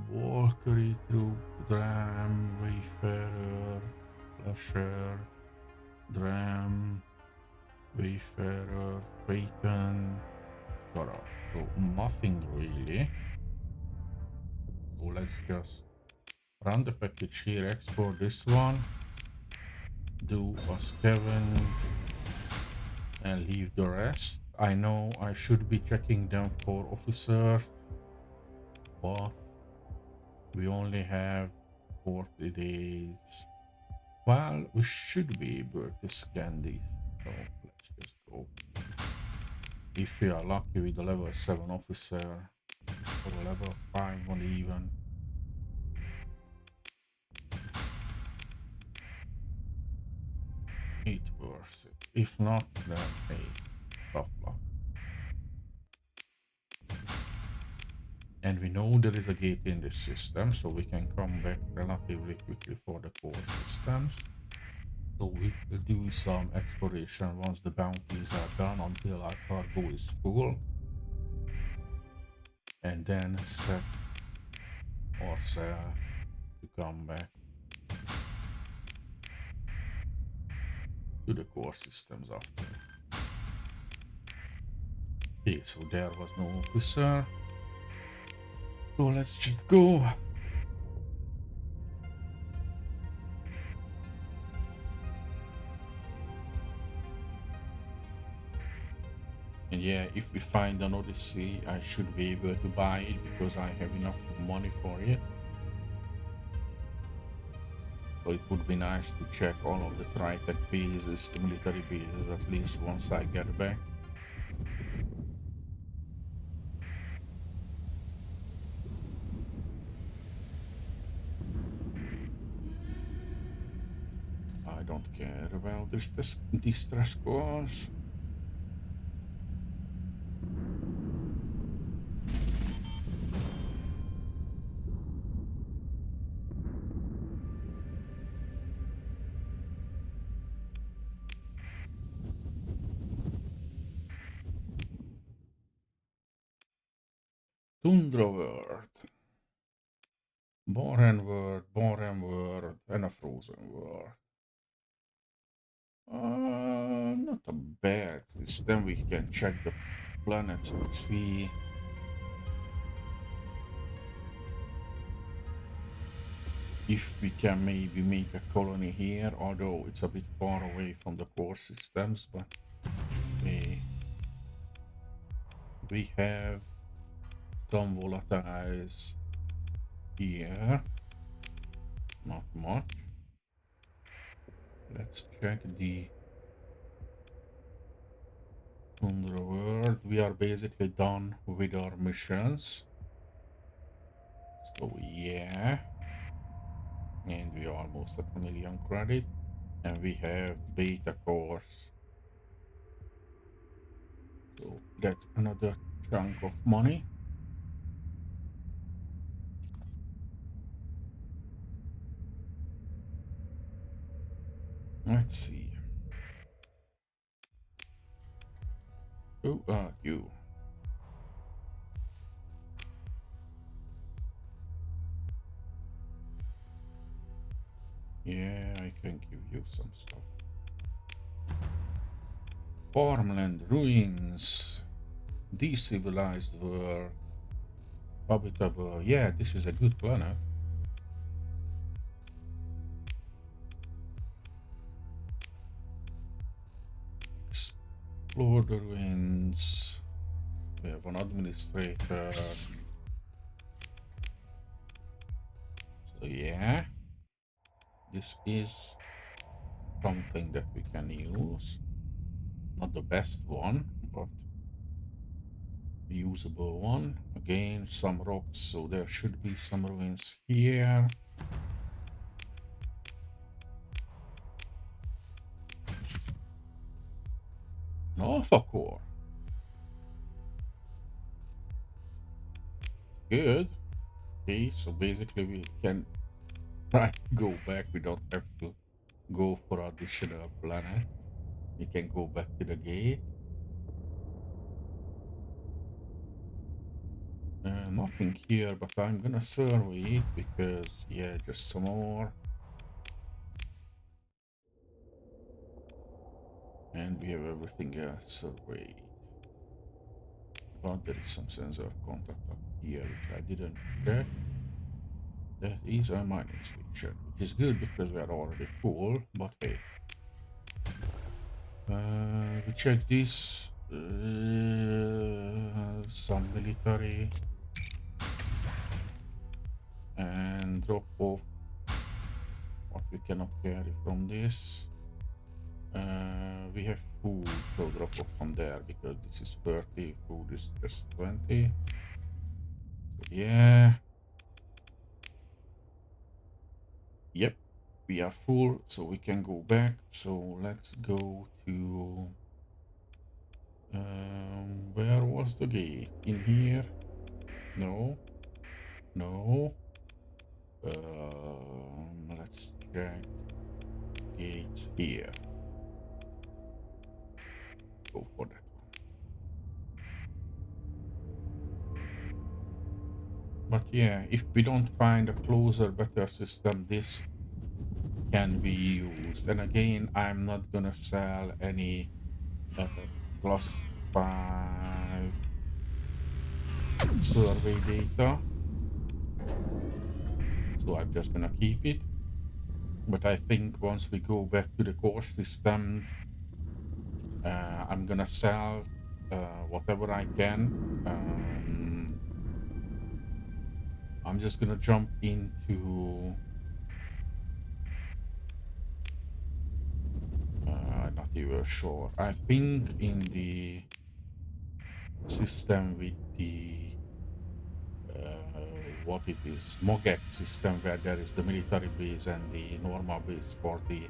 Valkyrie troop. Dram. Wayfarer. Lasher. Dram. Wayfarer. Phaeton. Skara. So nothing really. So let's just run the package here, export this one, do a scavenge, and leave the rest. I know I should be checking them for officer, but we only have 40 days. Well, we should be able to scan these, so let's just go. If we are lucky with the level 7 officer, or a level 5 one even. It worth it. If not, then hey, tough luck. And we know there is a gate in this system, so we can come back relatively quickly for the core systems. So we will do some exploration once the bounties are done until our cargo is full. And then set ourselves to come back to the core systems after. Okay, so there was no officer. So let's just go. And yeah, if we find an Odyssey, I should be able to buy it because I have enough money for it. So it would be nice to check all of the Tritech bases, the military bases, at least once I get back. I don't care about this distress calls. Tundra world, barren world, and a frozen world. Not a bad system. We can check the planets to see if we can maybe make a colony here, although it's a bit far away from the core systems, but we have some volatiles here. Not much. Let's check the Tundra world. We are basically done with our missions. So yeah. And we are almost at 1,000,000 credit. And we have beta cores. So that's another chunk of money. Let's see. Who are you? Yeah, I can give you some stuff. Farmland ruins. Decivilized world. Habitable. Yeah, this is a good planet. Explore the ruins. We have an administrator. So yeah, this is something that we can use. Not the best one, but usable one. Again, some rocks, so there should be some ruins here. Alpha core. Good. Okay, so basically we can try to go back. We don't have to go for additional planet. We can go back to the gate. Nothing here, but I'm gonna survey it because, yeah, just some more. And we have everything else surveyed. But there is some sensor contact up here, which I didn't check. That is a mining station, which is good because we are already full, but hey. We check this. Some military. And drop off what we cannot carry from this. We have food, so drop off from there because this is 30, food is just 20. So yeah. Yep, we are full, so we can go back. So let's go to where was the gate? In here? No, no. Let's check gates here. Go for that one. But yeah, if we don't find a closer, better system, this can be used. And again, I'm not gonna sell any plus 5 survey data. So I'm just gonna keep it. But I think once we go back to the core system, I'm gonna sell whatever I can. I'm just gonna jump into not even sure. I think in the system with the what it is, Mogek system, where there is the military base and the normal base for the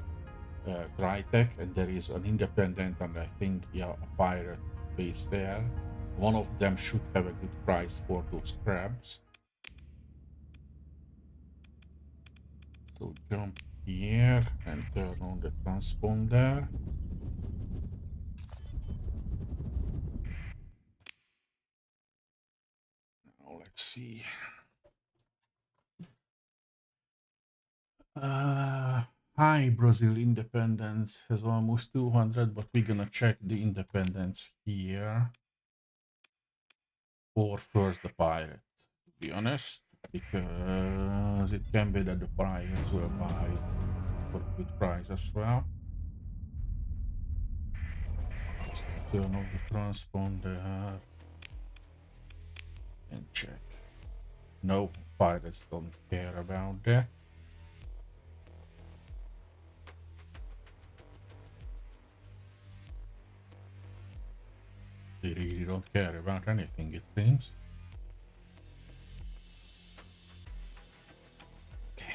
Tritech, and there is an independent and I think, yeah, a pirate base there. One of them should have a good price for those crabs. So jump here and turn on the transponder. Now let's see. Hi, Brazil independence has almost 200, but we're gonna check the independence here. Or first the pirate, to be honest, because it can be that the pirates will buy for a good price as well. Let's turn off the transponder and check. No, pirates don't care about that. They really don't care about anything, it seems. Okay.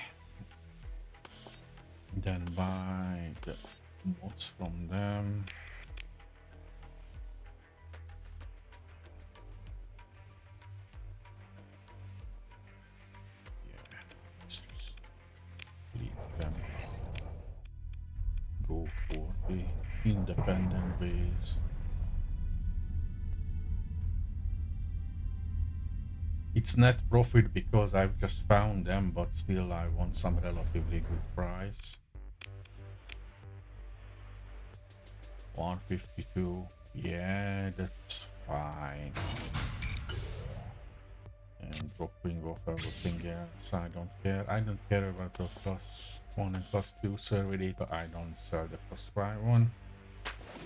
Then buy the mods from them. Yeah, let's just leave them. Go for the independent base. It's net profit because I've just found them, but still I want some relatively good price. 152. Yeah, that's fine. And dropping off everything else, I don't care. I don't care about the +1 and +2 survey data. I don't sell the +5 one.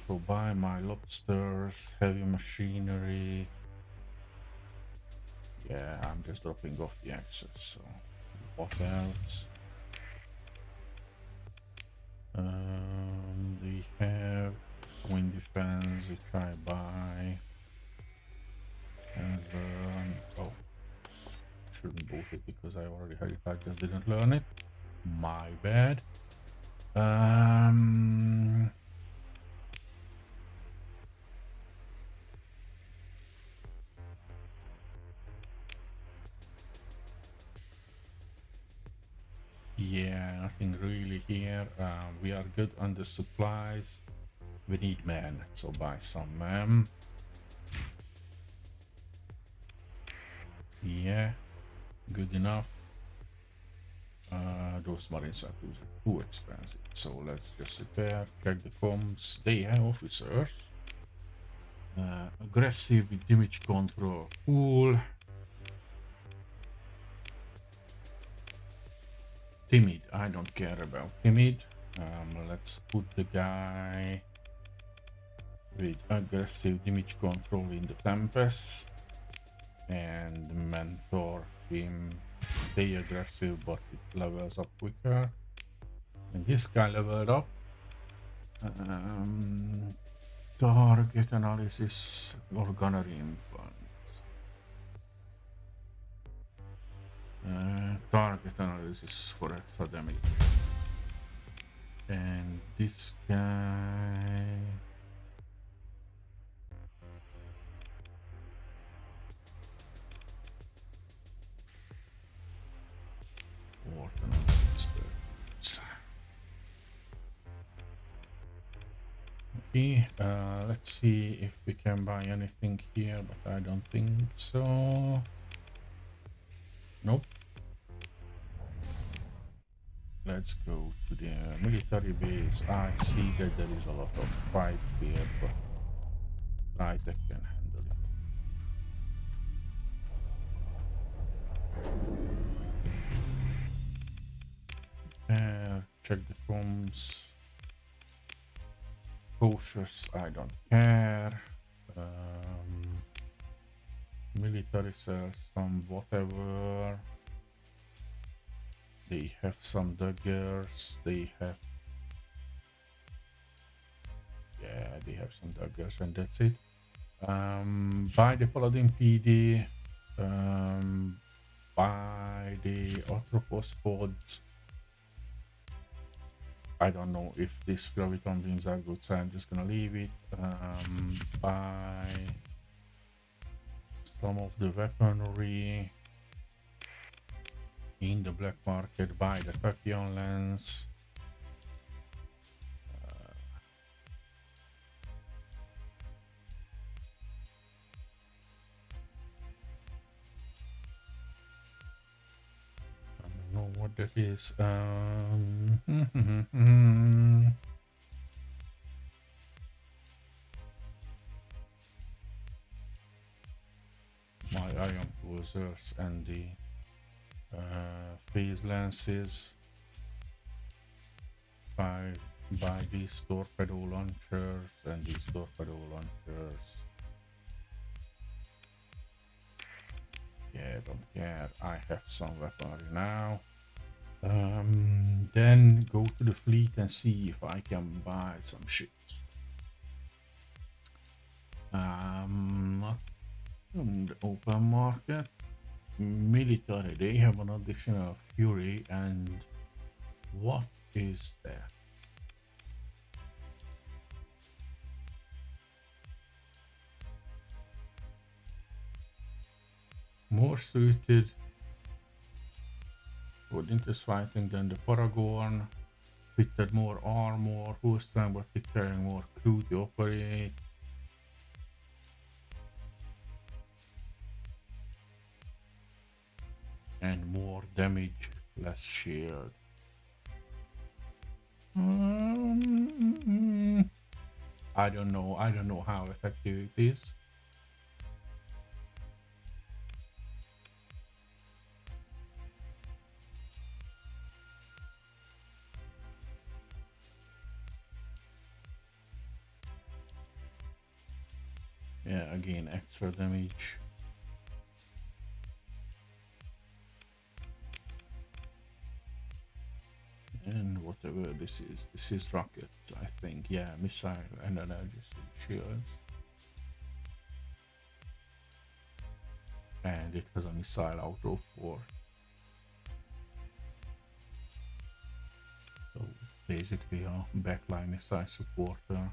So buy my lobsters, heavy machinery. Yeah, I'm just dropping off the access, so What else? They have wind defense, which I buy. And oh, shouldn't bought it because I already had it. I just didn't learn it. My bad. Yeah, nothing really here. We are good on the supplies. We need men, so buy some men. Yeah, good enough. Those marines are too expensive, so let's just repair, check the comms. They have officers. Aggressive with damage control, cool. Timid, I don't care about timid. Let's put the guy with aggressive damage control in the Tempest and mentor him. Stay aggressive, but it levels up quicker. And this guy leveled up. Target analysis or gunnery influence. Target analysis for extra damage. And this guy. Ordnance experts. Okay, let's see if we can buy anything here, but I don't think so. Nope. Let's go to the military base. I see that there is a lot of fight here, but I can handle it. Check the comms. Cautious, I don't care. Military cells, some whatever. They have some daggers. They have, yeah, they have some daggers, and that's it. Buy the Paladin PD. Buy the Atropos pods. I don't know if these graviton beams are good, so I'm just gonna leave it. Buy some of the weaponry in the black market. Buy the tachyon lens. I don't know what that is. My ion closers and the phase lenses. Buy these torpedo launchers and these torpedo launchers. Yeah, don't care. I have some weaponry now. Then go to the fleet and see if I can buy some ships. Not on the open market. Military, they have an additional fury, and what is that? More suited for intense fighting than the Paragon. Fitted more armor, full strength, but it carrying more crew to operate. And more damage, less shield. I don't know how effective it is. Yeah, again, extra damage. whatever this is. This is rocket, I think. Yeah, missile and energy shields. And it has a missile auto for. So basically a backline missile supporter.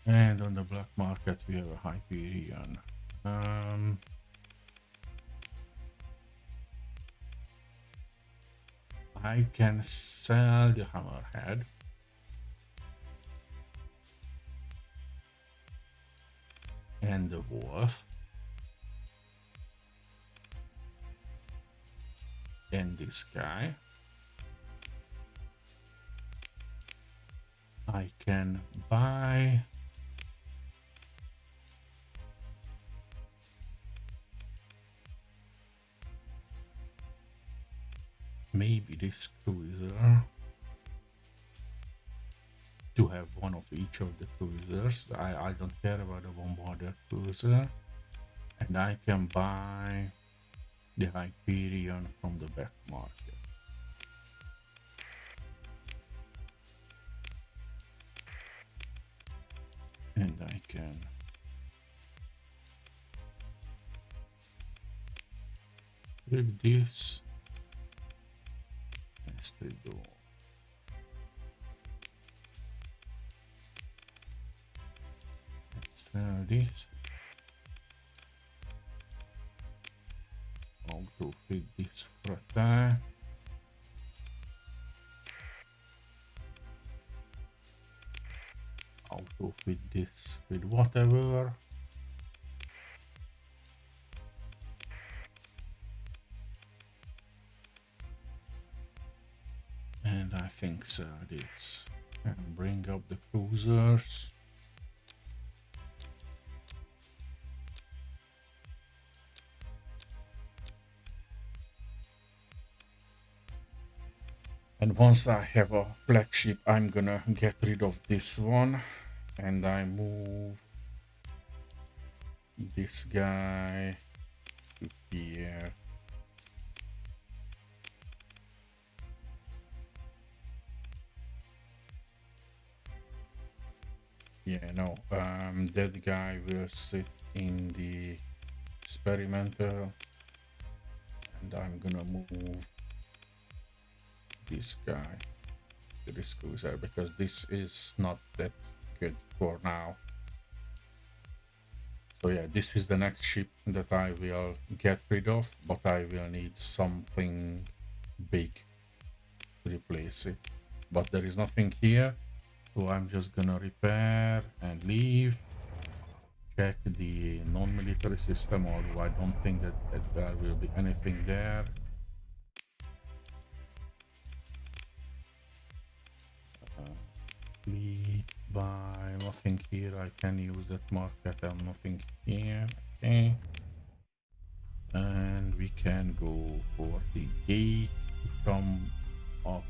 And on the black market we have a Hyperion. I can sell the Hammerhead. And the Wolf. And this guy. I can buy maybe this cruiser to have one of each of the cruisers. I don't care about the bombardier cruiser. And I can buy the Hyperion from the back market. And I can grab this and still go. Let's sell this. Auto fit this for attack. Auto fit this with whatever. And I think so this. And bring up the cruisers. And once I have a flagship, I'm gonna get rid of this one. And I move this guy to here. Yeah, no, that guy will sit in the experimental. And I'm gonna move this guy to this cruiser because this is not that good for now. So yeah, this is the next ship that I will get rid of, but I will need something big to replace it. But there is nothing here, so I'm just gonna repair and leave. Check the non-military system, although I don't think that there will be anything there. Fleet buy, nothing here. I can use that market and nothing here. Okay. And we can go for the gate to come up,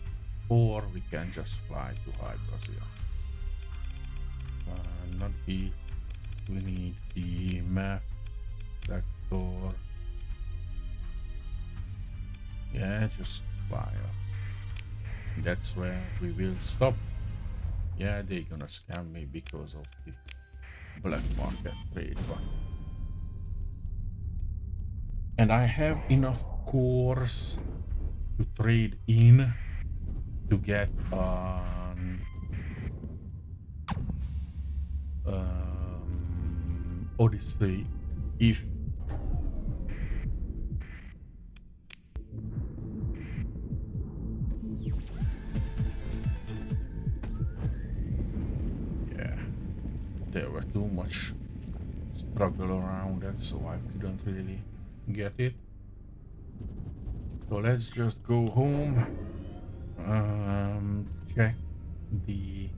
or we can just fly to Hydrazia. Not gate. We need the map sector. Yeah, just fly up. That's where we will stop. Yeah, they're gonna scam me because of the black market trade one. And I have enough cores to trade in to get Odyssey if there were too much struggle around it, so I couldn't really get it. So let's just go home, check the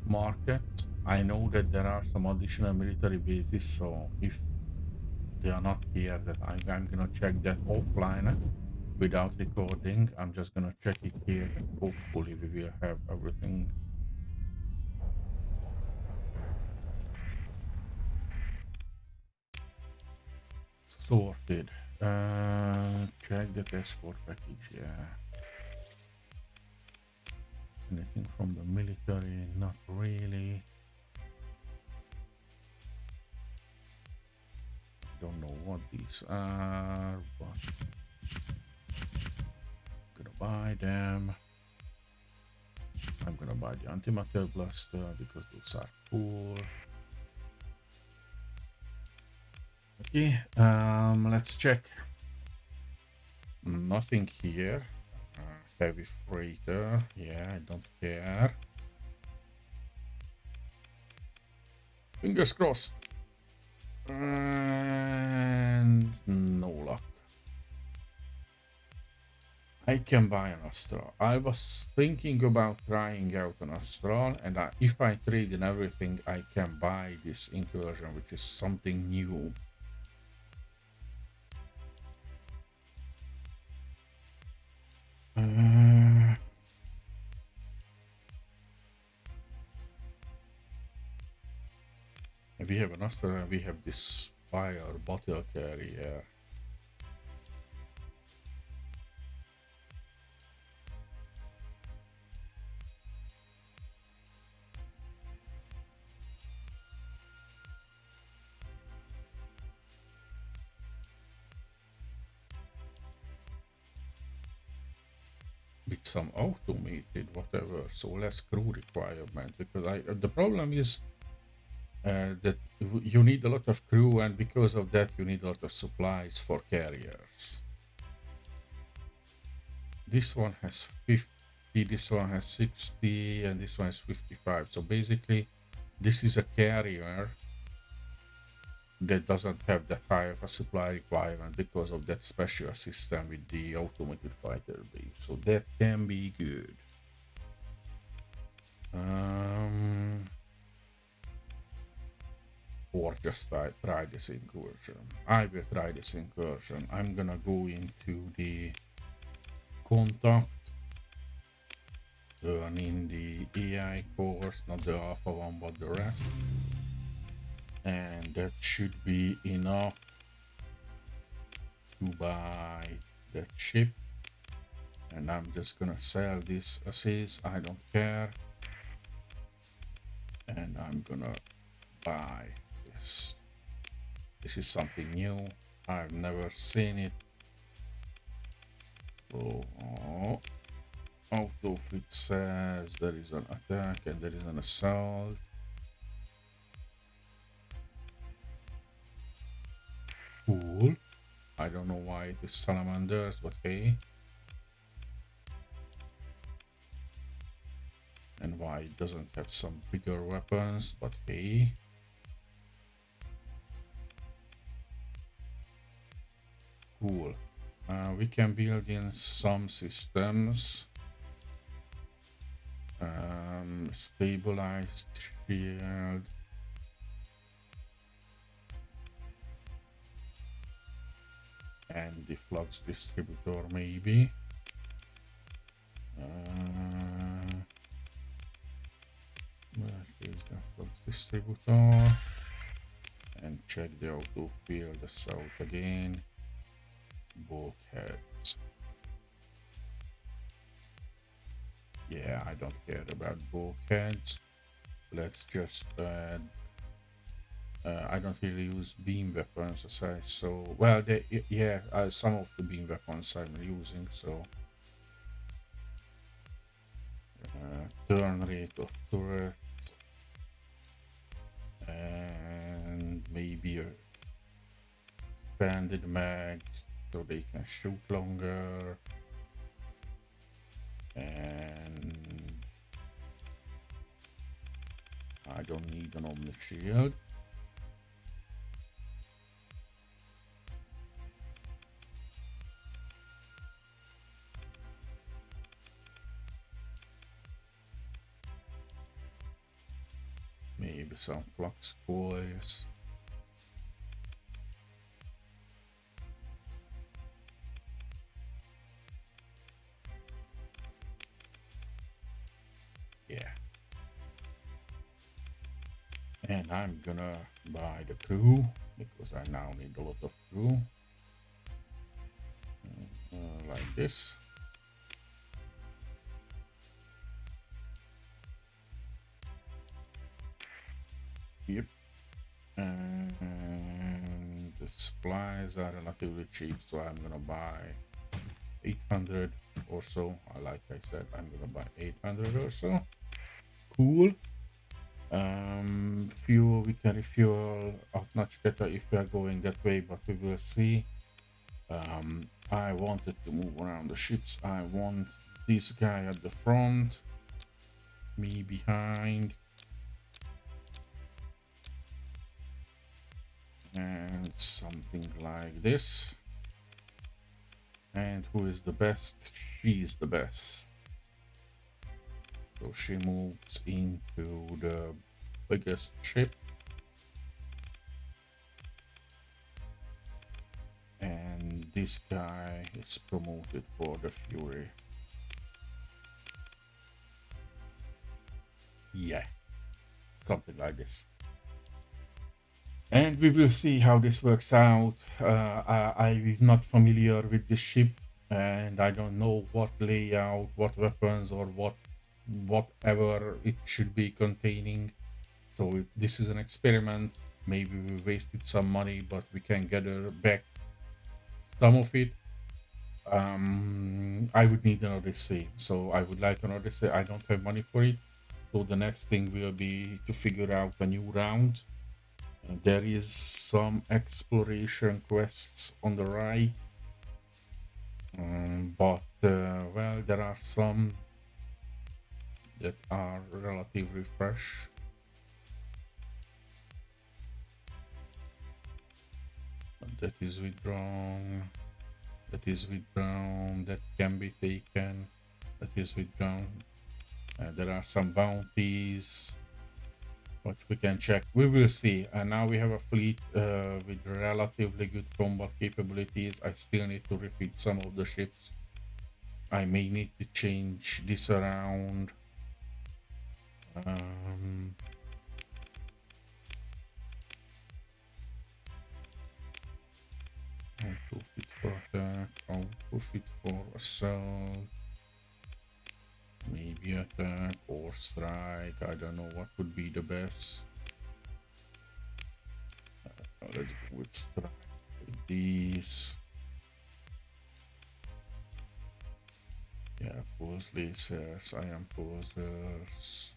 market. I know that there are some additional military bases, so if they are not here, that I'm gonna check that offline without recording. I'm just gonna check it here, and hopefully we will have everything. Sorted. Check the escort package, yeah. Anything from the military? Not really. Don't know what these are, but I'm gonna buy them. I'm gonna buy the antimatter blaster because those are cool. Okay, let's check. Nothing here. Heavy freighter. Yeah, I don't care. Fingers crossed. And no luck. I can buy an Astral. I was thinking about trying out an Astral, and if I trade in everything, I can buy this incursion, which is something new. We have an Astral, and we have this fire bottle carrier. With some automated whatever, so less crew requirement, because the problem is that you need a lot of crew, and because of that you need a lot of supplies for carriers. This one has 50, this one has 60, and this one has 55. So basically this is a carrier that doesn't have that high of a supply requirement because of that special system with the automated fighter base. So that can be good. Or just try this incursion. I will try this incursion. I'm gonna go into the contact, turn in the AI course, not the alpha one but the rest, and that should be enough to buy that ship. And I'm just gonna sell this as is, I don't care, and I'm gonna buy this. This is something new, I've never seen it. So autofit says there is an attack and there is an assault. Cool. I don't know why it is salamanders, but hey. And why it doesn't have some bigger weapons, but hey. Cool. We can build in some systems. Stabilized shield. And the flux distributor maybe. Where is the flux distributor? And check the auto field out again. Bulkheads. Yeah, I don't care about bulkheads. Let's just add. I don't really use beam weapons as I so well. Yeah, some of the beam weapons I'm using. So turn rate of turret and maybe a expanded mags so they can shoot longer. And I don't need an omni shield. Maybe some flux coils. Yeah. And I'm gonna buy the crew because I now need a lot of crew. like this. Yep. And the supplies are relatively cheap, so I'm gonna buy 800 or so. Like I said, I'm gonna buy 800 or so. Cool. Fuel, we can refuel much better if we are going that way, but we will see. I wanted to move around the ships. I want this guy at the front, me behind, and something like this. And who is the best? She is the best. So she moves into the biggest ship. And this guy is promoted for the Fury. Yeah, something like this. And we will see how this works out. I'm not familiar with the ship, and I don't know what layout, what weapons, or whatever it should be containing. So this is an experiment. Maybe we wasted some money, but we can gather back some of it. I would need an Odyssey, so I would like an Odyssey. I don't have money for it, so the next thing will be to figure out a new round. There is some exploration quests on the right, but well, there are some that are relatively fresh. That is withdrawn. That is withdrawn. That can be taken. That is withdrawn. There are some bounties, but we can check. We will see. And now we have a fleet with relatively good combat capabilities. I still need to refit some of the ships. I may need to change this around. Auto fit for attack, auto fit for assault. Maybe attack or strike. I don't know what would be the best. Let's go with strike with these. Yeah, pulse lasers, ion pulsers.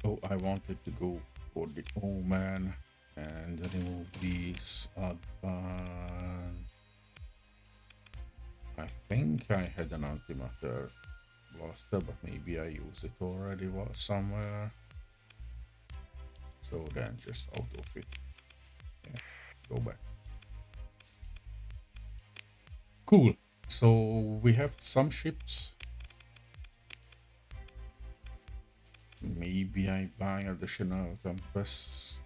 Oh, I wanted to go for the Omen and remove these. I think I had an antimatter blaster, but maybe I used it already somewhere. So then just auto fit. Yeah, go back. Cool. So we have some ships. Maybe I buy additional Tempest.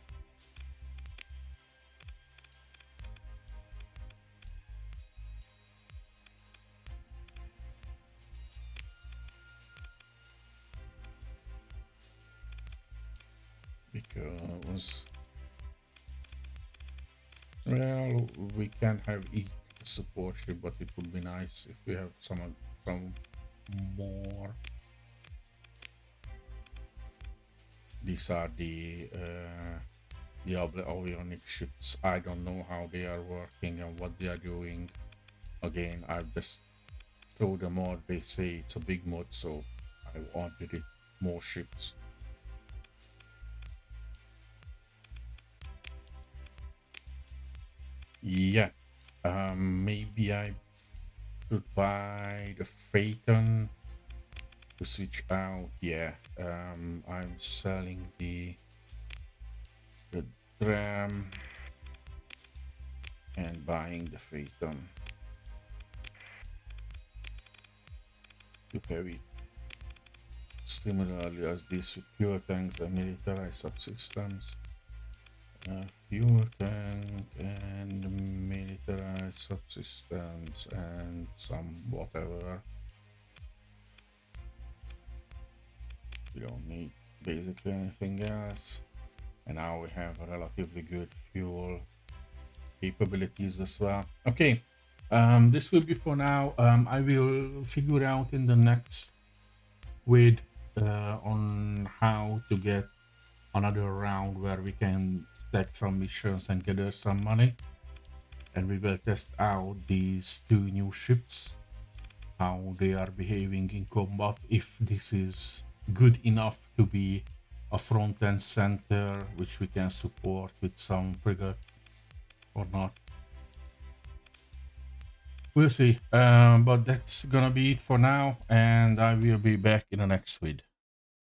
Because, well, we can have each support ship, but it would be nice if we have some more. These are the avionic ships. I don't know how they are working and what they are doing. Again, I've just saw the mod. They say it's a big mod, so I wanted it more ships. Yeah, maybe I should buy the Phaeton to switch out. Yeah, I'm selling the Dram and buying the Phaeton to have it. Similarly as this with fuel tanks and militarized subsystems. Fuel tank and militarized subsystems and some whatever. We don't need basically anything else. And now we have a relatively good fuel capabilities as well. Okay, this will be for now. I will figure out in the next with on how to get another round where we can stack some missions and gather some money, and we will test out these two new ships, how they are behaving in combat, if this is good enough to be a front and center which we can support with some frigate or not. We'll see. But that's gonna be it for now, and I will be back in the next vid.